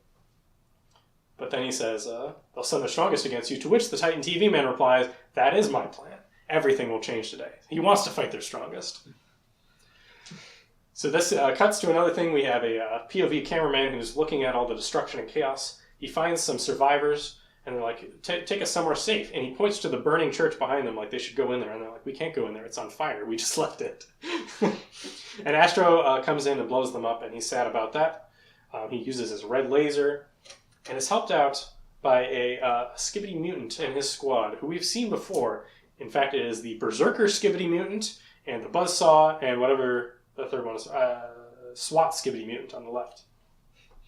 But then he says, they'll send their strongest against you, to which the Titan TV man replies, that is my plan. Everything will change today. He wants to fight their strongest. So this cuts to another thing. We have a POV cameraman who's looking at all the destruction and chaos. He finds some survivors, and they're like, take us somewhere safe. And he points to the burning church behind them like they should go in there. And they're like, we can't go in there. It's on fire. We just left it. And Astro comes in and blows them up, and he's sad about that. He uses his red laser, and is helped out by a Skibidi mutant in his squad, who we've seen before. In fact, it is the Berserker Skibidi mutant, and the Buzzsaw, and whatever the third one is, SWAT Skibidi mutant on the left.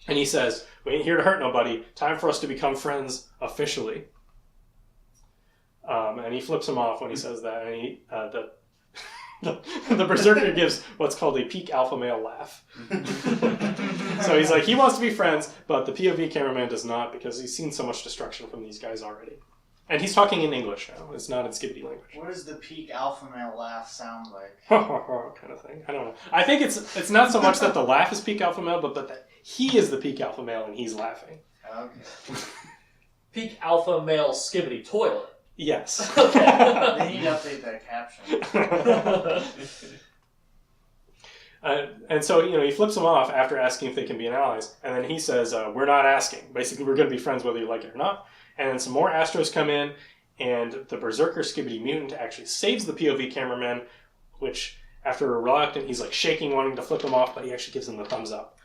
And he says, we ain't here to hurt nobody. Time for us to become friends officially. And he flips him off when he says that. And the Berserker gives what's called a peak alpha male laugh. So he's like, he wants to be friends, but the POV cameraman does not, because he's seen so much destruction from these guys already. And he's talking in English now. It's not in Skibidi language. What does the peak alpha male laugh sound like? Kind of thing. I don't know. I think it's not so much that the laugh is peak alpha male, but that he is the peak alpha male and he's laughing. Okay. Peak alpha male Skibidi toilet. Yes. Okay. They need to update that caption. And so, he flips them off after asking if they can be allies. And then he says, we're not asking. Basically, we're going to be friends whether you like it or not. And then some more Astros come in, and the Berserker Skibidi mutant actually saves the POV cameraman, which, after a reluctant, he's like shaking, wanting to flip him off, but he actually gives him the thumbs up.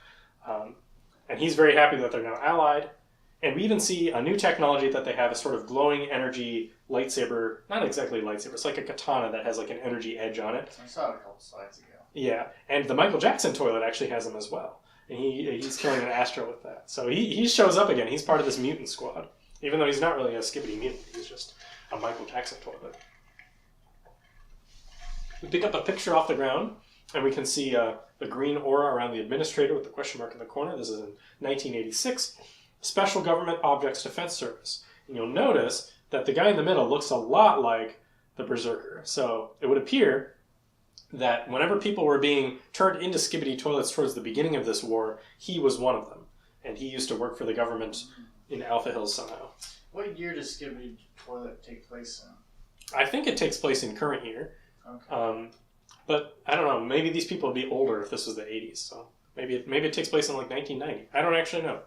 And he's very happy that they're now allied. And we even see a new technology that they have, a sort of glowing energy lightsaber. Not exactly a lightsaber, it's like a katana that has like an energy edge on it. I saw it a couple slides ago. Yeah, and the Michael Jackson toilet actually has them as well. And he's killing an Astro with that. So he shows up again. He's part of this mutant squad. Even though he's not really a Skibidi mutant, he's just a Michael Jackson toilet. We pick up a picture off the ground, and we can see the green aura around the administrator with the question mark in the corner. This is in 1986. Special Government Objects Defense Service. And you'll notice that the guy in the middle looks a lot like the Berserker. So it would appear that whenever people were being turned into Skibidi toilets towards the beginning of this war, he was one of them. And he used to work for the government in Alpha Hills somehow. What year does Skibidi toilet take place in? I think it takes place in current year. Okay. But I don't know, maybe these people would be older if this was the 80s. So maybe it takes place in like 1990. I don't actually know.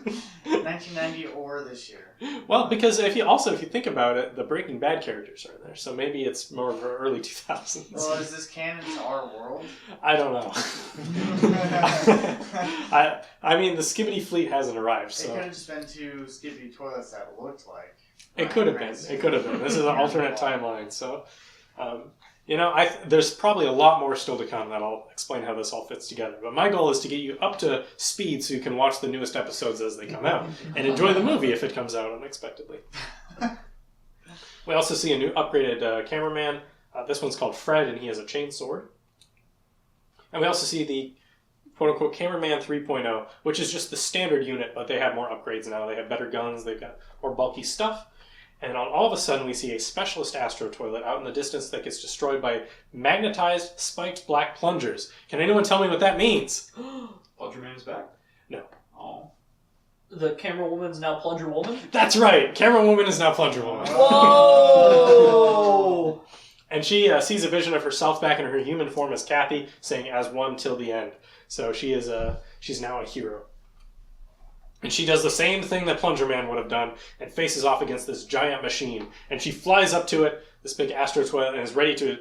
1990 or this year. Well, because if you think about it, the Breaking Bad characters are in there, so maybe it's more of early 2000s. Well, is this canon to our world? I don't know. I mean, the Skibidi fleet hasn't arrived, so It could have just been two Skibidi toilets that looked like. it could have been. It could have been. This is an alternate timeline, so there's probably a lot more still to come that I'll explain how this all fits together. But my goal is to get you up to speed so you can watch the newest episodes as they come out and enjoy the movie if it comes out unexpectedly. We also see a new upgraded cameraman. This one's called Fred, and he has a chain sword. And we also see the quote-unquote cameraman 3.0, which is just the standard unit, but they have more upgrades now. They have better guns, they've got more bulky stuff. And all of a sudden, we see a specialist astro toilet out in the distance that gets destroyed by magnetized, spiked black plungers. Can anyone tell me what that means? Plunger Man's back? No. Oh. The camera woman's now Plunger Woman? That's right! Camera Woman is now Plunger Woman. Whoa! And she sees a vision of herself back in her human form as Kathy, saying, "As one till the end." So she's now a hero. And she does the same thing that Plunger Man would have done and faces off against this giant machine. And she flies up to it, this big astro toilet, and is ready to,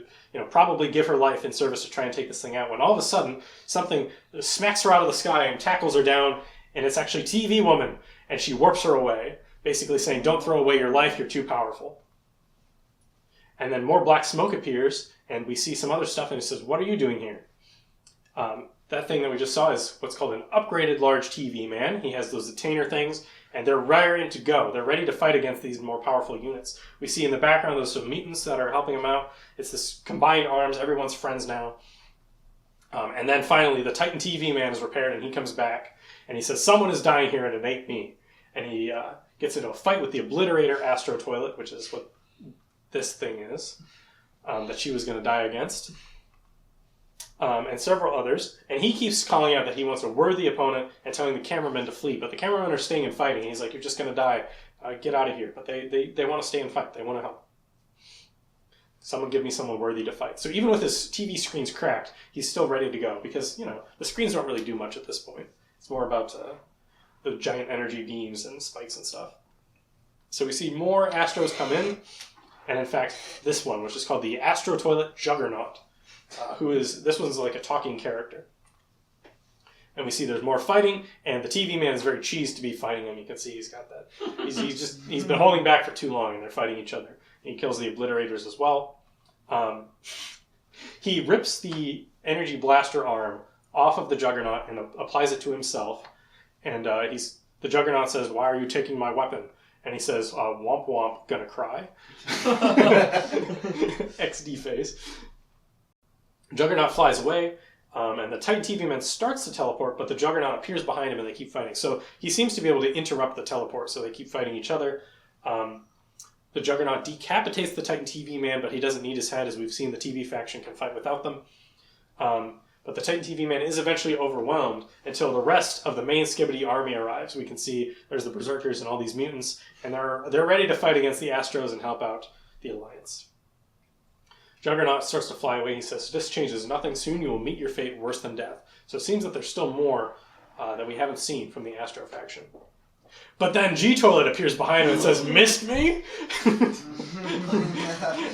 probably give her life in service to try and take this thing out. When all of a sudden, something smacks her out of the sky and tackles her down, and it's actually TV Woman. And she warps her away, basically saying, "Don't throw away your life, you're too powerful." And then more black smoke appears, and we see some other stuff, and it says, "What are you doing here?" That thing that we just saw is what's called an upgraded large TV man. He has those Attainer things, and they're raring to go. They're ready to fight against these more powerful units. We see in the background there's some mutants that are helping him out. It's this combined arms. Everyone's friends now. And then finally, the Titan TV man is repaired, and he comes back, and he says, "Someone is dying here, and it ain't me." And he gets into a fight with the Obliterator Astro Toilet, which is what this thing is, that she was going to die against. And several others, and he keeps calling out that he wants a worthy opponent and telling the cameramen to flee, but the cameramen are staying and fighting. He's like, "You're just going to die. Get out of here." But they want to stay and fight. They want to help. Someone give me someone worthy to fight. So even with his TV screens cracked, he's still ready to go because, the screens don't really do much at this point. It's more about the giant energy beams and spikes and stuff. So we see more Astros come in, and in fact, this one, which is called the Astro Toilet Juggernaut. This one's like a talking character. And we see there's more fighting, and the TV man is very cheesed to be fighting him. You can see he's got that. He's been holding back for too long, and they're fighting each other. And he kills the Obliterators as well. He rips the energy blaster arm off of the Juggernaut and applies it to himself. And the Juggernaut says, "Why are you taking my weapon?" And he says, "Womp womp, gonna cry." XD face. Juggernaut flies away, and the Titan TV man starts to teleport, but the Juggernaut appears behind him and they keep fighting. So he seems to be able to interrupt the teleport, so they keep fighting each other. The Juggernaut decapitates the Titan TV man, but he doesn't need his head, as we've seen the TV faction can fight without them. But the Titan TV man is eventually overwhelmed until the rest of the main Skibidi army arrives. We can see there's the Berserkers and all these mutants, and they're ready to fight against the Astros and help out the Alliance. Juggernaut starts to fly away. He says, "This changes nothing. Soon you will meet your fate worse than death." So it seems that there's still more that we haven't seen from the Astro faction. But then G-Toilet appears behind him and says, "Missed me?"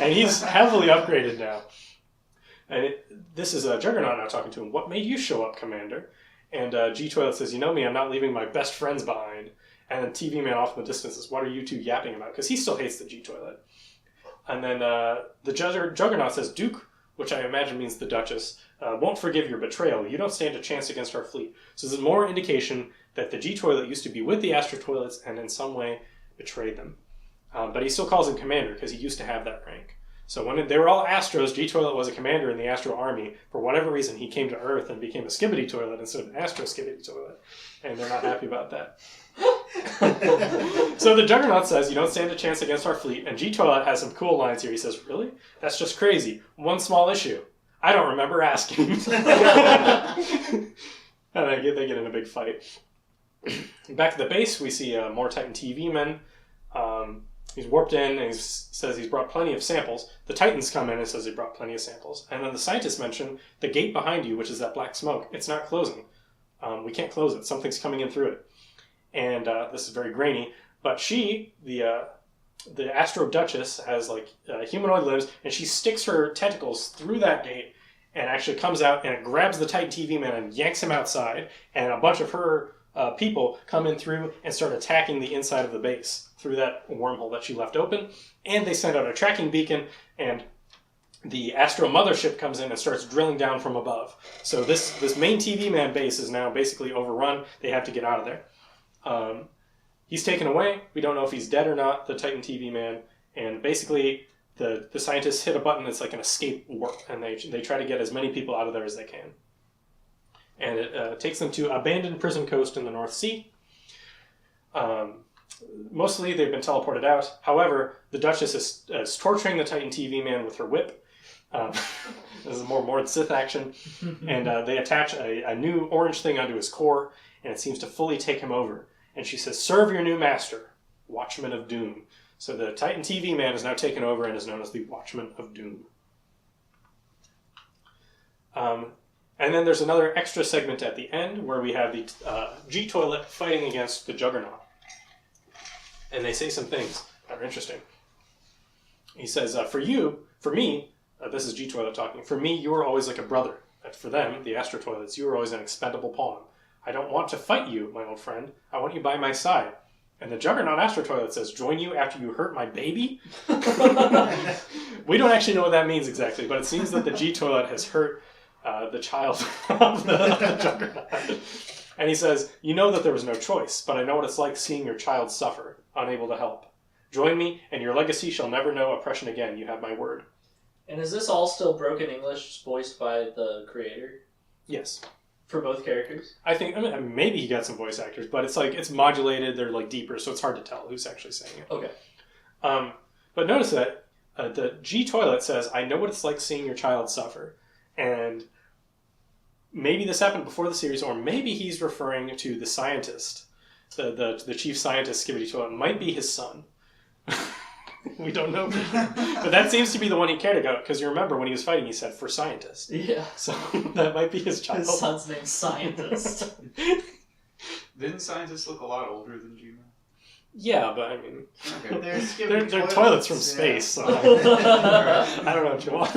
And he's heavily upgraded now. And this is Juggernaut now talking to him. "What made you show up, Commander?" And G-Toilet says, "You know me, I'm not leaving my best friends behind." And then TV Man off in the distance says, "What are you two yapping about?" Because he still hates the G-Toilet. And then the Juggernaut says, "Duke," which I imagine means the Duchess, "won't forgive your betrayal. You don't stand a chance against our fleet." So this is more indication that the G-Toilet used to be with the Astro Toilets and in some way betrayed them. But he still calls him Commander because he used to have that rank. So when they were all Astros, G-Toilet was a commander in the Astro Army. For whatever reason, he came to Earth and became a Skibidi Toilet instead of an Astro Skibidi Toilet. And they're not happy about that. So the Juggernaut says, "You don't stand a chance against our fleet." And G-Toilet has some cool lines here. He says, "Really? That's just crazy. One small issue. I don't remember asking." And they get in a big fight. Back at the base, we see more Titan TV men. He's warped in and he says he's brought plenty of samples. The Titans come in and says he brought plenty of samples. And then the scientists mention the gate behind you, which is that black smoke. It's not closing. We can't close it. Something's coming in through it. and this is very grainy. But she, the Astro Duchess, has like humanoid limbs, and she sticks her tentacles through that gate, and actually comes out and it grabs the Titan TV man and yanks him outside, and a bunch of her people come in through and start attacking the inside of the base through that wormhole that she left open, and they send out a tracking beacon, and the Astro Mothership comes in and starts drilling down from above. So this main TV man base is now basically overrun. They have to get out of there. He's taken away. We don't know if he's dead or not, the Titan TV man, and basically the scientists hit a button that's like an escape warp, and they try to get as many people out of there as they can. And it takes them to abandoned prison coast in the North Sea. Mostly they've been teleported out. However, the Duchess is torturing the Titan TV man with her whip. This is more Sith action. And they attach a new orange thing onto his core, and it seems to fully take him over. And she says, "Serve your new master, Watchman of Doom." So the Titan TV man is now taken over and is known as the Watchman of Doom. And then there's another extra segment at the end where we have the G-Toilet fighting against the Juggernaut. And they say some things that are interesting. He says, for me, this is G-Toilet talking, "For me, you were always like a brother. But for them, the Astro Toilets, you were always an expendable pawn. I don't want to fight you, my old friend. I want you by my side." And the Juggernaut Astro Toilet says, "Join you after you hurt my baby?" We don't actually know what that means exactly, but it seems that the G-Toilet has hurt the child of the Juggernaut. And he says, "You know that there was no choice, but I know what it's like seeing your child suffer, unable to help. Join me, and your legacy shall never know oppression again. You have my word." And is this all still broken English voiced by the creator? Yes. For both characters? I mean, maybe he got some voice actors, but it's modulated, they're like deeper, so it's hard to tell who's actually saying it. Okay. But notice that the G-Toilet says, "I know what it's like seeing your child suffer." And maybe this happened before the series, or maybe he's referring to the scientist. The chief scientist, Skibidi Toilet, might be his son. We don't know. But that seems to be the one he cared about, because you remember when he was fighting, he said, "For scientist." Yeah. So that might be his child. His son's name's Scientist. Didn't scientists look a lot older than G-Man? Yeah, but I mean, Okay. they're toilets from space, so I don't know what you want.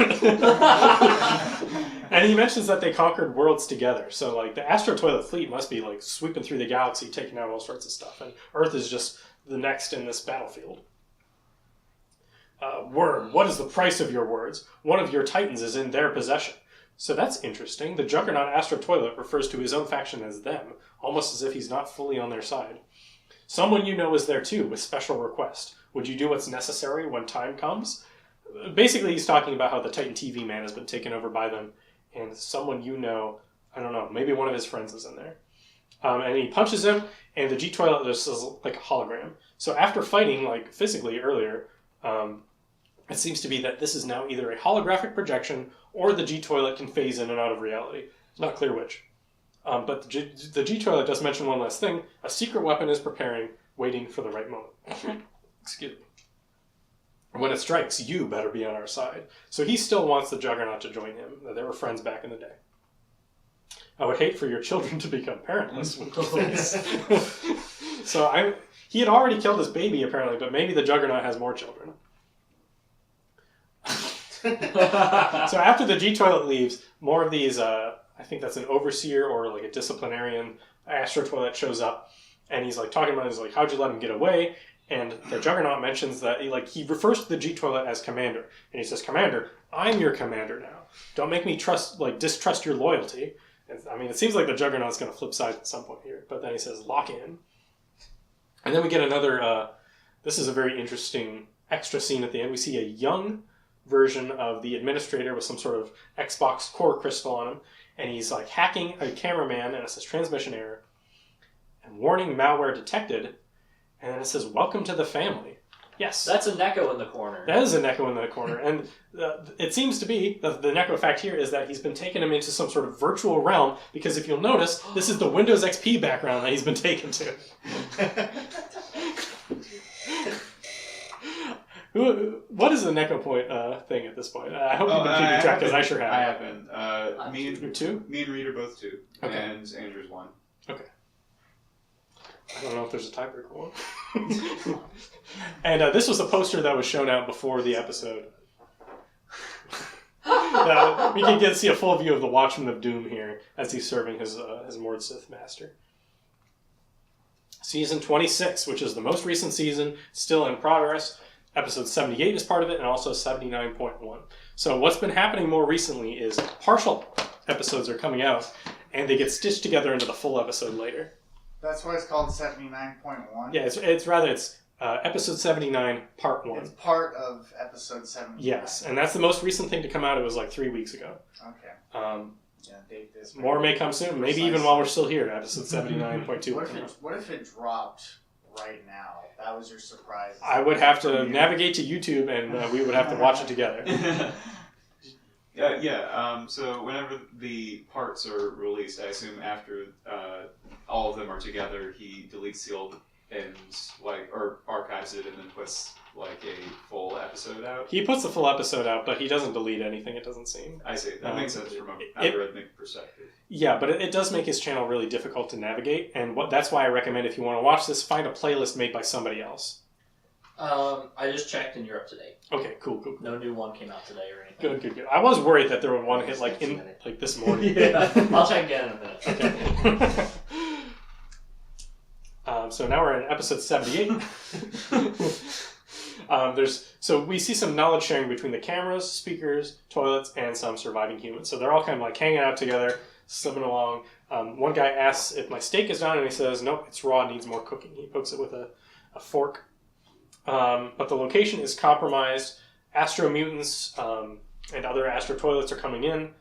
And he mentions that they conquered worlds together, so like the Astro Toilet fleet must be like sweeping through the galaxy, taking out all sorts of stuff, and Earth is just the next in this battlefield. Worm, what is the price of your words? One of your titans is in their possession. So that's interesting. The Juggernaut Astro Toilet refers to his own faction as them, almost as if he's not fully on their side. Someone you know is there too, with special request. Would you do what's necessary when time comes? Basically, he's talking about how the Titan TV man has been taken over by them, and someone you know, I don't know, maybe one of his friends is in there. And he punches him, and the G-Toilet just is like a hologram. So after fighting, like physically earlier, it seems to be that this is now either a holographic projection or the G-Toilet can phase in and out of reality. It's not clear which. But the G-Toilet does mention one last thing. A secret weapon is preparing, waiting for the right moment. Excuse me. When it strikes, you better be on our side. So he still wants the Juggernaut to join him. They were friends back in the day. I would hate for your children to become parentless. So he had already killed his baby, apparently, but maybe the Juggernaut has more children. So after the G-Toilet leaves, more of these, I think that's an overseer or like a disciplinarian Astro Toilet shows up, and he's like talking about it. He's like, "How'd you let him get away?" And the Juggernaut mentions that he refers to the G-Toilet as commander, and he says, "Commander, I'm your commander now. Don't make me distrust your loyalty." And, I mean, it seems like the Juggernaut's going to flip sides at some point here, but then he says, "Lock in." And then we get another. This is a very interesting extra scene at the end. We see a young version of the administrator with some sort of Xbox core crystal on him, and he's like hacking a cameraman, and it says transmission error and warning malware detected, and then it says welcome to the family. Yes, that's a Neko in the corner. That is a Neko in the corner, and it seems to be the Neko fact here is that he's been taking him into some sort of virtual realm, because if you'll notice, this is the Windows XP background that he's been taken to. What is the Neko point thing at this point? I hope you've been keeping track, because I sure have. I haven't. You're two? Me and Reed are both two. Okay. And Andrew's one. Okay. I don't know if there's a tiebreaker one. And this was a poster that was shown out before the episode. We can see a full view of the Watchman of Doom here as he's serving his Mord Sith master. Season 26, which is the most recent season, still in progress. Episode 78 is part of it, and also 79.1. So what's been happening more recently is partial episodes are coming out, and they get stitched together into the full episode later. That's why it's called 79.1? Yeah, it's episode 79, part 1. It's part of episode 79. Yes, and that's the most recent thing to come out. It was like 3 weeks ago. Okay. Yeah, date this. More may come soon. Maybe even while we're still here, episode 79.2. What if it dropped right now? That was your surprise. I would have to navigate to YouTube, and we would have to watch it together. So whenever the parts are released, I assume after all of them are together, he deletes the old ends, or archives it, and then puts a full episode out. He puts the full episode out, but he doesn't delete anything. It doesn't seem. I see. That makes sense from an algorithmic perspective. Yeah, but it does make his channel really difficult to navigate, and that's why I recommend, if you want to watch this, find a playlist made by somebody else. I just checked and you're up to date. Okay, cool. No new one came out today or anything. Good. I was worried that there would one hit this morning. Yeah, I'll check again in a minute. Okay. So now we're in episode 78. So we see some knowledge sharing between the cameras, speakers, toilets, and some surviving humans. So they're all kind of hanging out together, slipping along. One guy asks if my steak is done, and he says, nope, it's raw, needs more cooking. He pokes it with a fork. But the location is compromised. Astro mutants and other astro toilets are coming in,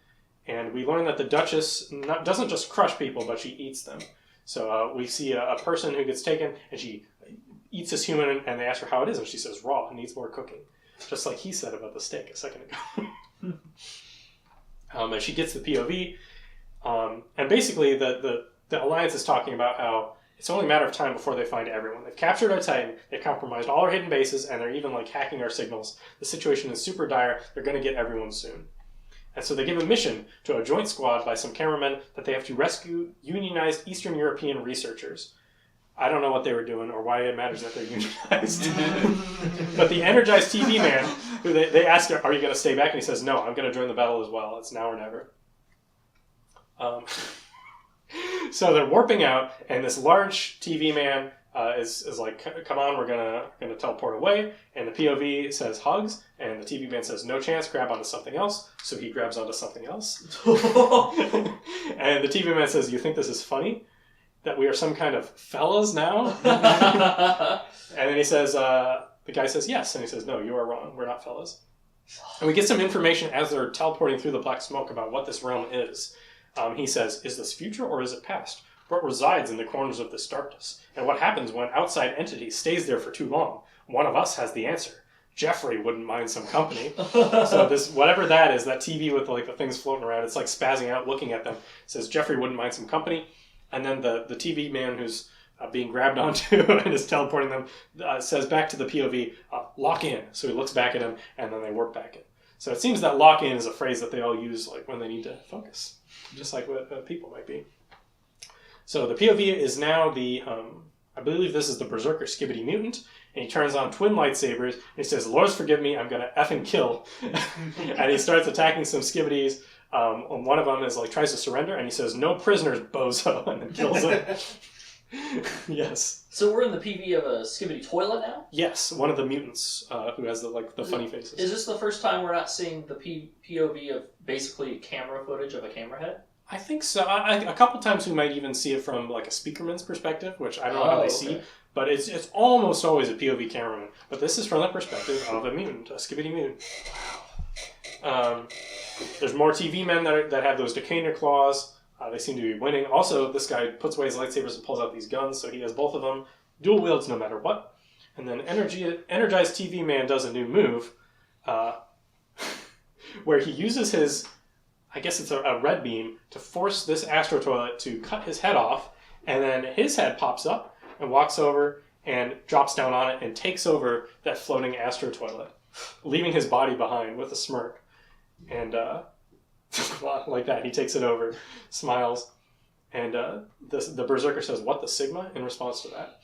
and we learn that the Duchess doesn't just crush people, but she eats them. So we see a person who gets taken, and she eats this human, and they ask her how it is, and she says raw, it needs more cooking. Just like he said about the steak a second ago. And she gets the POV, and basically the Alliance is talking about how it's only a matter of time before they find everyone. They've captured our Titan, they've compromised all our hidden bases, and they're even hacking our signals. The situation is super dire, they're going to get everyone soon. And so they give a mission to a joint squad by some cameramen that they have to rescue unionized Eastern European researchers. I don't know what they were doing or why it matters that they're unionized. But the energized TV man, who they ask, are you going to stay back? And he says, no, I'm going to join the battle as well. It's now or never. So they're warping out, and this large TV man is like, come on, we're gonna teleport away. And the POV says hugs, and the TV man says, no chance, grab onto something else. So he grabs onto something else. And the TV man says, you think this is funny? That we are some kind of fellas now? And then he says, the guy says yes, and he says, no, you are wrong, we're not fellas. And we get some information as they're teleporting through the black smoke about what this realm is. He says, is this future or is it past? What resides in the corners of this darkness? And what happens when outside entity stays there for too long? One of us has the answer. Jeffrey wouldn't mind some company. So this, whatever that is, that TV with the things floating around, it's spazzing out looking at them. It says Jeffrey wouldn't mind some company. And then the TV man who's being grabbed onto and is teleporting them says back to the POV, lock in. So he looks back at him, and then they warp back in. So it seems that lock in is a phrase that they all use when they need to focus, just like what people might be. So the POV is now I believe this is the Berserker Skibidi mutant, and he turns on twin lightsabers, and he says, Lords forgive me, I'm gonna effing kill. And he starts attacking some Skibidis. One of them is tries to surrender, and he says, no prisoners, bozo, and then kills him. Yes. So we're in the PV of a Skibidi toilet now? Yes, one of the mutants who has the funny faces. Is this the first time we're not seeing the POV of basically camera footage of a camera head? I think so. A couple times we might even see it from a speakerman's perspective, which I don't know how they see, but it's almost always a POV cameraman. But this is from the perspective of a mutant, a Skibidi mutant. There's more TV men that have those Decatur claws. They seem to be winning. Also, this guy puts away his lightsabers and pulls out these guns, so he has both of them. Dual wields no matter what. And then Energized TV Man does a new move where he uses his, I guess it's a red beam, to force this astro toilet to cut his head off, and then his head pops up and walks over and drops down on it and takes over that floating astro toilet, leaving his body behind with a smirk. And like that, he takes it over, smiles, And the Berserker says, "What the Sigma?" in response to that.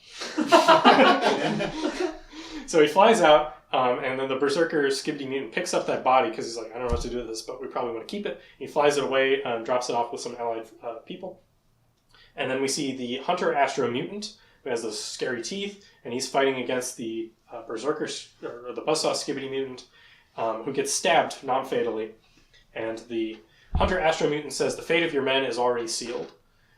So he flies out, and then the Berserker Skibidi mutant picks up that body because he's like, "I don't know what to do with this, but we probably want to keep it." He flies it away and drops it off with some allied people. And then we see the Hunter Astro mutant who has those scary teeth, and he's fighting against the Berserker or the Buzzsaw Skibidi mutant who gets stabbed non-fatally. And the Hunter Astro mutant says, "The fate of your men is already sealed."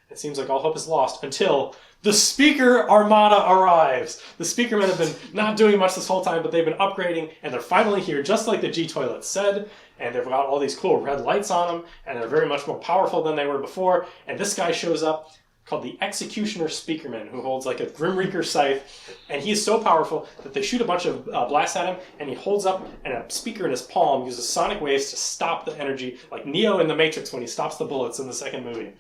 It seems like all hope is lost until the Speaker Armada arrives. The Speakermen have been not doing much this whole time, but they've been upgrading, and they're finally here, just like the G-Toilet said. And they've got all these cool red lights on them, and they're very much more powerful than they were before. And this guy shows up, called the Executioner Speakerman, who holds like a Grim Reaper scythe, and he's so powerful that they shoot a bunch of blasts at him, and he holds up a speaker in his palm, uses sonic waves to stop the energy, like Neo in The Matrix when he stops the bullets in the second movie.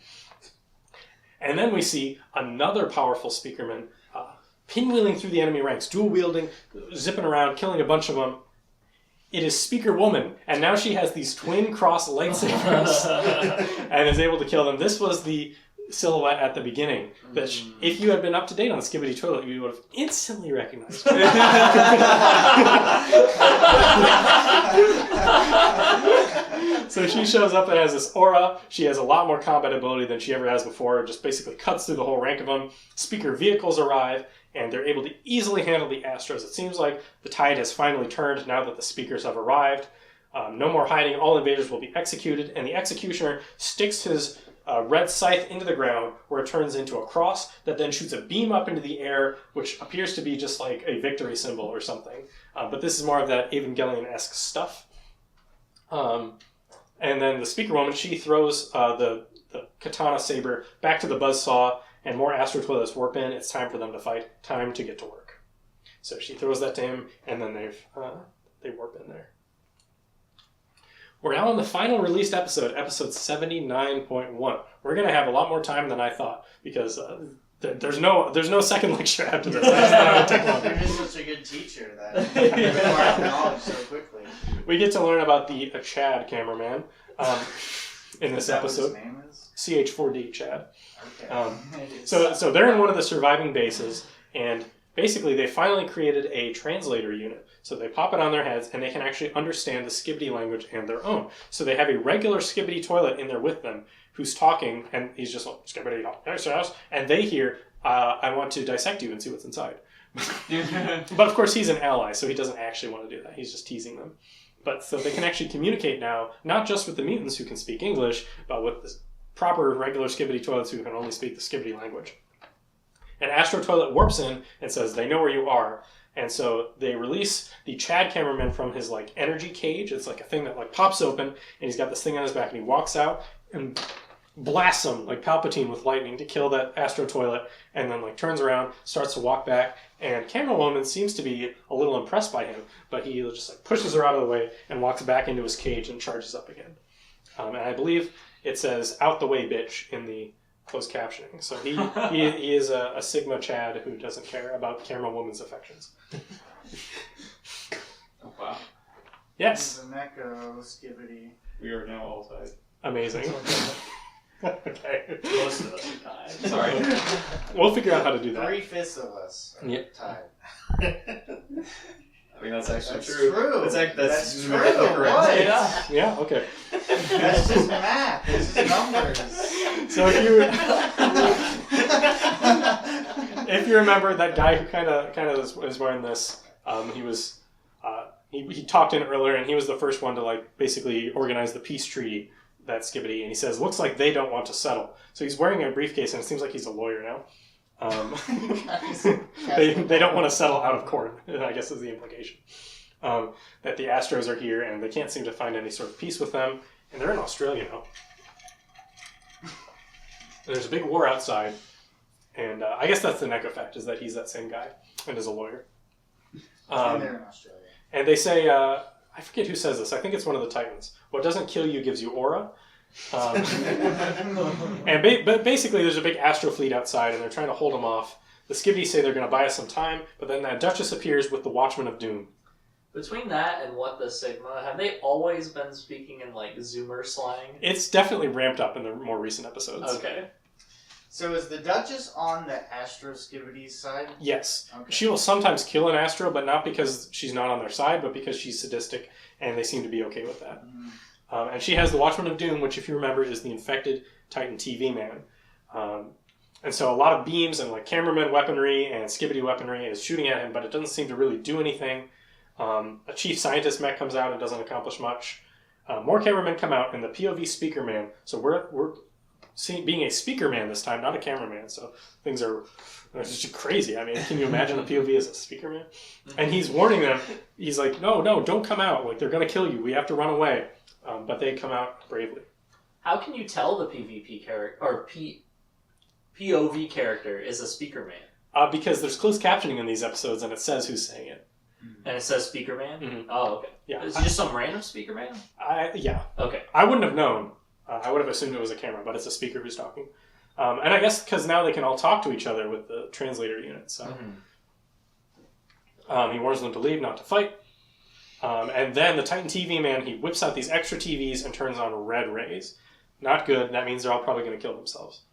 And then we see another powerful Speakerman pinwheeling through the enemy ranks, dual-wielding, zipping around, killing a bunch of them. It is Speaker Woman, and now she has these twin cross lightsabers and is able to kill them. This was the silhouette at the beginning that if you had been up to date on Skibidi Toilet, you would have instantly recognized her. So she shows up and has this aura. She has a lot more combat ability than she ever has before. It just basically cuts through the whole rank of them. Speaker vehicles arrive, and they're able to easily handle the Astros. It seems like the tide has finally turned now that the Speakers have arrived. No more hiding. All invaders will be executed, and the Executioner sticks his red scythe into the ground, where it turns into a cross that then shoots a beam up into the air, which appears to be just like a victory symbol or something. But this is more of that Evangelion-esque stuff. And then the Speaker Woman, she throws the katana saber back to the buzzsaw, and more Astro Toilets warp in. It's time for them to fight. Time to get to work. So she throws that to him, and then they warp in there. We're now on the final released episode 79.1. We're going to have a lot more time than I thought, because there's no second lecture after this. I just thought it would take longer. You're just such a good teacher that you acquire knowledge so quickly. We get to learn about the Chad cameraman in this episode. What his name is? CH4D Chad. Okay. So they're in one of the surviving bases, and basically they finally created a translator unit. So they pop it on their heads, and they can actually understand the Skibidi language and their own. So they have a regular Skibidi Toilet in there with them, who's talking, and he's just like, Skibidi, and they hear, "I want to dissect you and see what's inside." But of course he's an ally, so he doesn't actually want to do that. He's just teasing them. But so they can actually communicate now, not just with the mutants who can speak English, but with the proper regular Skibidi Toilets who can only speak the Skibidi language. And Astro Toilet warps in and says they know where you are. And so they release the Chad cameraman from his like energy cage. It's like a thing that like pops open, and he's got this thing on his back, and he walks out and blasts him like Palpatine with lightning to kill that Astro Toilet, and then like turns around, starts to walk back, and Camera Woman seems to be a little impressed by him, but he just like pushes her out of the way and walks back into his cage and charges up again. And I believe it says "out the way, bitch" in the closed captioning. So he is a Sigma Chad who doesn't care about Camera Woman's affections. Oh, wow. Yes. The Neko Skibidi. We are now all tied. Amazing. Okay. Most of us are tied. Sorry. We'll figure out how to do that. 3/5 of us are Yep. tied. I mean, that's actually That's true. true. That's true. numerically correct. What? Yeah. Yeah, okay. That's just math. This is numbers. So if you remember that guy who kind of was wearing this, he talked in earlier, and he was the first one to like basically organize the peace treaty that Skibidi, and he says looks like they don't want to settle. So he's wearing a briefcase, and it seems like he's a lawyer now. They don't want to settle out of court, I guess is the implication. That the Astros are here, and they can't seem to find any sort of peace with them, and they're in Australia now. There's a big war outside, and I guess that's the neck effect, is that he's that same guy and is a lawyer. And they're in Australia. And they say, I forget who says this, I think it's one of the Titans, what doesn't kill you gives you aura. But basically there's a big Astro fleet outside, and they're trying to hold them off. The Skibidi say they're going to buy us some time, but then that Duchess appears with the Watchman of Doom. Between that and What the Sigma, have they always been speaking in like Zoomer slang? It's definitely ramped up in the more recent episodes. Okay. So is the Duchess on the Astro Skibidi side? Yes. Okay. She will sometimes kill an Astro, but not because she's not on their side, but because she's sadistic, and they seem to be okay with that. And she has the Watchman of Doom, which, if you remember, is the infected Titan TV man. And so a lot of beams and like cameraman weaponry and Skibidi weaponry is shooting at him, but it doesn't seem to really do anything. A chief scientist mech comes out and doesn't accomplish much. More cameramen come out, and the POV speaker man. So we're being a speaker man this time, not a cameraman. So things are just crazy. I mean, can you imagine a POV as a speaker man? And he's warning them. He's like, no, don't come out. Like, they're going to kill you. We have to run away. But they come out bravely. How can you tell the PvP character or POV character is a speaker man? Because there's closed captioning in these episodes, and it says who's saying it. And it says speaker man? Mhm. Oh, okay. Yeah. Is it just some random speaker man? Yeah. Okay. I wouldn't have known. I would have assumed it was a camera, but it's a speaker who's talking. And I guess because now they can all talk to each other with the translator unit. So he warns them to leave, not to fight. And then the Titan TV man, he whips out these extra TVs and turns on red rays. Not good. That means they're all probably going to kill themselves.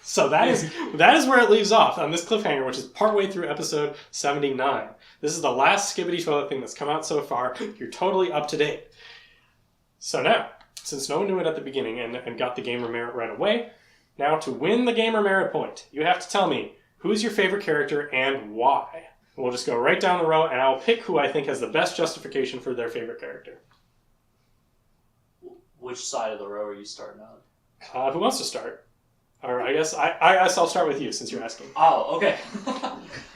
So that is where it leaves off on this cliffhanger, which is partway through episode 79. This is the last Skibidi Toilet thing that's come out so far. You're totally up to date. So now, since no one knew it at the beginning and got the Gamer Merit right away, now to win the Gamer Merit point, you have to tell me who's your favorite character and why. We'll just go right down the row, and I'll pick who I think has the best justification for their favorite character. Which side of the row are you starting on? Who wants to start? Or I guess I'll start with you since you're asking. Oh, okay.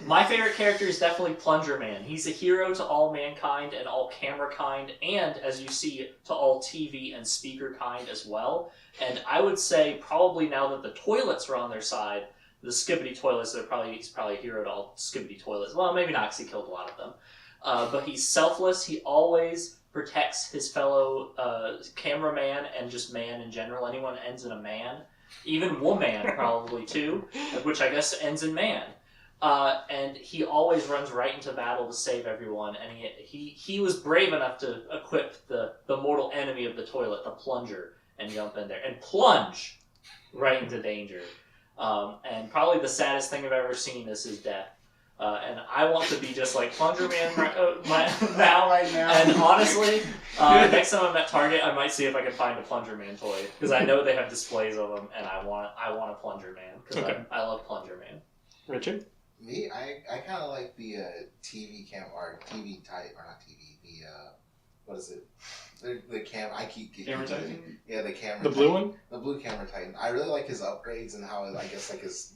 My favorite character is definitely Plunger Man. He's a hero to all mankind and all camera kind, and as you see, to all TV and speaker kind as well. And I would say probably now that the toilets are on their side, the Skibidi toilets, he's probably a hero to all Skibidi toilets. Well, maybe not, because he killed a lot of them. But he's selfless. He always protects his fellow cameraman and just man in general. Anyone ends in a man. Even woman probably too, which I guess ends in man. And he always runs right into battle to save everyone. And he was brave enough to equip the mortal enemy of the toilet, the plunger, and jump in there and plunge right into danger. And probably the saddest thing I've ever seen is his death. And I want to be just like Plunger Man now. And honestly, next time I'm at Target, I might see if I can find a Plunger Man toy, because I know they have displays of them, and I want a Plunger Man because I love Plunger Man. Richard? Me, I kind of like the TV cam or TV type or not TV. The what is it? The cam. I keep Camera Titan. Yeah, the camera. The blue one. The blue camera Titan. I really like his upgrades and how I guess his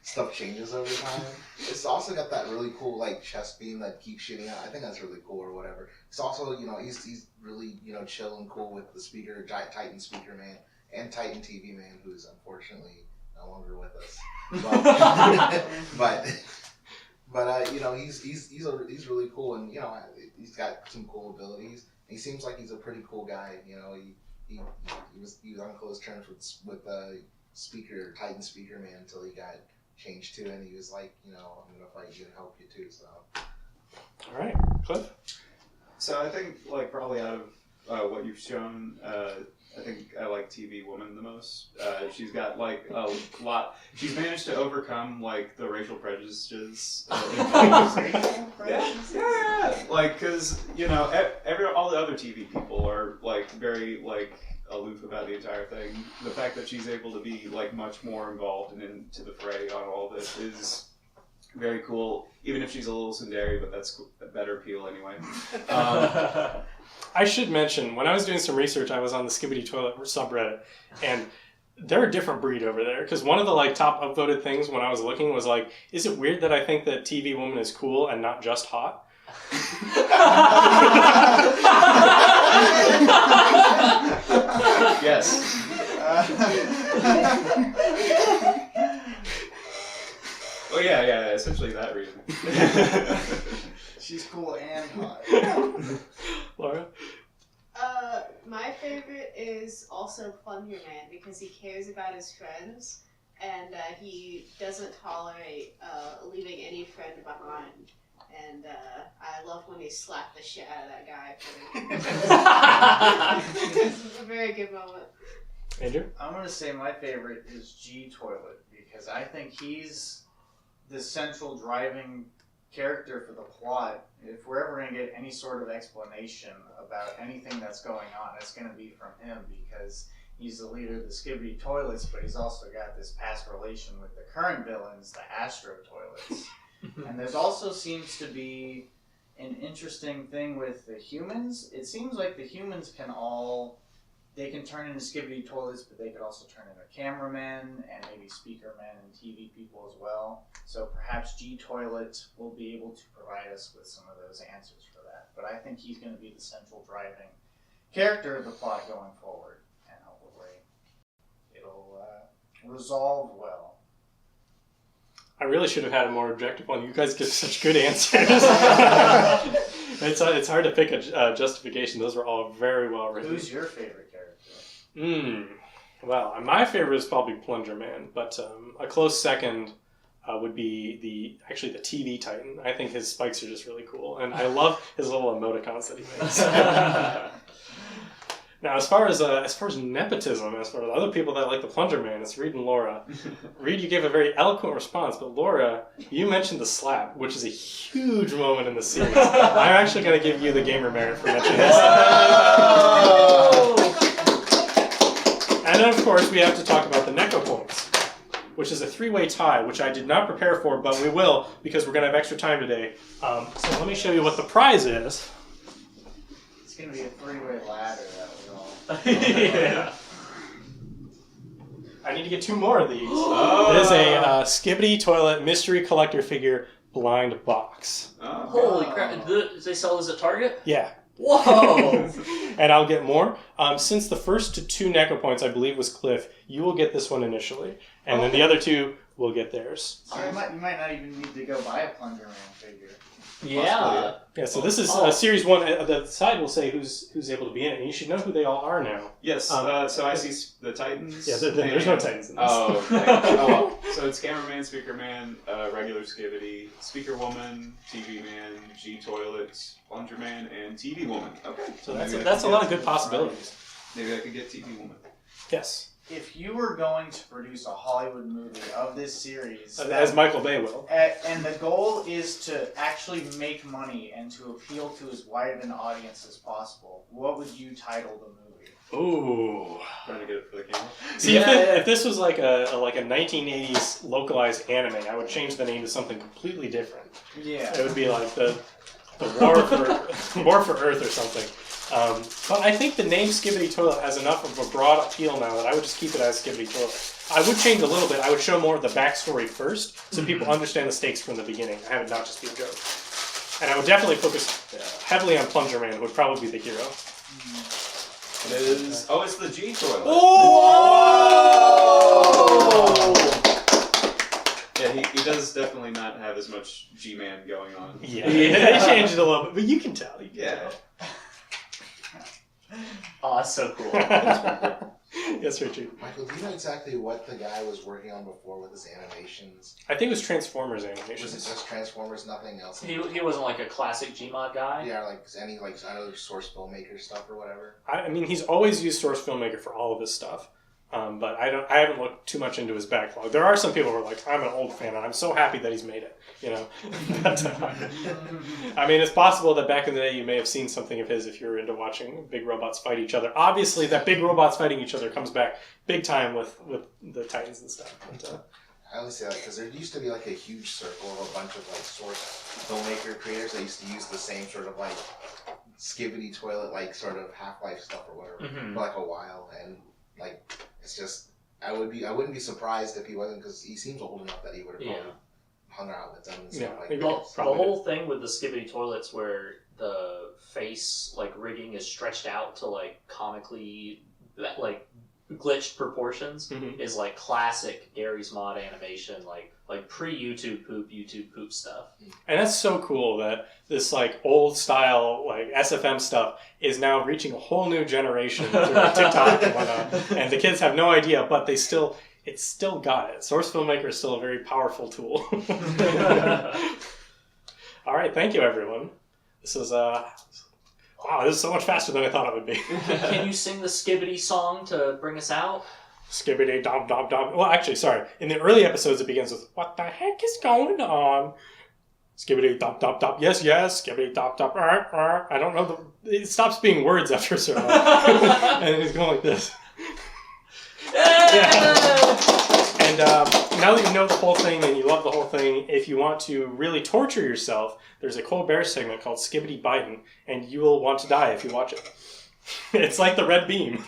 stuff changes over time. It's also got that really cool chest beam that keeps shooting out. I think that's really cool or whatever. It's also he's really chill and cool with the speaker Titan speaker man and Titan TV man, who's unfortunately no longer with us. But he's really cool, and he's got some cool abilities. He seems like he's a pretty cool guy. He was on close terms with Titan speaker man until he got changed to, and he was like, I'm gonna fight you and help you too. So, all right, Cliff. So I think probably out of what you've shown, I think I like TV Woman the most. She's got a lot. She's managed to overcome the racial prejudices. Yeah. Because all the other TV people are very aloof about the entire thing. The fact that she's able to be much more involved and into the fray on all this is very cool. Even if she's a little tsundere, but that's a better appeal anyway. I should mention, when I was doing some research, I was on the Skibidi Toilet subreddit, and they're a different breed over there. Because one of the top upvoted things when I was looking was is it weird that I think that TV Woman is cool and not just hot? Yes. Oh yeah, essentially that reason. She's cool and hot. Laura? My favorite is also Plunger Man, because he cares about his friends, and he doesn't tolerate leaving any friend behind. And I love when he slapped the shit out of that guy. It's a very good moment. Andrew? I'm gonna say my favorite is G Toilet because I think he's the central driving character for the plot. If we're ever gonna get any sort of explanation about anything that's going on, it's gonna be from him because he's the leader of the Skibidi Toilets, but he's also got this past relation with the current villains, the Astro Toilets. And there's also seems to be an interesting thing with the humans. It seems like the humans they can turn into Skibidi Toilets, but they could also turn into cameramen and maybe speakermen and TV people as well. So perhaps G Toilet will be able to provide us with some of those answers for that. But I think he's going to be the central driving character of the plot going forward, and hopefully it'll resolve well. I really should have had a more objective one. You guys give such good answers. It's hard to pick a justification. Those were all very well written. Who's your favorite character? Well, my favorite is probably Plunger Man, but a close second would be the TV Titan. I think his spikes are just really cool, and I love his little emoticons that he makes. Now, as far as nepotism, as far as other people that like the Plunger Man, it's Reed and Laura. Reed, you gave a very eloquent response, but Laura, you mentioned the slap, which is a huge moment in the series. I'm actually going to give you the gamer merit for mentioning this. And then, of course, we have to talk about the Neko points, which is a 3-way tie, which I did not prepare for, but we will because we're going to have extra time today. So let me show you what the prize is. It's going to be a 3-way ladder that we all... Yeah. I need to get 2 more of these. It is a Skibidi Toilet Mystery Collector Figure blind box. Holy crap. Do they sell those at Target? Yeah. Whoa! And I'll get more. Since the first 2 Neko points, I believe, was Cliff, you will get this one initially. And then the other 2 will get theirs. So you might not even need to go buy a Plunger Man figure. Yeah. Yeah, so this is Series 1. The side will say who's able to be in it. And you should know who they all are now. Yes, so I see the Titans. Yeah, there's no Titans in this. Oh, okay. So it's Cameraman, Speakerman, regular Skibidi, Speaker Woman, TV Man, G Toilet, Plunger Man, and TV Woman. Okay. So that's a lot of good possibilities. Maybe I could get TV Woman. Yes. If you were going to produce a Hollywood movie of this series... As Michael Bay will. And the goal is to actually make money and to appeal to as wide an audience as possible, what would you title the movie? Ooh. Trying to get it for the camera. See, if this was like a 1980s localized anime, I would change the name to something completely different. Yeah. It would be like the War for Earth or something. But I think the name Skibidi Toilet has enough of a broad appeal now that I would just keep it as Skibidi Toilet. I would change a little bit. I would show more of the backstory first, so people understand the stakes from the beginning. I have it not just be a joke. And I would definitely focus heavily on Plunger Man, who would probably be the hero. It is. Oh, it's the G Toilet. Oh! Yeah, he does definitely not have as much G-Man going on. Yeah, they changed it a little bit, but you can tell. Yeah. Oh, that's so cool. Yes, Richard. Michael, do you know exactly what the guy was working on before with his animations? I think it was Transformers Was animations. it just Transformers, nothing else? He wasn't like a classic Gmod guy? Yeah, like any other source filmmaker stuff or whatever. I mean, he's always used Source Filmmaker for all of his stuff. But I haven't looked too much into his backlog. There are some people who are like, I'm an old fan, and I'm so happy that he's made it. You know, I mean, it's possible that back in the day you may have seen something of his if you were into watching big robots fight each other. Obviously, that big robots fighting each other comes back big time with the Titans and stuff. But, I only say that because there used to be like a huge circle of a bunch of like source filmmaker creators that used to use the same sort of like Skibidi Toilet like sort of Half-Life stuff or whatever for like a while, and like it's just I wouldn't be surprised if he wasn't, because he seems old enough that he would have probably hung out with them and stuff like that. The whole thing with the Skibidi Toilets where the face like rigging is stretched out to like comically like glitched proportions is like classic Gary's Mod animation, like pre-YouTube poop stuff. and that's so cool that this like old style like SFM stuff is now reaching a whole new generation through like, TikTok and whatnot, and the kids have no idea, but it's still got it. Source Filmmaker is still a very powerful tool. All right, thank you everyone. This was wow, this is so much faster than I thought it would be. Can you sing the Skibidi song to bring us out? Skibidi dom dom dom. Well, actually, sorry. In the early episodes, it begins with "What the heck is going on?" Skibidi dop dop dop. Yes, yes. Skibidi dop dop. I don't know. It stops being words after a certain while, and it's going like this. And now that you know the whole thing and you love the whole thing, if you want to really torture yourself, there's a Colbert segment called Skibidi Biden, and you will want to die if you watch it. It's like the red beam.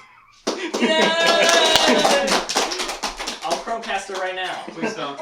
I'll Chromecast it right now. Please don't.